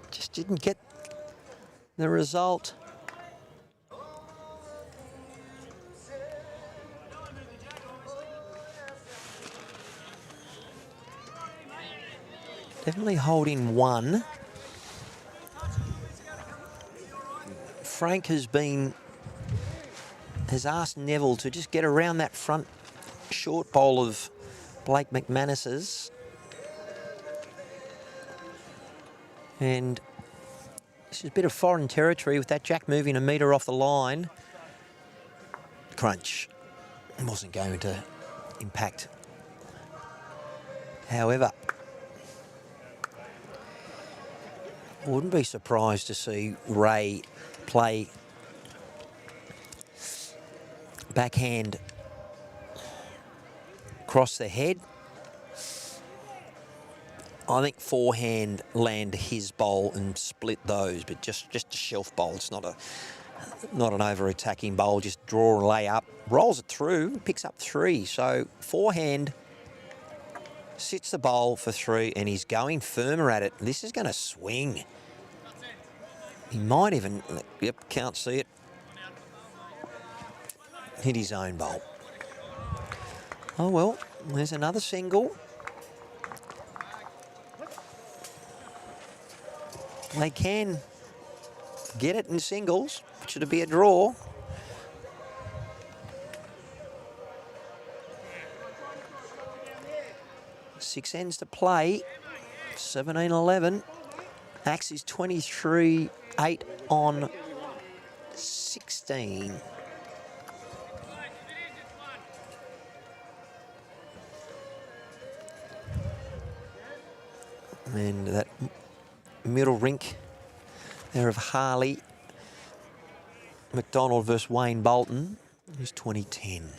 Just didn't get the result. Definitely holding one. Frank has asked Neville to just get around that front short bowl of Blake McManus's. And this is a bit of foreign territory with that jack moving a metre off the line. Crunch. It wasn't going to impact. However, I wouldn't be surprised to see Ray play backhand across the head. I think forehand land his bowl and split those, but just a shelf bowl. It's not an over-attacking bowl. Just draw and lay up, rolls it through, picks up three. So forehand sits the bowl for three, and he's going firmer at it. This is going to swing. He might even, yep, can't see it. Hit his own bowl. Oh well, there's another single. They can get it in singles, which would be a draw. Six ends to play. 17-11. Axe is 23-8 on 16. And that middle rink there of Harley McDonald versus Wayne Bolton, who's 2010.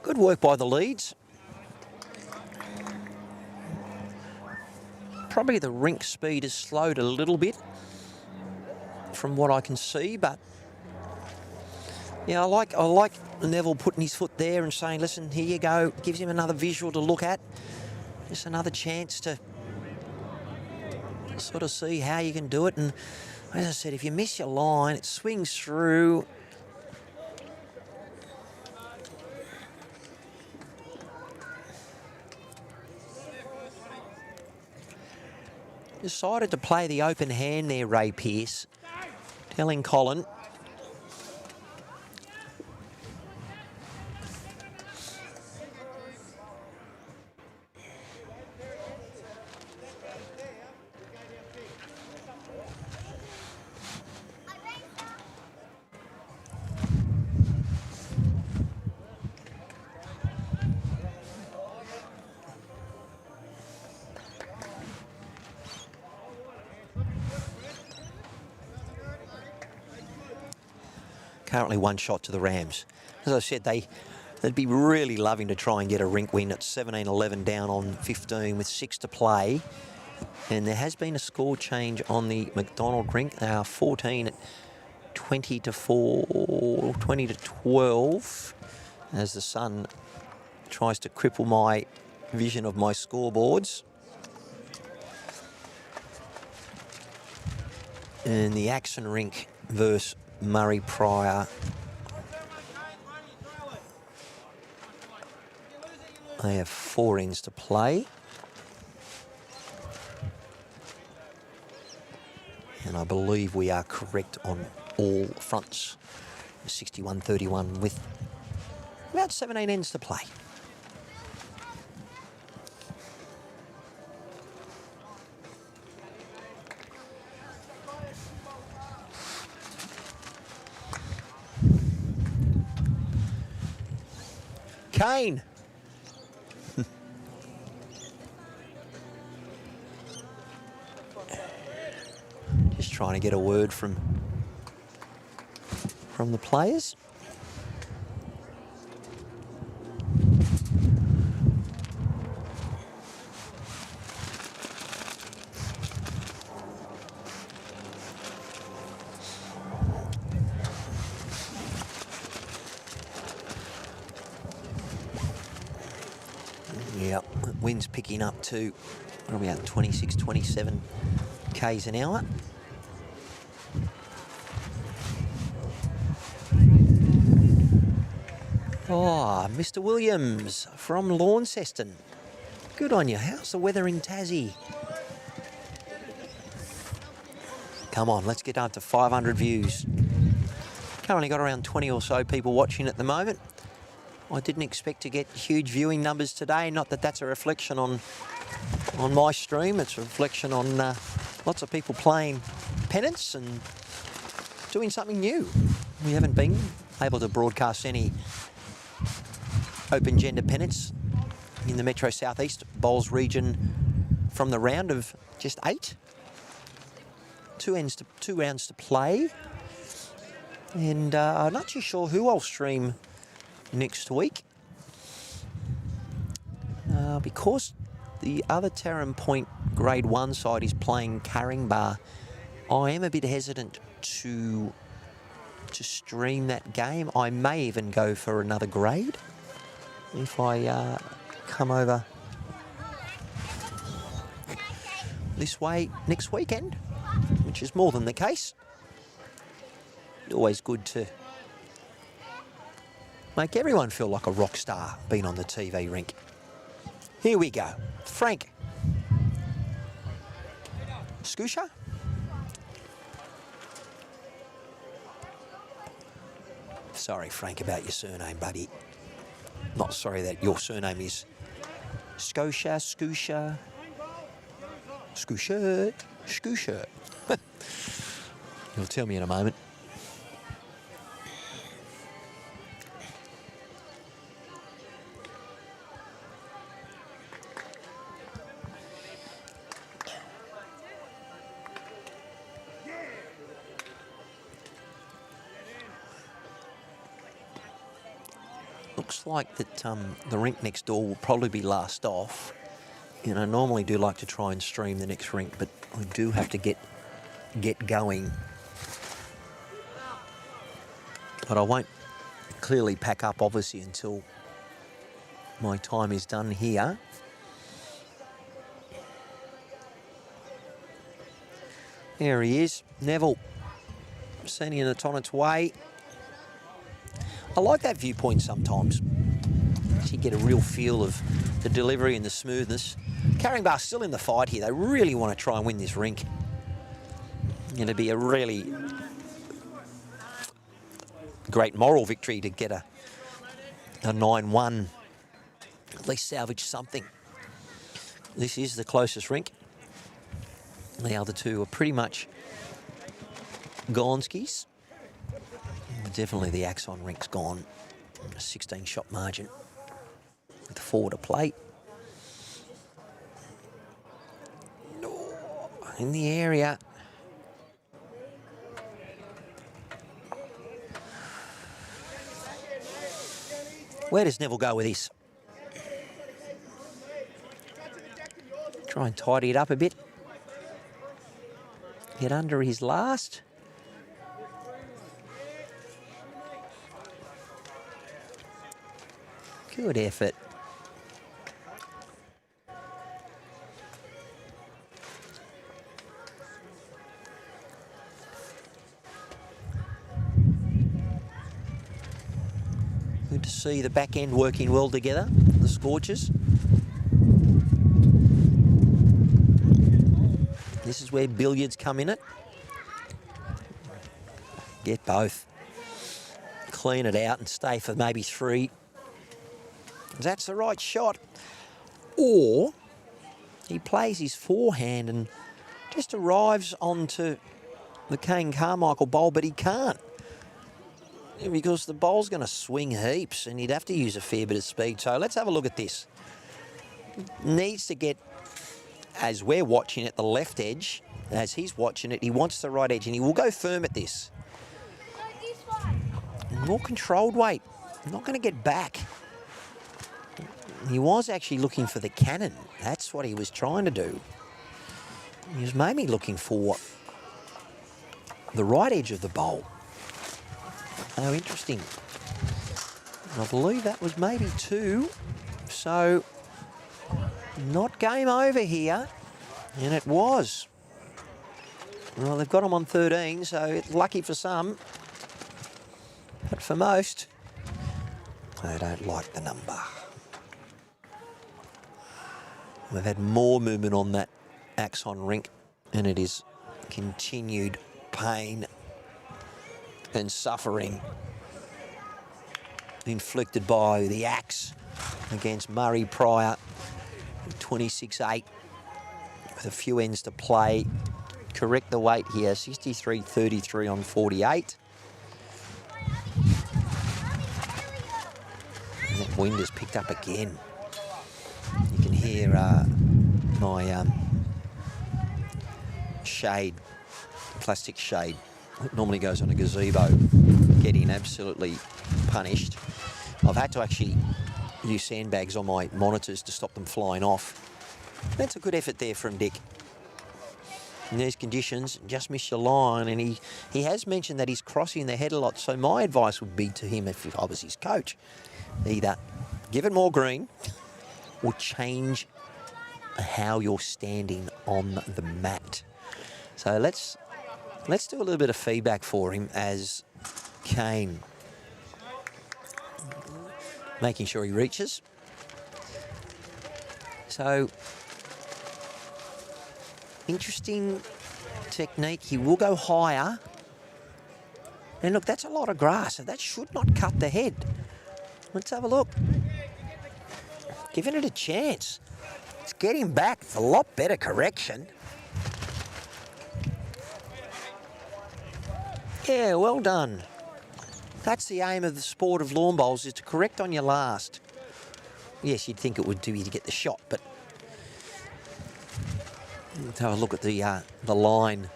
Good work by the leads. Probably the rink speed has slowed a little bit from what I can see, but yeah, I like Neville putting his foot there and saying, listen, here you go. Gives him another visual to look at. Just another chance to sort of see how you can do it. And as I said, if you miss your line, it swings through. Decided to play the open hand there, Ray Pearce, telling Colin. Currently one shot to the Rams. As I said, they'd be really loving to try and get a rink win at 17-11 down on 15 with 6 to play. And there has been a score change on the McDonald rink. They are 14 at 20-4, 20-12, as the sun tries to cripple my vision of my scoreboards. And the Axon rink versus Murray Pryor. They have 4 ends to play. And I believe we are correct on all fronts. 61-31 with about 17 ends to play. Kane. Just trying to get a word from the players. Yep, wind's picking up to, what are we at, 26, 27 k's an hour. Oh, Mr. Williams from Launceston. Good on you. How's the weather in Tassie? Come on, let's get up to 500 views. Currently got around 20 or so people watching at the moment. I didn't expect to get huge viewing numbers today. Not that that's a reflection on my stream. It's a reflection on lots of people playing Pennants and doing something new. We haven't been able to broadcast any open gender Pennants in the Metro Southeast Bowls region from the round of just 8. Two rounds to play. And I'm not too sure who I'll stream next week. Because the other Taren Point Grade 1 side is playing Caringbah, I am a bit hesitant to stream that game. I may even go for another grade if I come over this way next weekend, which is more than the case. Always good to make everyone feel like a rock star being on the TV rink. Here we go. Frank. Scotia? Sorry, Frank, about your surname, buddy. Not sorry that your surname is Scotia, Scotia, Scotia, Scotia. You'll tell me in a moment. Looks like that the rink next door will probably be last off. You know, I normally do like to try and stream the next rink, but I do have to get going. But I won't clearly pack up, obviously, until my time is done here. There he is, Neville, sending it on its way. I like that viewpoint sometimes. You get a real feel of the delivery and the smoothness. Caringbah still in the fight here. They really want to try and win this rink. It'll be a really great moral victory to get a 9-1, at least salvage something. This is the closest rink. The other two are pretty much Gonskis. Definitely the Axon rink's gone. A 16-shot margin with 4 to play. In the area. Where does Neville go with this? Try and tidy it up a bit. Get under his last. Good effort. Good to see the back end working well together, the Scorchers. This is where billiards come in it. Get both. Clean it out and stay for maybe 3. That's the right shot. Or he plays his forehand and just arrives onto the Kane Carmichael bowl, but he can't. Because the bowl's going to swing heaps and he'd have to use a fair bit of speed. So let's have a look at this. Needs to get, as we're watching it, the left edge. As he's watching it, he wants the right edge and he will go firm at this. More controlled weight. Not going to get back. He was actually looking for the cannon. That's what he was trying to do. He was maybe looking for the right edge of the bowl. Oh, interesting. I believe that was maybe 2. So, not game over here. And it was. Well, they've got him on 13, so it's lucky for some. But for most, They don't like the number. We've had more movement on that axon rink, and it is continued pain and suffering inflicted by the axe against Murray Pryor, 26-8, with a few ends to play. Correct the weight here, 63.33 on 48. And that wind has picked up again. You can hear my shade, plastic shade, that normally goes on a gazebo, getting absolutely punished. I've had to actually use sandbags on my monitors to stop them flying off. That's a good effort there from Dick. In these conditions, just miss your line, and he has mentioned that he's crossing the head a lot, so my advice would be to him, if I was his coach, either give it more green or change how you're standing on the mat. So let's do a little bit of feedback for him as Kane, making sure he reaches. So, interesting technique. He will go higher. And look, that's a lot of grass, so that should not cut the head. Let's have a look. Giving it a chance. It's getting back. It's a lot better correction. Yeah, well done. That's the aim of the sport of lawn bowls, is to correct on your last. Yes, you'd think it would do you to get the shot, but let's have a look at the line.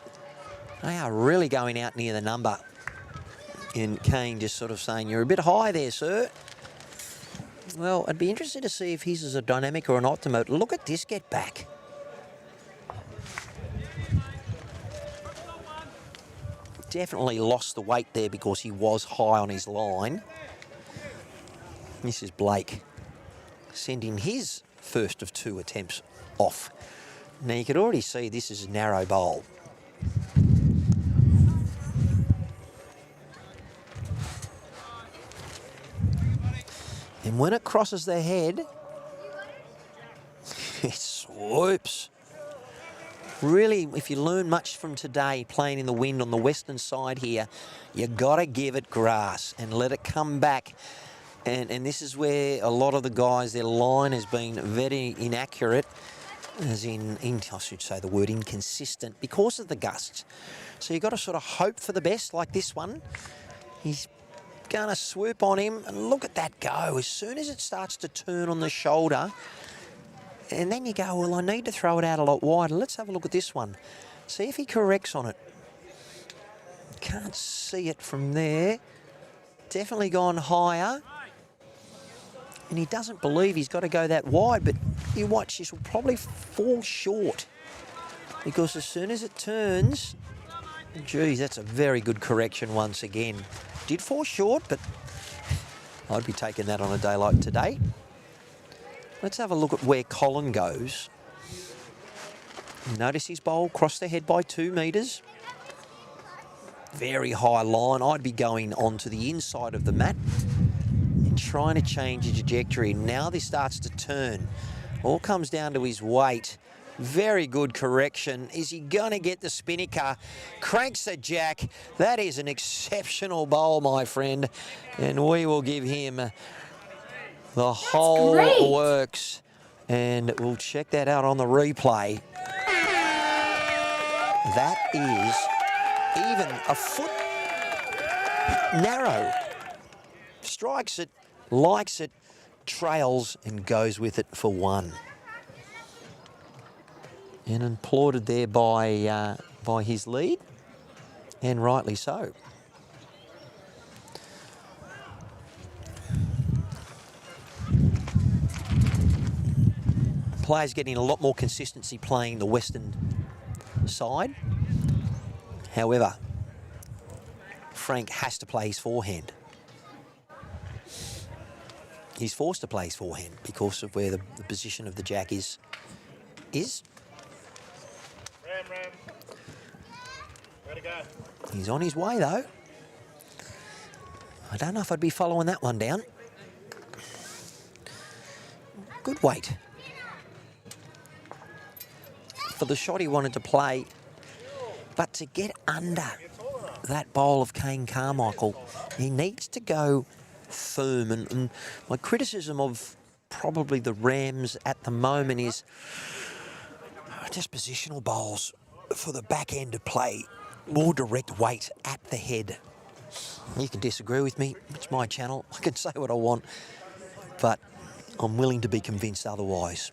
They are really going out near the number. And Kane just sort of saying, you're a bit high there, sir. Well, I'd be interested to see if his is a dynamic or an optimate. Look at this get back. Definitely lost the weight there because he was high on his line. This is Blake sending his first of 2 attempts off. Now you could already see this is a narrow bowl. And when it crosses the head, it swoops. Really, if you learn much from today playing in the wind on the western side here, you got to give it grass and let it come back. And this is where a lot of the guys, their line has been very inaccurate, as in I should say the word inconsistent, because of the gusts. So you've got to sort of hope for the best, like this one. He's going to swoop on him, and look at that go. As soon as it starts to turn on the shoulder, and then you go, well, I need to throw it out a lot wider. Let's have a look at this one. See if he corrects on it. Can't see it from there. Definitely gone higher. And he doesn't believe he's got to go that wide, but you watch, this will probably fall short. Because as soon as it turns, geez, that's a very good correction once again. Did fall short, but I'd be taking that on a day like today. Let's have a look at where Colin goes. Notice his bowl crossed the head by 2 metres. Very high line. I'd be going onto the inside of the mat and trying to change the trajectory. Now this starts to turn. All comes down to his weight. Very good correction. Is he going to get the spinnaker? Cranks the jack. That is an exceptional bowl, my friend. And we will give him the whole works. And we'll check that out on the replay. That is even a foot narrow. Strikes it, likes it, trails and goes with it for 1. And applauded there by his lead, and rightly so. Players getting a lot more consistency playing the western side. However, Frank has to play his forehand. He's forced to play his forehand because of where the position of the jack is. Ram. Way to go. He's on his way, though. I don't know if I'd be following that one down. weight. For the shot he wanted to play, but to get under that bowl of Kane Carmichael, he needs to go firm. And my criticism of probably the Rams at the moment is just positional bowls for the back end of play, more direct weight at the head. You can disagree with me, it's my channel, I can say what I want, but I'm willing to be convinced otherwise.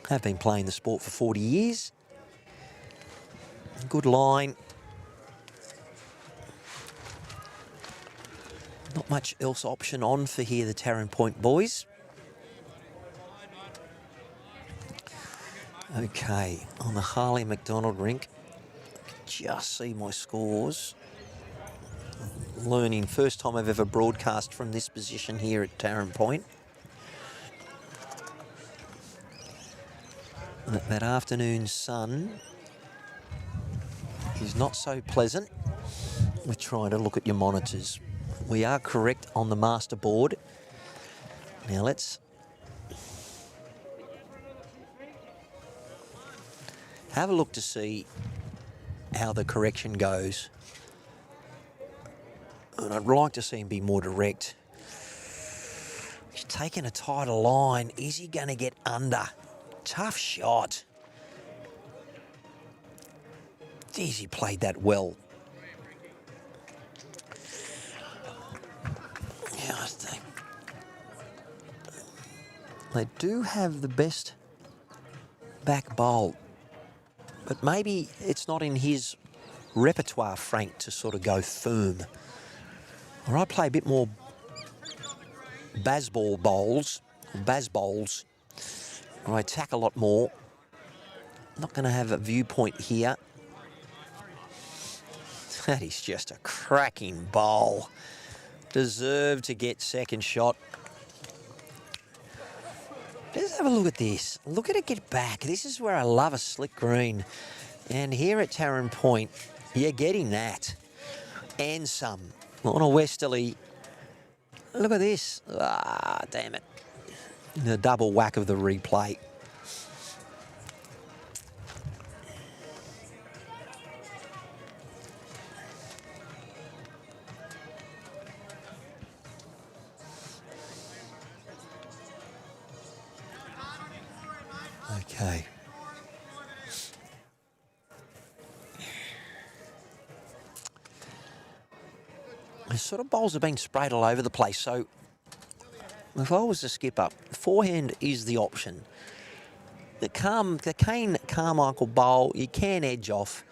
I've been playing the sport for 40 years. Good line. Not much else option on for here, the Taren Point boys. Okay, on the Harley McDonald rink, just see my scores. Learning, first time I've ever broadcast from this position here at Taren Point. That afternoon sun is not so pleasant. We're trying to look at your monitors. We are correct on the master board. Now let's have a look to see how the correction goes. And I'd like to see him be more direct. He's taking a tighter line. Is he going to get under? Tough shot. Geez, he played that well. Yeah, I think they do have the best back bowl, but maybe it's not in his repertoire, Frank, to sort of go firm. Or I play a bit more baseball bowls, or I attack a lot more. I'm not going to have a viewpoint here. That is just a cracking bowl. Deserved to get second shot. Let's have a look at this. Look at it get back. This is where I love a slick green. And here at Taren Point, you're getting that. And some. On a westerly. Look at this. Ah, damn it. The double whack of the replay. Okay. The sort of bowls have been sprayed all over the place, so if I was a skipper, forehand is the option. The Kane Carmichael bowl, you can edge off.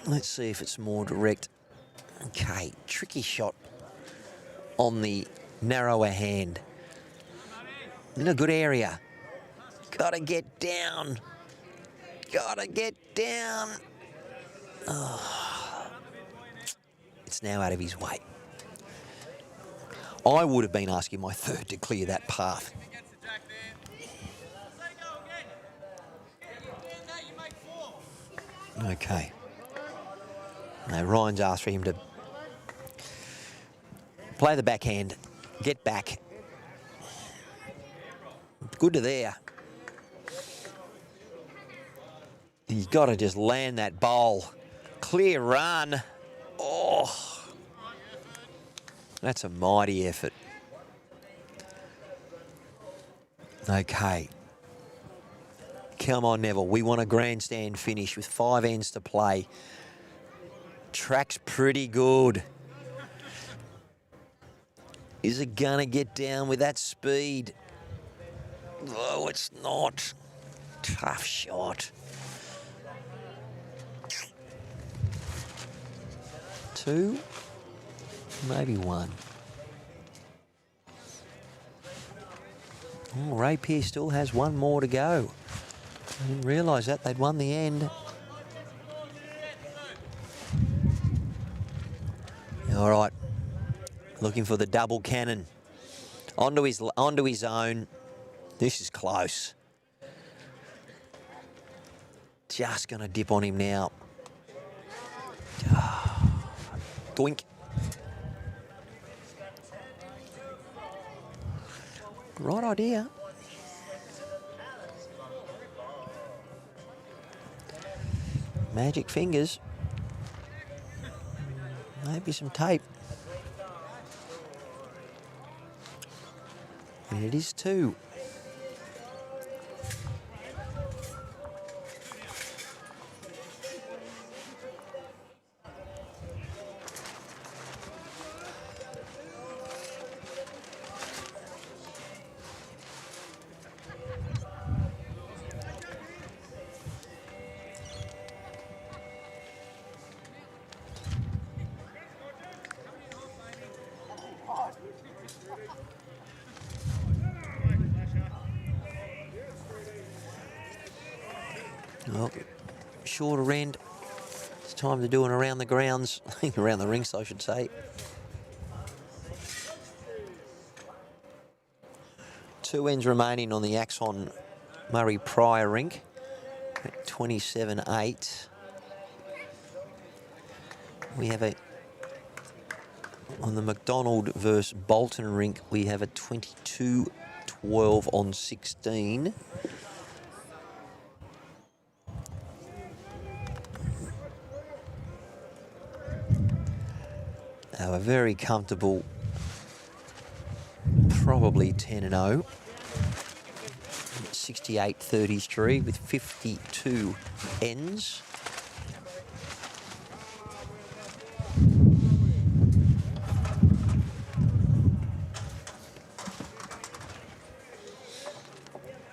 Let's see if it's more direct. Okay, tricky shot on the narrower hand. In a good area. Gotta get down. Gotta get down. Oh. It's now out of his way. I would have been asking my third to clear that path. Okay. Now Ryan's asked for him to play the backhand, get back. Good to there. He's got to just land that bowl. Clear run. Oh. That's a mighty effort. Okay. Come on, Neville. We want a grandstand finish with 5 ends to play. Track's pretty good. Is it going to get down with that speed? Oh, it's not. Tough shot. 2, maybe 1. Oh, Ray Pierce still has 1 more to go. I didn't realise that they'd won the end. All right, looking for the double cannon. Onto his own. This is close. Just going to dip on him now. Doink. Right idea. Magic fingers. Maybe some tape. And it is 2. Well, shorter end. It's time to do it around the grounds, around the rinks, I should say. 2 ends remaining on the Axon Murray Pryor rink at 27-8. We have a, on the McDonald versus Bolton rink, we have a 22-12 on 16. A very comfortable, probably 10-0. 68-33 with 52 ends.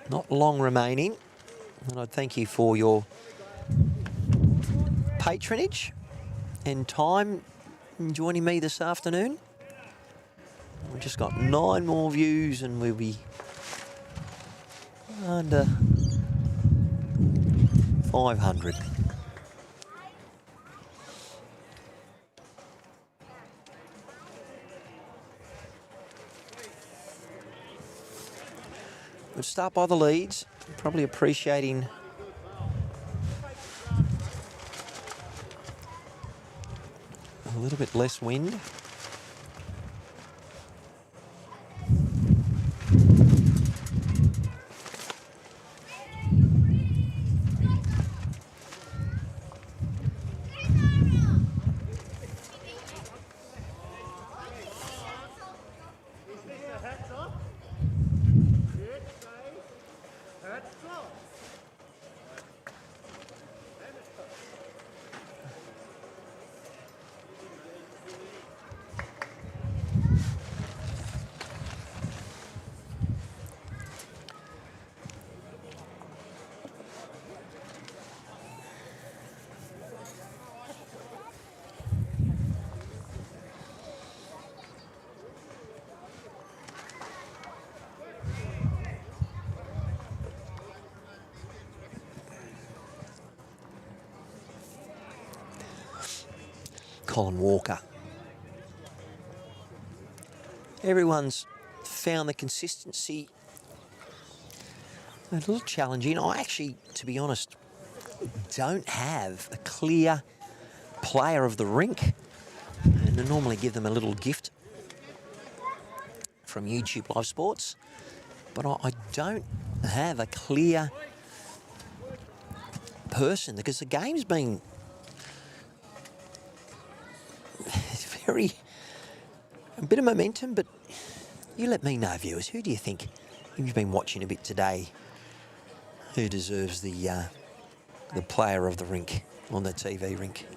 Not long remaining, and I thank you for your patronage and time in joining me this afternoon. We've just got 9 more views and we'll be under 500. We'll start by the leads, probably appreciating a little bit less wind. Colin Walker. Everyone's found the consistency a little challenging. I actually, to be honest, don't have a clear player of the rink. And I normally give them a little gift from Youtubelivesports, but I don't have a clear person because the game's been a bit of momentum, but you let me know, viewers. Who do you think, if you've been watching a bit today, who deserves the player of the rink on the TV rink?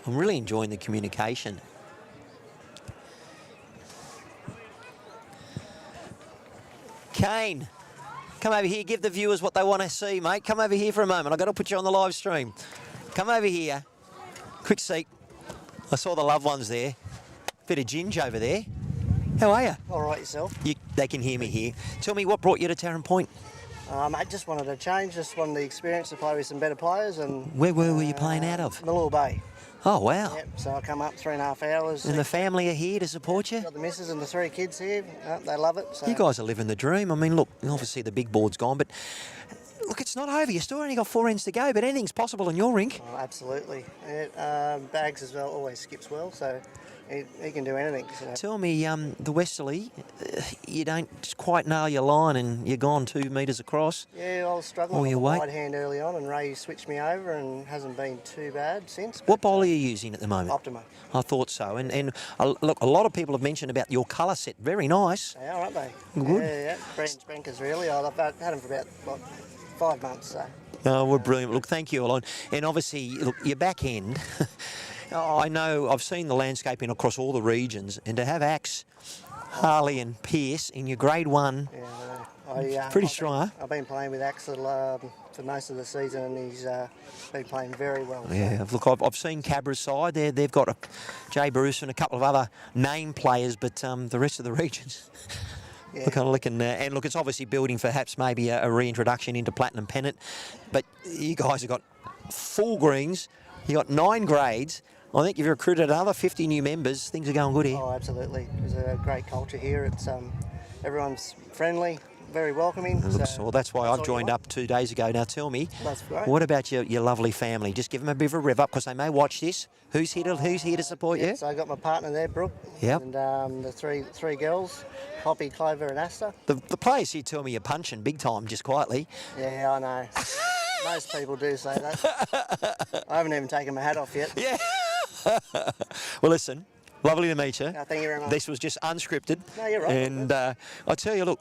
I'm really enjoying the communication. Kane, come over here. Give the viewers what they want to see, mate. Come over here for a moment. I've got to put you on the live stream. Come over here. Quick seat. I saw the loved ones there. Bit of ginge over there. How are you? All right, yourself? They can hear me here. Tell me, what brought you to Taren Point? I just wanted to change, just wanted the experience to play with some better players. And where were you playing out of? Malure Bay. Oh, wow. Yep, so I come up 3.5 hours. And the family are here to support you? Got the missus and the 3 kids here. They love it. So. You guys are living the dream. I mean, look, obviously the big board's gone, but look, it's not over. You still only got 4 ends to go, but anything's possible in your rink. Oh, absolutely. Bags as well always skips well, so He can do anything. So. Tell me, the Westerly, you don't quite nail your line and you're gone 2 metres across. Yeah, I was struggling All with your the weight. wide hand early on, and Ray switched me over, and hasn't been too bad since. What bowl are you using at the moment? Optima. I thought so. And look, a lot of people have mentioned about your colour set. Very nice. They are, aren't they? Good. Yeah. Brand spankers, really. I've had them for about 5 months. So. Oh, well, brilliant. Look, thank you, Alon. And obviously, look, your back end, I know I've seen the landscaping across all the regions, and to have Axe, Harley and Pierce in your grade 1, pretty strong, huh? I've been playing with Axel for most of the season, and he's been playing very well. Yeah, look, I've seen Cabra's side. They've got Jay Bruce and a couple of other name players, but the rest of the regions... Yeah. Look, I'm looking, and look, it's obviously building perhaps maybe a reintroduction into Platinum Pennant, but you guys have got full greens, you got 9 grades. I think you've recruited another 50 new members. Things are going good here. Oh, absolutely. There's a great culture here. It's everyone's friendly, very welcoming. Well, that's why I've joined up 2 days ago. Now tell me, that's great. What about your lovely family? Just give them a bit of a rev up because they may watch this. Who's here to support you? So I got my partner there, Brooke. Yep. And the three girls, Poppy, Clover, and Asta. The players here tell me you're punching big time, just quietly. Yeah, I know. Most people do say that. I haven't even taken my hat off yet. Yeah. Well, listen. Lovely to meet you. Thank you very much. This was just unscripted. No, you're right. And I tell you, look,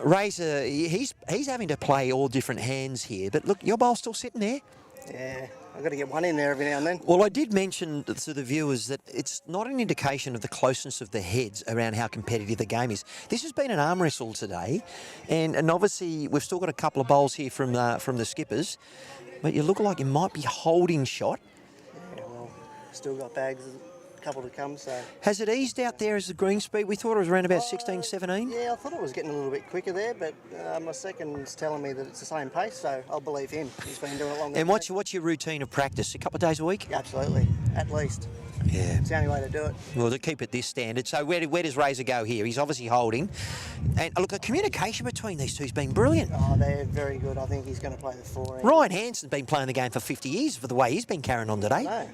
Razor, he's having to play all different hands here. But look, your bowl's still sitting there. Yeah, I've got to get one in there every now and then. Well, I did mention to the viewers that it's not an indication of the closeness of the heads around how competitive the game is. This has been an arm wrestle today, and obviously we've still got a couple of bowls here from the skippers, but you look like you might be holding shot. Yeah, well, still got bags, a couple to come, so... Has it eased out there as the green speed? We thought it was around about 16, 17? Yeah, I thought it was getting a little bit quicker there, but my second's telling me that it's the same pace, so I'll believe him. He's been doing it longer. And what's your routine of practice? A couple of days a week? Yeah, absolutely, at least. Yeah. It's the only way to do it. Well, to keep it this standard. So where does Razor go here? He's obviously holding. And look, the communication between these two has been brilliant. Oh, they're very good. I think he's going to play the 4. Ryan Hansen's been playing the game for 50 years for the way he's been carrying on today. No.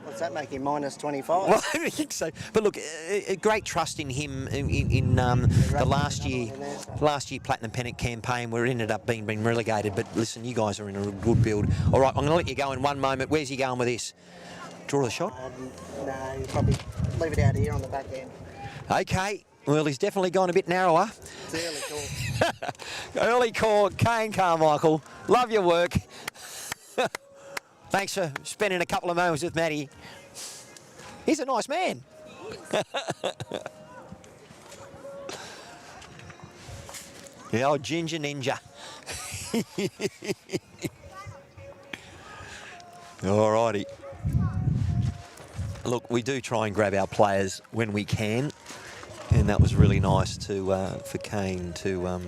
What's that make him, minus 25? Well, I think so. But look, a great trust in him in the last year Platinum Pennant campaign where it ended up being relegated. But listen, you guys are in a good build. All right, I'm going to let you go in one moment. Where's he going with this? Draw the shot? No, he'll probably leave it out here on the back end. Okay. Well, he's definitely gone a bit narrower. It's early call. Early call, Kane Carmichael. Love your work. Thanks for spending a couple of moments with Matty. He's a nice man. The old ginger ninja. All righty. Look, we do try and grab our players when we can, and that was really nice for Kane to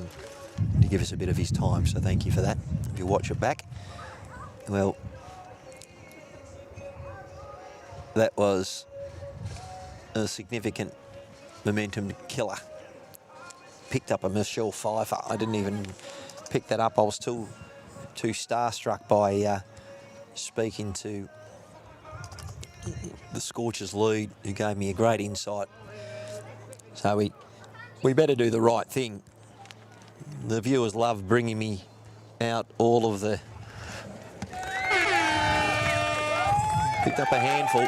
give us a bit of his time. So thank you for that. If you watch it back, well, that was a significant momentum killer. Picked up a Michelle Pfeiffer. I didn't even pick that up. I was too starstruck by speaking to the Scorchers lead, who gave me a great insight. So we better do the right thing. The viewers love bringing me out all of the... Picked up a handful.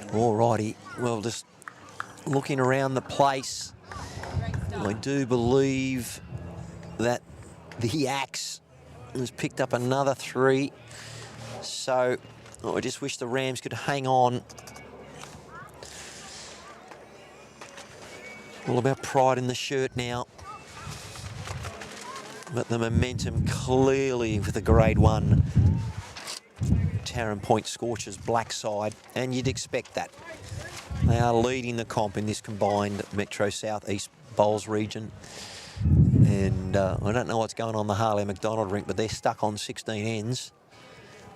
Alrighty, well, just looking around the place, I do believe that the Axe has picked up another 3. So I just wish the Rams could hang on. All about pride in the shirt now. But the momentum clearly with the grade 1 Taren Point Scorchers black side, and you'd expect that. They are leading the comp in this combined Metro South East Bowls region. And I don't know what's going on the Harley McDonald rink, but they're stuck on 16 ends.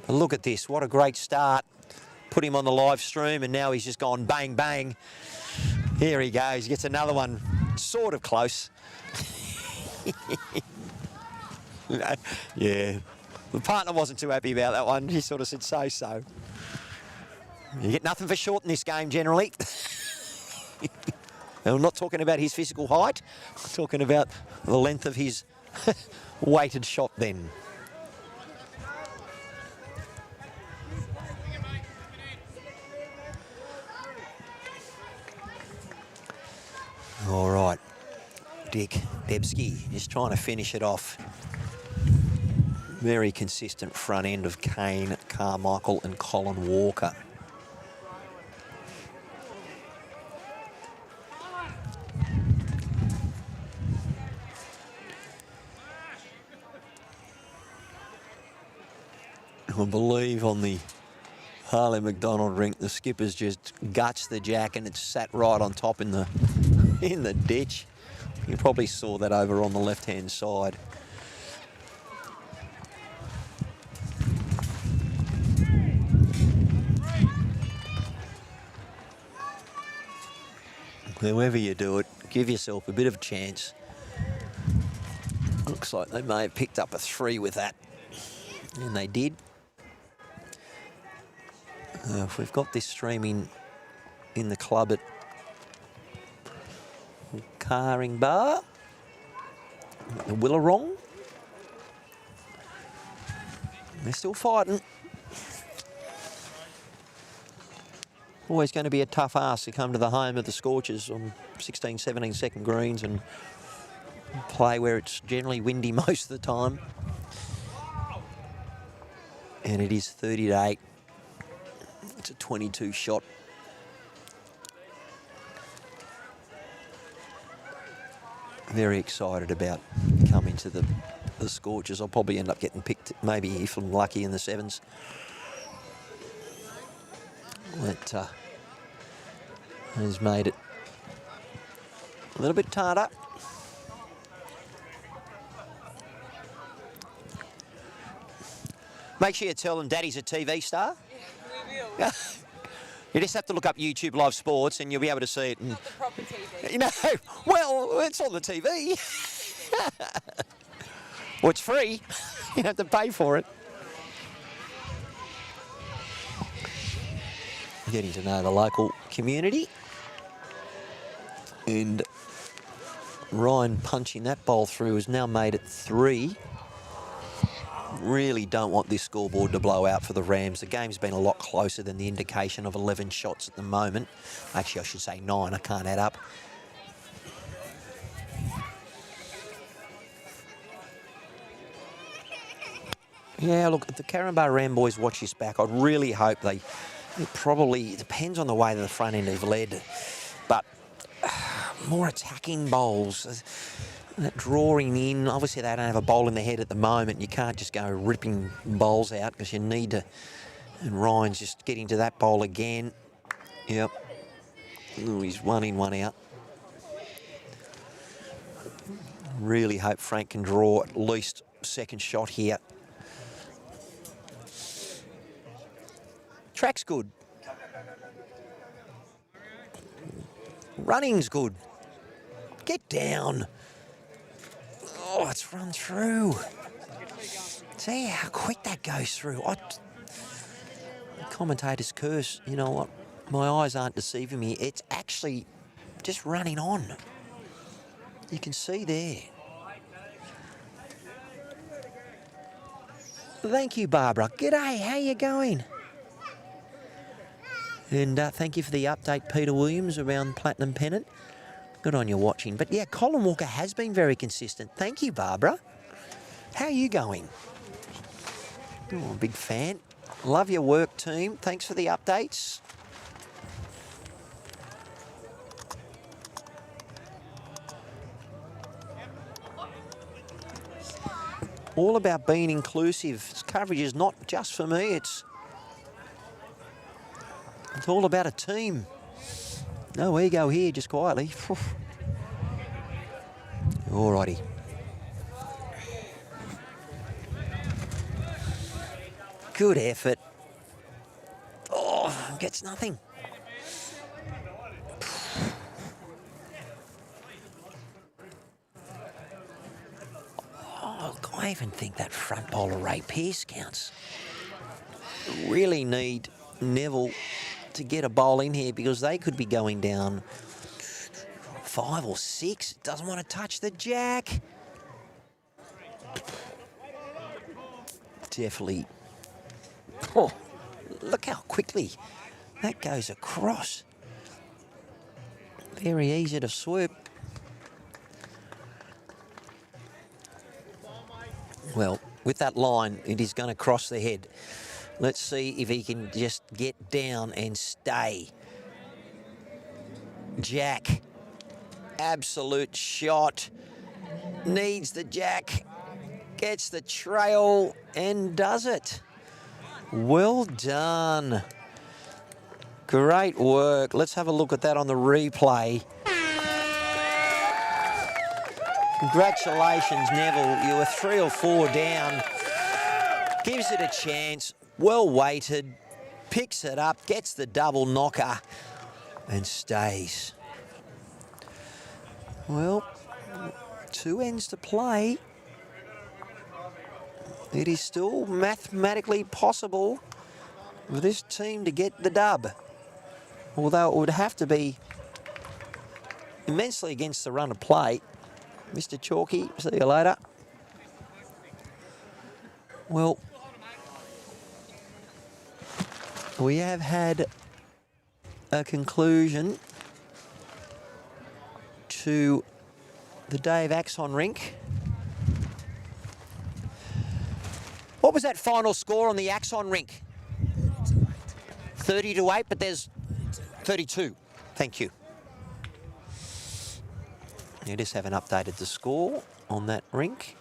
But look at this, what a great start. Put him on the live stream, and now he's just gone bang, bang. Here he goes, he gets another one sort of close. Yeah, The partner wasn't too happy about that one. He sort of said so. You get nothing for short in this game generally. And I'm not talking about his physical height. I'm talking about the length of his weighted shot then. All right, Dick Debski is trying to finish it off. Very consistent front end of Kane, Carmichael and Colin Walker. I believe on the Harley McDonald rink, the skipper's just guts the jack and it's sat right on top in the ditch. You probably saw that over on the left-hand side. However you do it, give yourself a bit of a chance. Looks like they may have picked up a 3 with that, and they did. If we've got this streaming in the club at Caringbah, the Willarong, they're still fighting. Always going to be a tough ask to come to the home of the Scorchers on 16, 17 second greens and play where it's generally windy most of the time. And it is 30-8. It's a 22 shot. Very excited about coming to the Scorchers. I'll probably end up getting picked, maybe if I'm lucky, in the 7s. That has made it a little bit tarred up. Make sure you tell them Daddy's a TV star. Yeah, we will. You just have to look up YouTube Live Sports and you'll be able to see it. And, Not the proper TV. you know, well, it's on the TV. Well, it's free. You don't have to pay for it. Getting to know the local community. And Ryan punching that bowl through has now made it 3. Really don't want this scoreboard to blow out for the Rams. The game's been a lot closer than the indication of 11 shots at the moment. Actually, I should say 9. I can't add up. Yeah, look, if the Caringbah Ram boys watch this back, I'd really hope it probably depends on the way that the front end have led, but more attacking bowls. That drawing in, obviously they don't have a bowl in the head at the moment. You can't just go ripping bowls out because you need to. And Ryan's just getting to that bowl again. Yep. Ooh, he's 1 in, 1 out. Really hope Frank can draw at least second shot here. Track's good. Running's good. Get down. Oh, it's run through. See how quick that goes through. Commentator's curse, you know what? My eyes aren't deceiving me. It's actually just running on. You can see there. Thank you, Barbara. G'day, how you going? And thank you for the update, Peter Williams, around Platinum Pennant. Good on you watching. But yeah, Colin Walker has been very consistent. Thank you, Barbara. How are you going? Oh, big fan. Love your work, team. Thanks for the updates. All about being inclusive. This coverage is not just for me. It's all about a team. No ego here, just quietly. Alrighty. Good effort. Oh, gets nothing. Oh, Look, I even think that front bowler Ray Pearce counts. Really need Neville to get a bowl in here because they could be going down 5 or 6. Doesn't want to touch the jack. Definitely. Oh, look how quickly that goes across. Very easy to swoop. Well, with that line, it is going to cross the head. Let's see if he can just get down and stay. Jack. Absolute shot. Needs the jack. Gets the trail and does it. Well done. Great work. Let's have a look at that on the replay. Congratulations, Neville. You were 3 or 4 down. Gives it a chance. Well weighted. Picks it up. Gets the double knocker and stays. Well, 2 ends to play. It is still mathematically possible for this team to get the dub. Although it would have to be immensely against the run of play. Mr. Chalky, see you later. Well, we have had a conclusion to the Dave Axon rink. What was that final score on the Axon rink? 30-8, but there's 32. Thank you. You just haven't updated the score on that rink.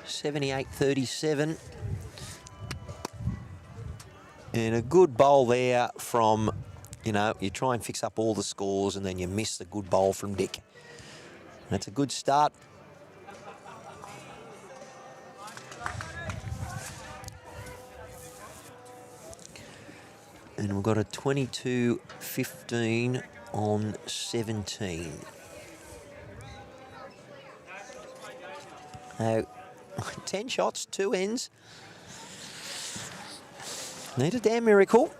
$78.37. And a good bowl there from, you know, you try and fix up all the scores and then you miss the good bowl from Dick. That's a good start. And we've got a 22-15 on 17. Now, 10 shots, 2 ends. Need a damn miracle.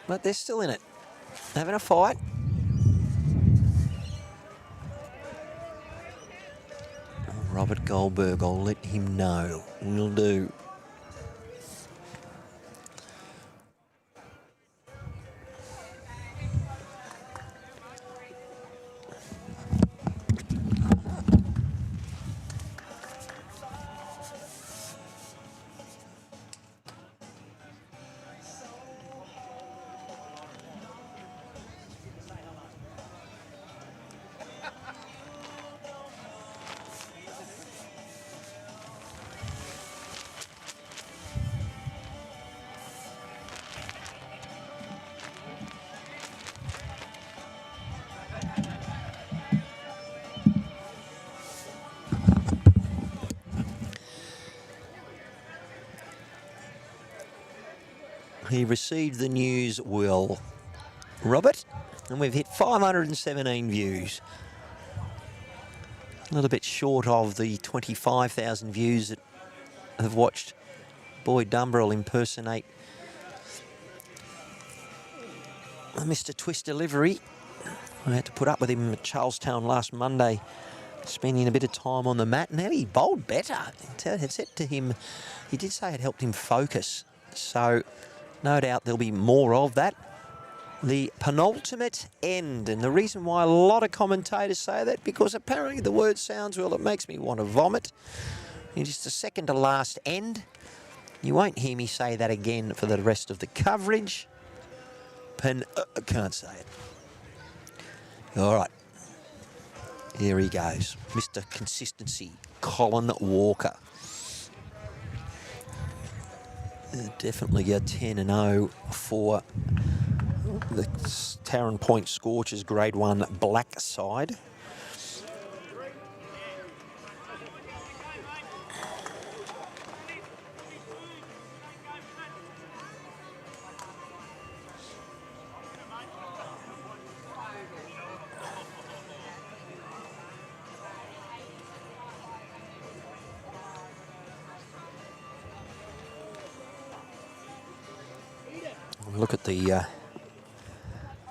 But they're still in it. Having a fight. Robert Goldberg, I'll let him know. Will do. He received the news well, Robert, and we've hit 517 views. A little bit short of the 25,000 views that have watched Boyd Dumbrell impersonate Mr. Twist Delivery. I had to put up with him at Charlestown last Monday, spending a bit of time on the mat, and he bowled better. I said to him, he did say it helped him focus, so no doubt there'll be more of that. The penultimate end, and the reason why a lot of commentators say that, because apparently the word sounds, well, it makes me want to vomit. It is the second to last end. You won't hear me say that again for the rest of the coverage. I can't say it. All right. Here he goes, Mr. Consistency, Colin Walker. Definitely a 10-0 for the Taren Point Scorchers Grade 1 black side. Look at the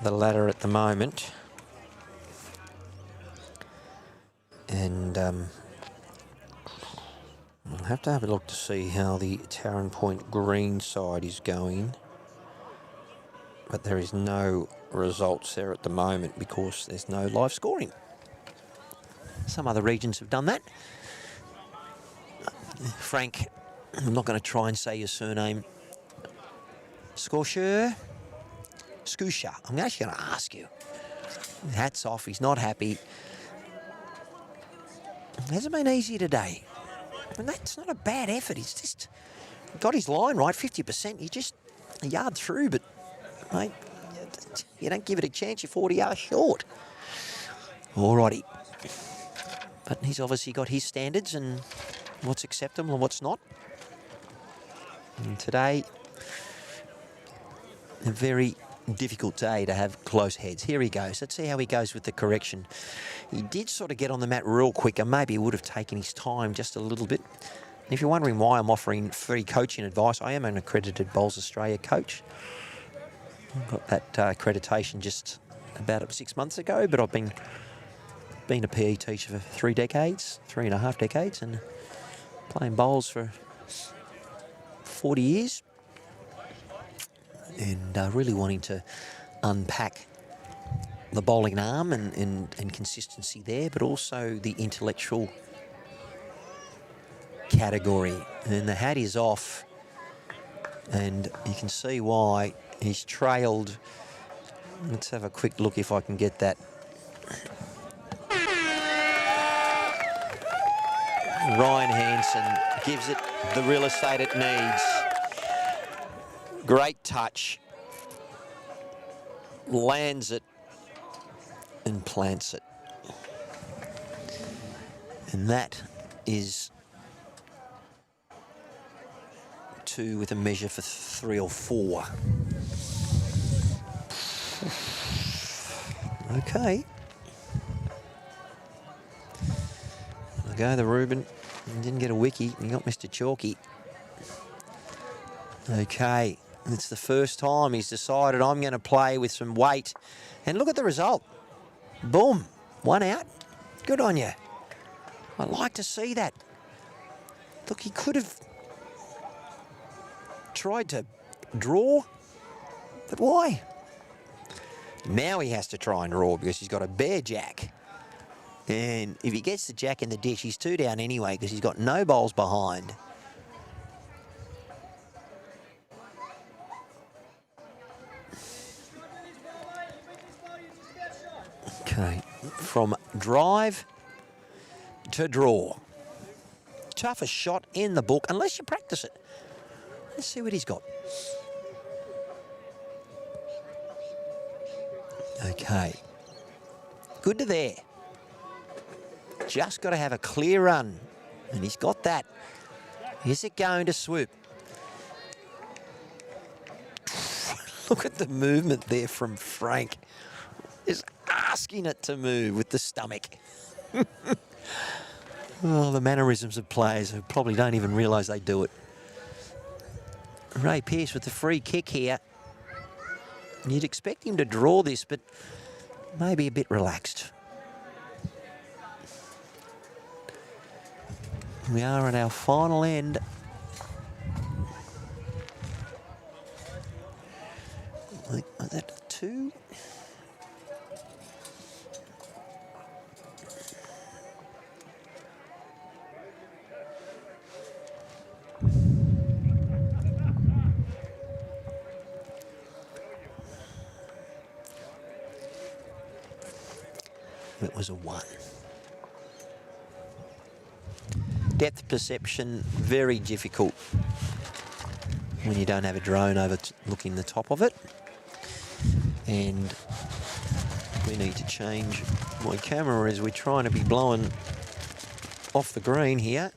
ladder at the moment, and I'll have to have a look to see how the Taren Point green side is going, but there is no results there at the moment because there's no live scoring. Some other regions have done that. Frank, I'm not going to try and say your surname. Scorcher? Scoosha. I'm actually going to ask you. Hats off. He's not happy. It hasn't been easy today. And that's not a bad effort. He's just got his line right, 50%. He's just a yard through, but, mate, you don't give it a chance. You're 40 yards short. Alrighty. But he's obviously got his standards and what's acceptable and what's not. And today, a very difficult day to have close heads. Here he goes. Let's see how he goes with the correction. He did sort of get on the mat real quick, and maybe he would have taken his time just a little bit. And if you're wondering why I'm offering free coaching advice, I am an accredited Bowls Australia coach. I got that accreditation just about 6 months ago, but I've been a PE teacher for 3 decades, 3.5 decades, and playing bowls for 40 years. And really wanting to unpack the bowling arm and consistency there, but also the intellectual category. And the hat is off, and you can see why he's trailed. Let's have a quick look if I can get that. Ryan Hansen gives it the real estate it needs. Great touch, lands it and plants it. And that is 2 with a measure for 3 or 4. Okay. There we go, the Reuben. He didn't get a wiki, he got Mr. Chalky. Okay. It's the first time he's decided I'm going to play with some weight. And look at the result. Boom. 1 out. Good on you. I like to see that. Look, he could have tried to draw, but why? Now he has to try and draw because he's got a bare jack. And if he gets the jack in the dish, he's 2 down anyway because he's got no bowls behind. Okay, from drive to draw. Toughest shot in the book, unless you practice it. Let's see what he's got. Okay, good to there. Just got to have a clear run, and he's got that. Is it going to swoop? Look at the movement there from Frank. Just asking it to move with the stomach. Oh, the mannerisms of players who probably don't even realise they do it. Ray Pearce with the free kick here. You'd expect him to draw this, but maybe a bit relaxed. We are at our final end. Was that 2? It was a 1. depth perception very difficult when you don't have a drone overlooking the top of it. And we need to change my camera as we're trying to be blowing off the green here.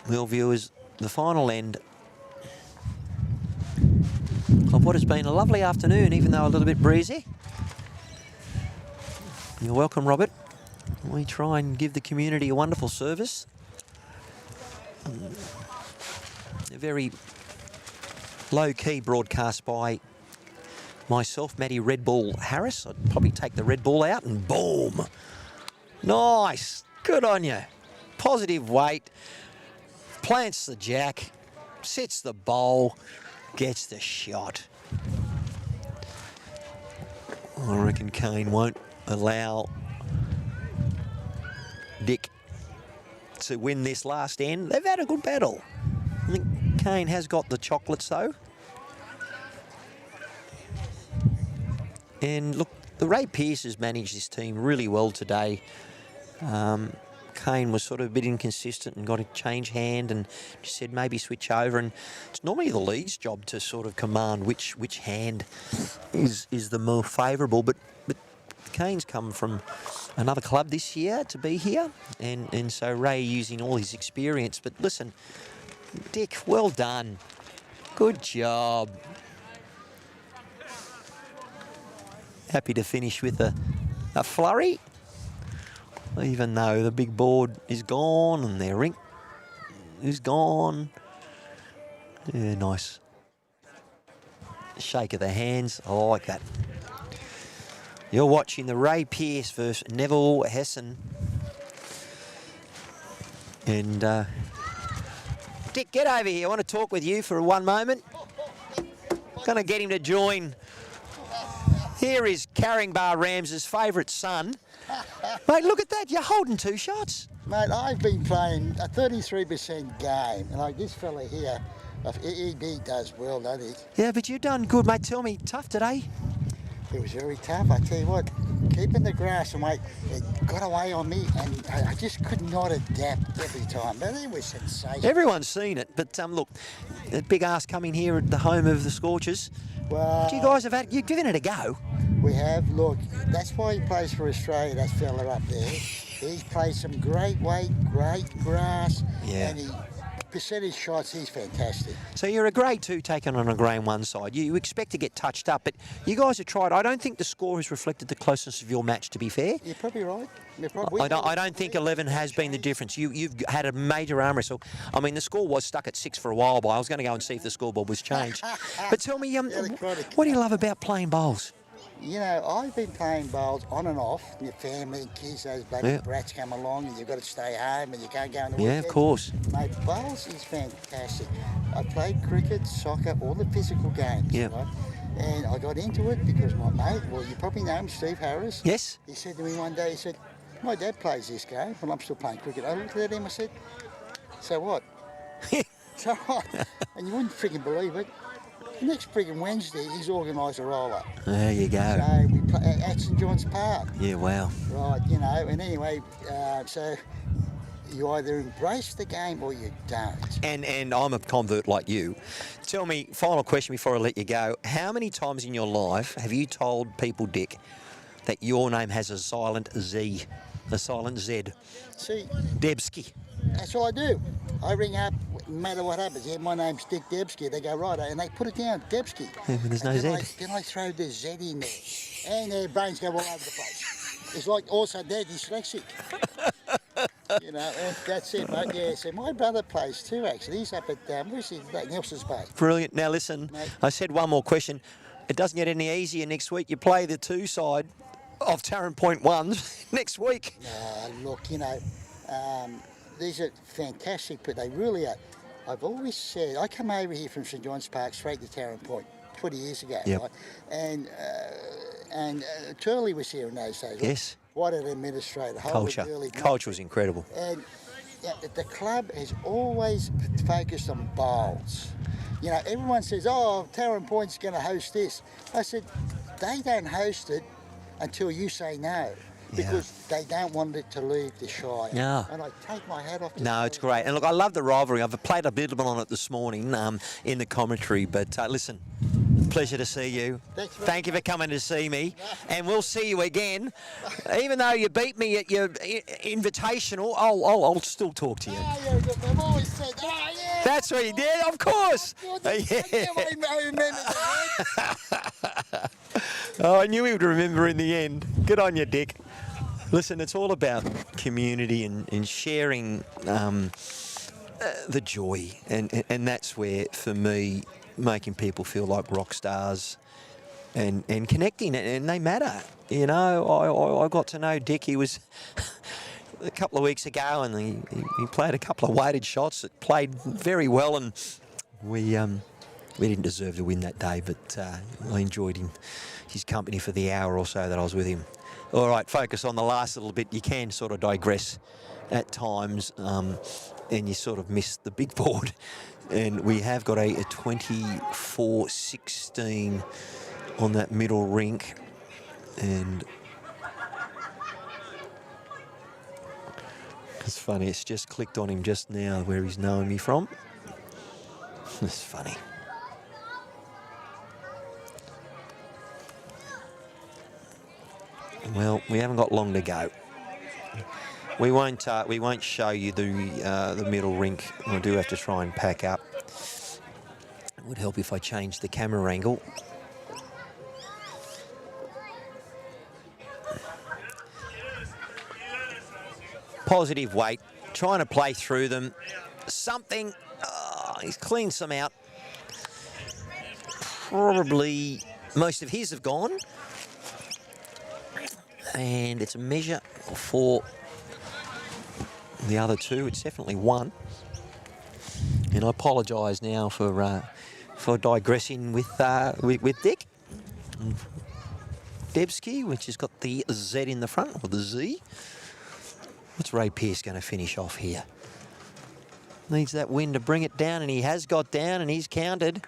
Well, viewers, the final end of what has been a lovely afternoon, even though a little bit breezy. You're welcome, Robert. We try and give the community a wonderful service. A very low-key broadcast by myself, Matty Red Bull Harris. I'd probably take the Red Bull out and boom. Nice. Good on you. Positive weight. Plants the jack. Sets the bowl. Gets the shot. I reckon Kane won't allow Dick to win this last end. They've had a good battle. I think Kane has got the chocolates though. And look, the Ray Pearce has managed this team really well today. Kane was sort of a bit inconsistent and got to change hand and just said maybe switch over. And it's normally the lead's job to sort of command which hand is the more favourable. But Kane's come from another club this year to be here. And so Ray using all his experience. But listen, Dick, well done. Good job. Happy to finish with a flurry. Even though the big board is gone and their rink is gone. Yeah, nice. Shake of the hands. I like that. You're watching the Ray Pearce versus Neville Hessen. And Dick, get over here. I want to talk with you for one moment. Going to get him to join. Here is Caringbah Rams's favourite son. Mate, look at that. You're holding 2 shots. Mate, I've been playing a 33% game, and like this fella here, he does well, doesn't he? Yeah, but you've done good, mate. Tell me, tough today? It was very tough, I tell you what. Keeping the grass, and mate, it got away on me, and I just could not adapt every time. But it was sensational. Everyone's seen it, but look, a big ass coming here at the home of the Scorchers. Well, you guys you've given it a go. We have. Look, that's why he plays for Australia, that fella up there. He plays some great weight, great grass, yeah. And percentage shots, he's fantastic. So you're a grade 2 taking on a grade 1 side. You expect to get touched up, but you guys have tried. I don't think the score has reflected the closeness of your match, to be fair. You're probably right. I don't think 11 has been the difference. You've had a major arm wrestle. I mean, the score was stuck at 6 for a while, but I was going to go and see if the scoreboard was changed. But tell me, what do you love about playing bowls? You know, I've been playing bowls on and off. Your family, kids, those bloody brats come along and you've got to stay home and you can't go on the weekend. Yeah, of course. Mate, bowls is fantastic. I played cricket, soccer, all the physical games. Yeah. Right? And I got into it because my mate, well, you probably know him, Steve Harris. Yes. He said to me one day, he said, my dad plays this game, but I'm still playing cricket. I looked at him, I said, so what? So what? And you wouldn't freaking believe it. Next friggin' Wednesday, he's organised a roll-up. There you go. So we play at St John's Park. Yeah, wow. Right, you know, and anyway, so you either embrace the game or you don't. And I'm a convert like you. Tell me, final question before I let you go. How many times in your life have you told people, Dick, that your name has a silent Z, a silent Z? See? Debski. That's all I do. I ring up, no matter what happens. Yeah, my name's Dick Debski. They go, right, and they put it down, Debski. Yeah, but there's no Z. Then I throw the Z in there. And their brains go all over the place. It's like also they're dyslexic. You know, and that's it, mate. Yeah, so my brother plays too, actually. He's up at, where's he? Nelson's Bay. Brilliant. Now listen, mate. I said one more question. It doesn't get any easier next week. You play the 2 side of Taren Point 1s next week. Look, you know, these are fantastic, but they really are. I've always said, I come over here from St John's Park straight to Taren Point 20 years ago, yep. Right? And Turley was here in those days. Yes. What an administrator. Culture was incredible. And yeah, the club has always focused on bowls. You know, everyone says, oh, Taren Point's going to host this. I said, they don't host it until you say no. Because they don't want it to leave the Shire. Yeah. And I take my hat off to No, it's great. And look, I love the rivalry. I've played a bit on it this morning in the commentary. But listen, pleasure to see you. Thank you for coming to see me. And we'll see you again. Even though you beat me at your invitational, I'll still talk to you. Oh, yeah, look, I've always said, oh, yeah. That's what you did, of course. Oh, I knew he would remember in the end. Good on you, Dick. Listen, it's all about community and sharing the joy. And that's where, for me, making people feel like rock stars and connecting, and they matter. You know, I got to know Dick. He was a couple of weeks ago, and he played a couple of weighted shots that played very well, and we didn't deserve to win that day, but I enjoyed his company for the hour or so that I was with him. All right, focus on the last little bit. You can sort of digress at times, and you sort of miss the big board. And we have got a 24-16 on that middle rink, and it's funny, it's just clicked on him just now where he's knowing me from. It's funny. Well, we haven't got long to go. We won't show you the middle rink. I do have to try and pack up. It would help if I changed the camera angle. Positive weight, trying to play through them. Something, he's cleaned some out. Probably most of his have gone. And it's a measure for the other two. It's definitely one. And I apologise now for digressing with Dick. Debsky, which has got the Z in the front, or the Z. What's Ray Pearce going to finish off here? Needs that wind to bring it down, and he has got down, and he's counted.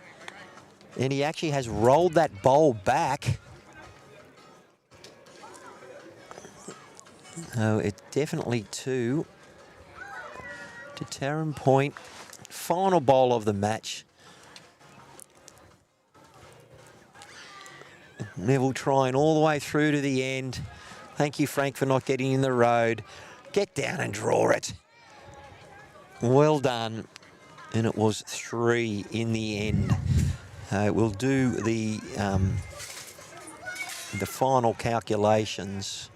And he actually has rolled that bowl back. Oh, it's definitely two to Taren Point. Final bowl of the match. Neville trying all the way through to the end. Thank you, Frank, for not getting in the road. Get down and draw it. Well done. And it was 3 in the end. We'll do the final calculations.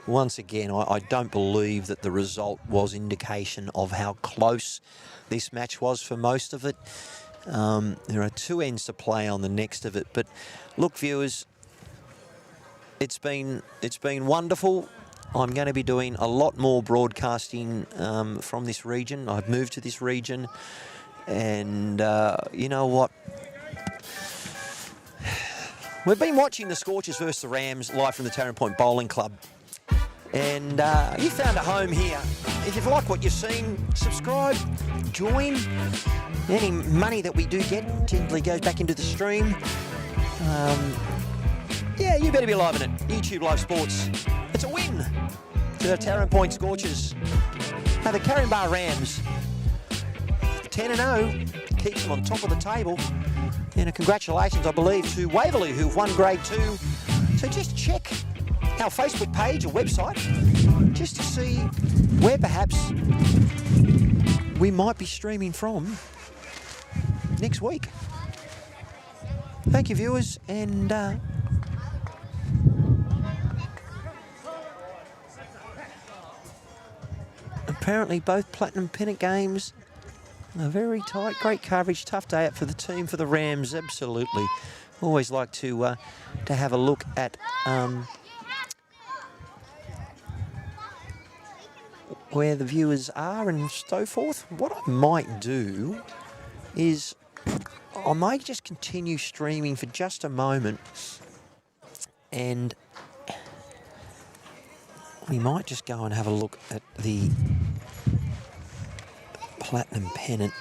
Once again, I don't believe that the result was indication of how close this match was for most of it. There are 2 ends to play on the next of it. But look, viewers, it's been wonderful. I'm going to be doing a lot more broadcasting from this region. I've moved to this region, and you know what? We've been watching the Scorchers versus the Rams live from the Taren Point Bowling Club. And you found a home here. If you've liked what you've seen, subscribe, join. Any money that we do get typically goes back into the stream. Yeah, you better be loving it. YouTube Live Sports. It's a win to the Taren Point Scorchers. Now the Caringbah Rams, 10-0, keeps them on top of the table. And congratulations, I believe, to Waverley, who've won Grade 2. So just check our Facebook page or website just to see where perhaps we might be streaming from next week. Thank you, viewers, and apparently both Platinum Pennant games are very tight. Great coverage, tough day out for the team, for the Rams, absolutely. Always like to have a look at where the viewers are and so forth. What I might do is I might just continue streaming for just a moment, and we might just go and have a look at the Platinum Pennant.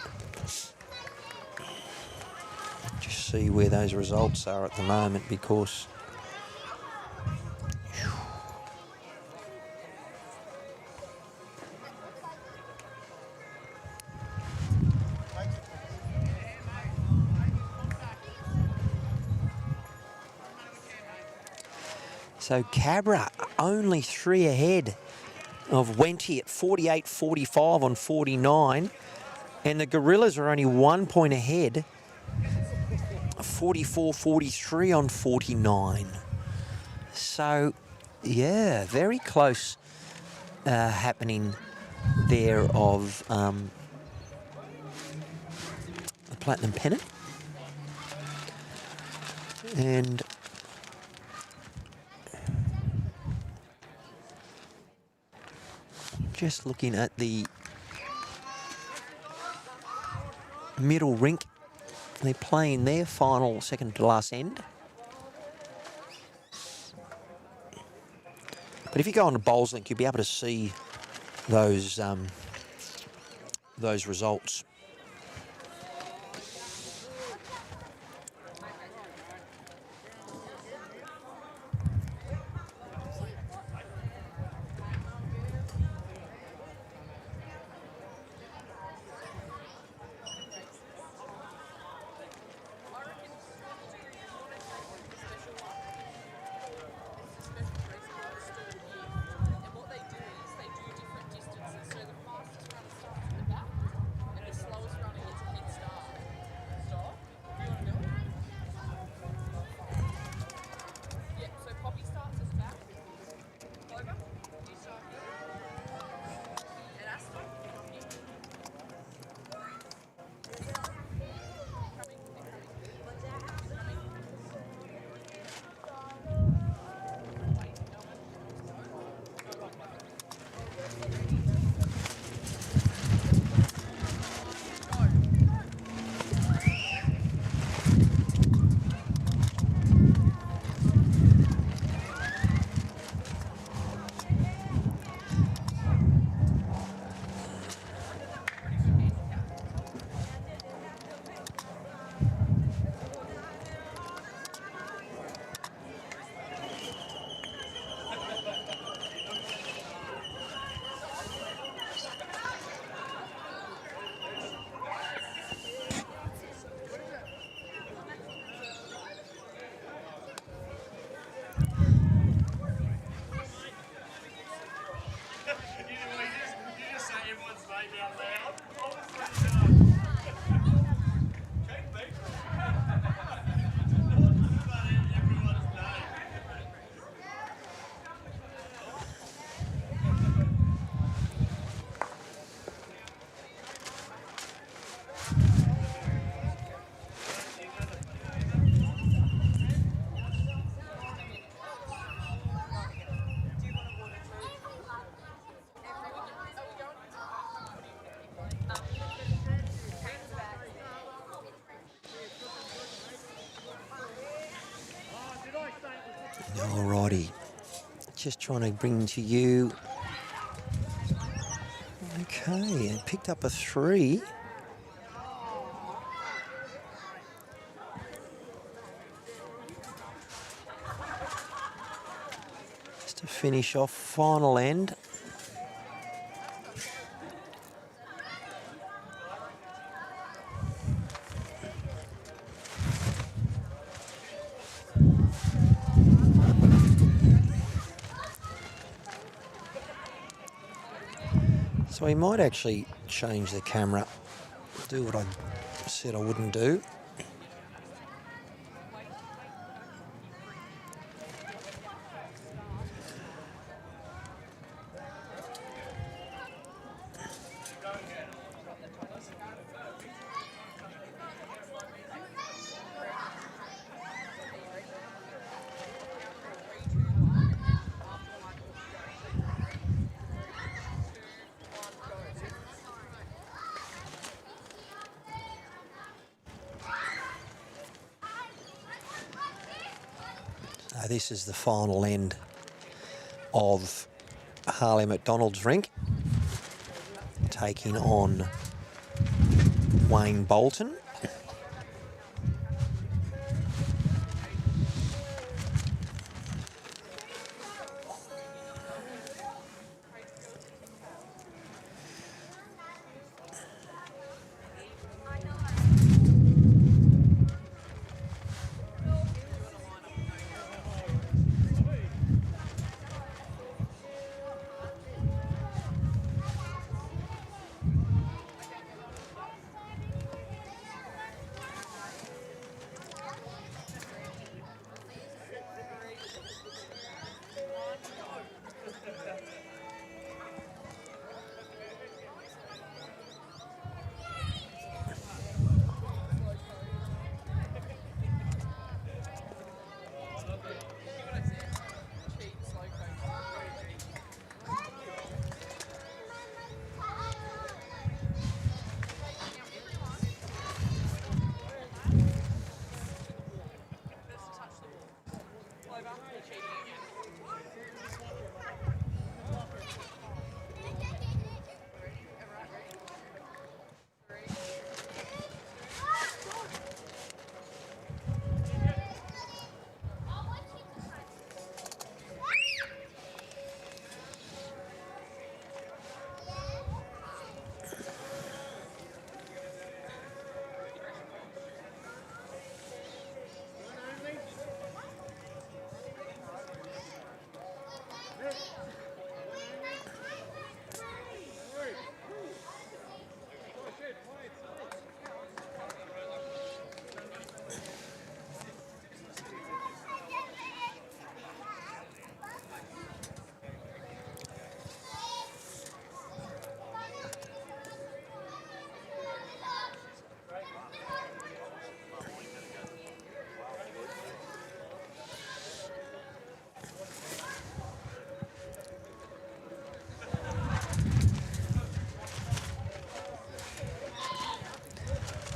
Just see where those results are at the moment, because so Cabra only 3 ahead of Wenty at 48.45 on 49, and the Gorillas are only 1 point ahead, 44.43 on 49. So, yeah, very close happening there of the Platinum Pennant. And just looking at the middle rink, they're playing their final second to last end. But if you go on the Bowls link, you'll be able to see those results. Alrighty, just trying to bring to you. Okay, and picked up a 3. Just to finish off final end. So we might actually change the camera, do what I said I wouldn't do. This is the final end of Harley McDonald's rink, taking on Wayne Bolton.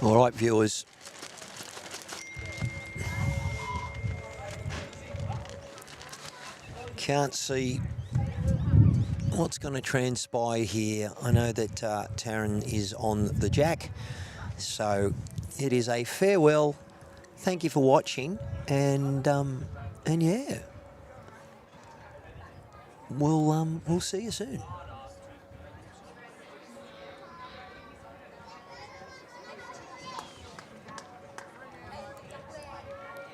All right, viewers. Can't see what's going to transpire here. I know that Taren is on the jack, so it is a farewell. Thank you for watching, and yeah, we'll see you soon.